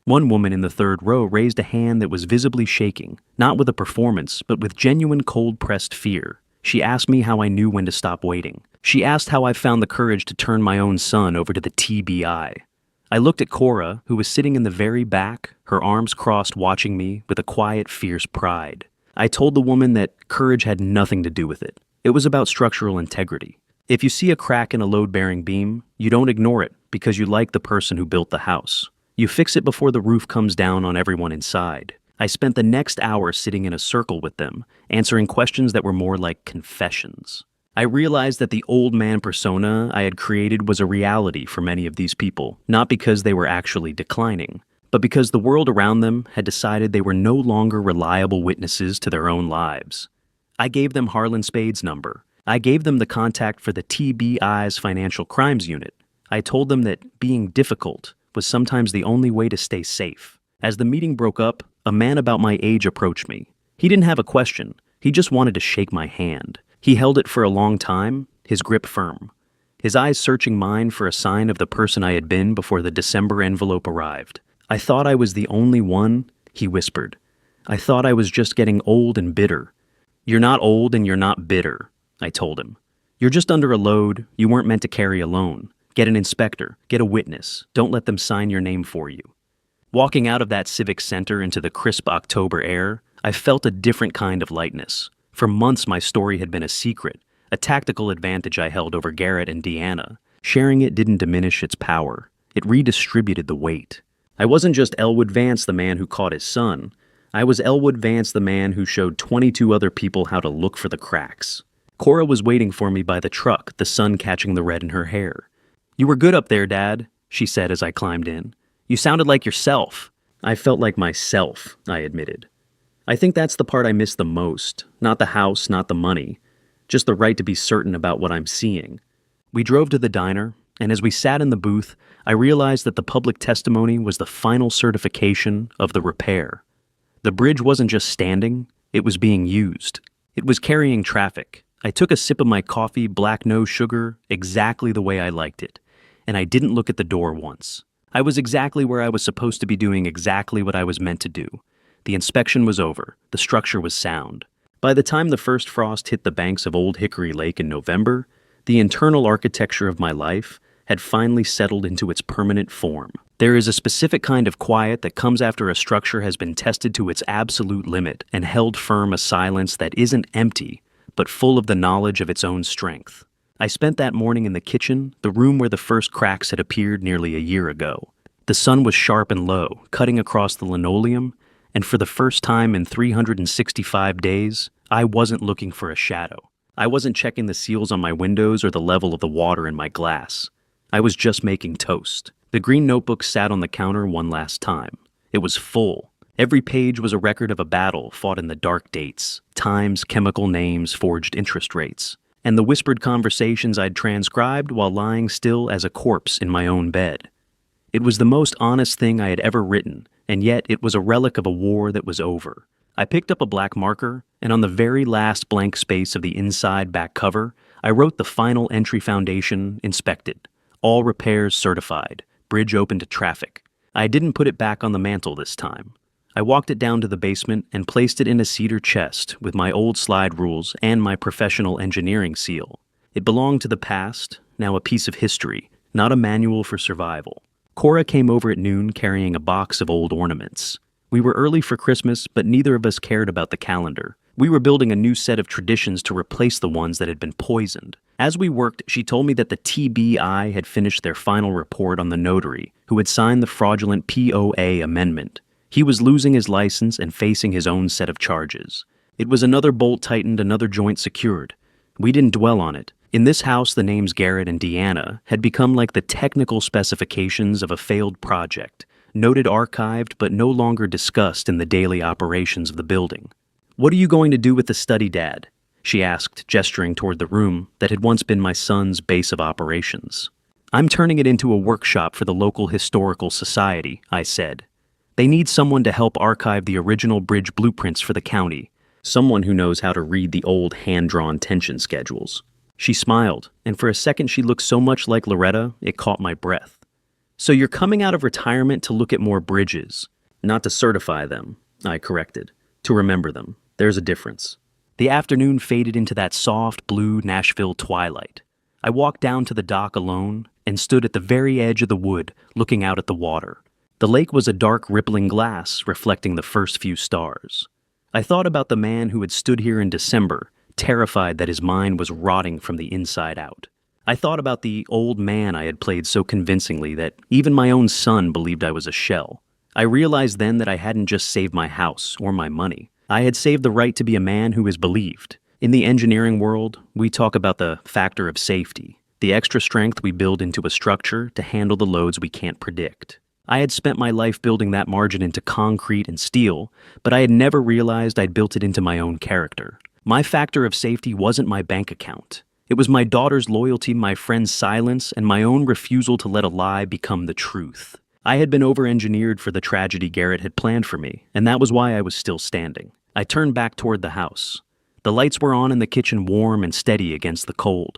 One woman in the third row raised a hand that was visibly shaking, not with a performance, but with genuine cold-pressed fear. She asked me how I knew when to stop waiting. She asked how I found the courage to turn my own son over to the TBI. I looked at Cora, who was sitting in the very back, her arms crossed, watching me with a quiet, fierce pride. I told the woman that courage had nothing to do with it. It was about structural integrity. If you see a crack in a load-bearing beam, you don't ignore it because you like the person who built the house. You fix it before the roof comes down on everyone inside. I spent the next hour sitting in a circle with them, answering questions that were more like confessions. I realized that the old man persona I had created was a reality for many of these people, not because they were actually declining, but because the world around them had decided they were no longer reliable witnesses to their own lives. I gave them Harlan Spade's number. I gave them the contact for the TBI's Financial Crimes Unit. I told them that being difficult was sometimes the only way to stay safe. As the meeting broke up, a man about my age approached me. He didn't have a question. He just wanted to shake my hand. He held it for a long time, his grip firm, his eyes searching mine for a sign of the person I had been before the December envelope arrived. I thought I was the only one, he whispered. I thought I was just getting old and bitter. You're not old and you're not bitter, I told him. You're just under a load you weren't meant to carry alone. Get an inspector, get a witness. Don't let them sign your name for you. Walking out of that civic center into the crisp October air, I felt a different kind of lightness. For months my story had been a secret, a tactical advantage I held over Garrett and Deanna. Sharing it didn't diminish its power. It redistributed the weight. I wasn't just Elwood Vance, the man who caught his son. I was Elwood Vance, the man who showed 22 other people how to look for the cracks. Cora was waiting for me by the truck, the sun catching the red in her hair. You were good up there, Dad, she said as I climbed in. You sounded like yourself. I felt like myself, I admitted. I think that's the part I miss the most. Not the house, not the money. Just the right to be certain about what I'm seeing. We drove to the diner, and as we sat in the booth, I realized that the public testimony was the final certification of the repair. The bridge wasn't just standing, it was being used. It was carrying traffic. I took a sip of my coffee, black no sugar, exactly the way I liked it, and I didn't look at the door once. I was exactly where I was supposed to be doing exactly what I was meant to do. The inspection was over. The structure was sound. By the time the first frost hit the banks of Old Hickory Lake in November, the internal architecture of my life had finally settled into its permanent form. There is a specific kind of quiet that comes after a structure has been tested to its absolute limit and held firm a silence that isn't empty, but full of the knowledge of its own strength. I spent that morning in the kitchen, the room where the first cracks had appeared nearly a year ago. The sun was sharp and low, cutting across the linoleum, and for the first time in 365 days, I wasn't looking for a shadow. I wasn't checking the seals on my windows or the level of the water in my glass. I was just making toast. The green notebook sat on the counter one last time. It was full. Every page was a record of a battle fought in the dark dates, times, chemical names, forged interest rates, and the whispered conversations I'd transcribed while lying still as a corpse in my own bed. It was the most honest thing I had ever written, and yet it was a relic of a war that was over. I picked up a black marker, and on the very last blank space of the inside back cover, I wrote the final entry: foundation inspected. All repairs certified. Bridge open to traffic. I didn't put it back on the mantle this time. I walked it down to the basement and placed it in a cedar chest with my old slide rules and my professional engineering seal. It belonged to the past, now a piece of history, not a manual for survival. Cora came over at noon carrying a box of old ornaments. We were early for Christmas, but neither of us cared about the calendar. We were building a new set of traditions to replace the ones that had been poisoned. As we worked, she told me that the TBI had finished their final report on the notary, who had signed the fraudulent POA amendment. He was losing his license and facing his own set of charges. It was another bolt tightened, another joint secured. We didn't dwell on it. In this house, the names Garrett and Deanna had become like the technical specifications of a failed project, noted, archived, but no longer discussed in the daily operations of the building. "What are you going to do with the study, Dad?" she asked, gesturing toward the room that had once been my son's base of operations. "I'm turning it into a workshop for the local historical society," I said. "They need someone to help archive the original bridge blueprints for the county, someone who knows how to read the old hand-drawn tension schedules." She smiled, and for a second she looked so much like Loretta, it caught my breath. "So you're coming out of retirement to look at more bridges?" "Not to certify them," I corrected. "To remember them. There's a difference." The afternoon faded into that soft blue Nashville twilight. I walked down to the dock alone and stood at the very edge of the wood, looking out at the water. The lake was a dark, rippling glass, reflecting the first few stars. I thought about the man who had stood here in December, terrified that his mind was rotting from the inside out. I thought about the old man I had played so convincingly that even my own son believed I was a shell. I realized then that I hadn't just saved my house or my money. I had saved the right to be a man who is believed. In the engineering world, we talk about the factor of safety, the extra strength we build into a structure to handle the loads we can't predict. I had spent my life building that margin into concrete and steel, but I had never realized I'd built it into my own character. My factor of safety wasn't my bank account. It was my daughter's loyalty, my friend's silence, and my own refusal to let a lie become the truth. I had been over-engineered for the tragedy Garrett had planned for me, and that was why I was still standing. I turned back toward the house. The lights were on in the kitchen, warm and steady against the cold.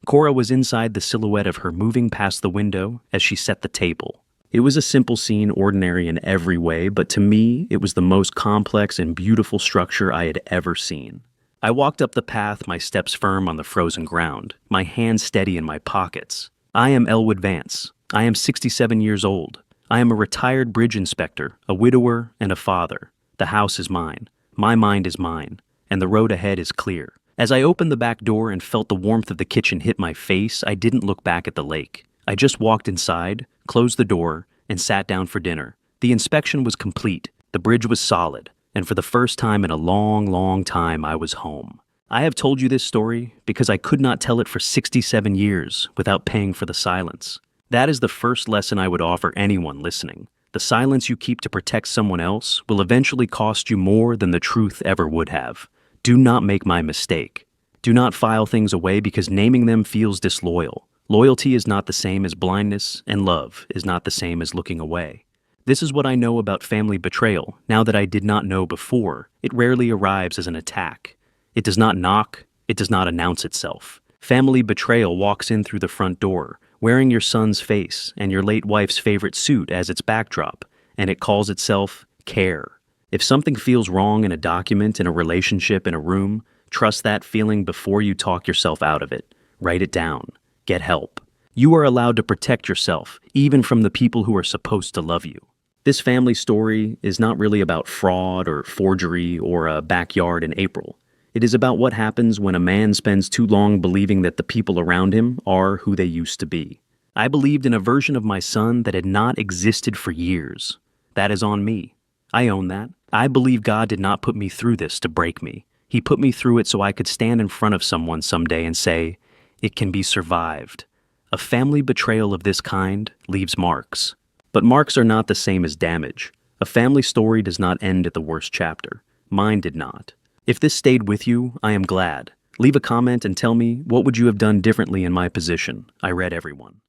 Cora was inside the silhouette of her moving past the window as she set the table. It was a simple scene, ordinary in every way, but to me, it was the most complex and beautiful structure I had ever seen. I walked up the path, my steps firm on the frozen ground, my hands steady in my pockets. I am Elwood Vance. I am 67 years old. I am a retired bridge inspector, a widower, and a father. The house is mine. My mind is mine. And the road ahead is clear. As I opened the back door and felt the warmth of the kitchen hit my face, I didn't look back at the lake. I just walked inside, closed the door, and sat down for dinner. The inspection was complete. The bridge was solid. And for the first time in a long, long time, I was home. I have told you this story because I could not tell it for 67 years without paying for the silence. That is the first lesson I would offer anyone listening. The silence you keep to protect someone else will eventually cost you more than the truth ever would have. Do not make my mistake. Do not file things away because naming them feels disloyal. Loyalty is not the same as blindness, and love is not the same as looking away. This is what I know about family betrayal, now that I did not know before. It rarely arrives as an attack. It does not knock, it does not announce itself. Family betrayal walks in through the front door, wearing your son's face and your late wife's favorite suit as its backdrop, and it calls itself care. If something feels wrong in a document, in a relationship, in a room, trust that feeling before you talk yourself out of it. Write it down. Get help. You are allowed to protect yourself, even from the people who are supposed to love you. This family story is not really about fraud or forgery or a backyard in April. It is about what happens when a man spends too long believing that the people around him are who they used to be. I believed in a version of my son that had not existed for years. That is on me. I own that. I believe God did not put me through this to break me. He put me through it so I could stand in front of someone someday and say, it can be survived. A family betrayal of this kind leaves marks. But marks are not the same as damage. A family story does not end at the worst chapter. Mine did not. If this stayed with you, I am glad. Leave a comment and tell me, what would you have done differently in my position? I read everyone.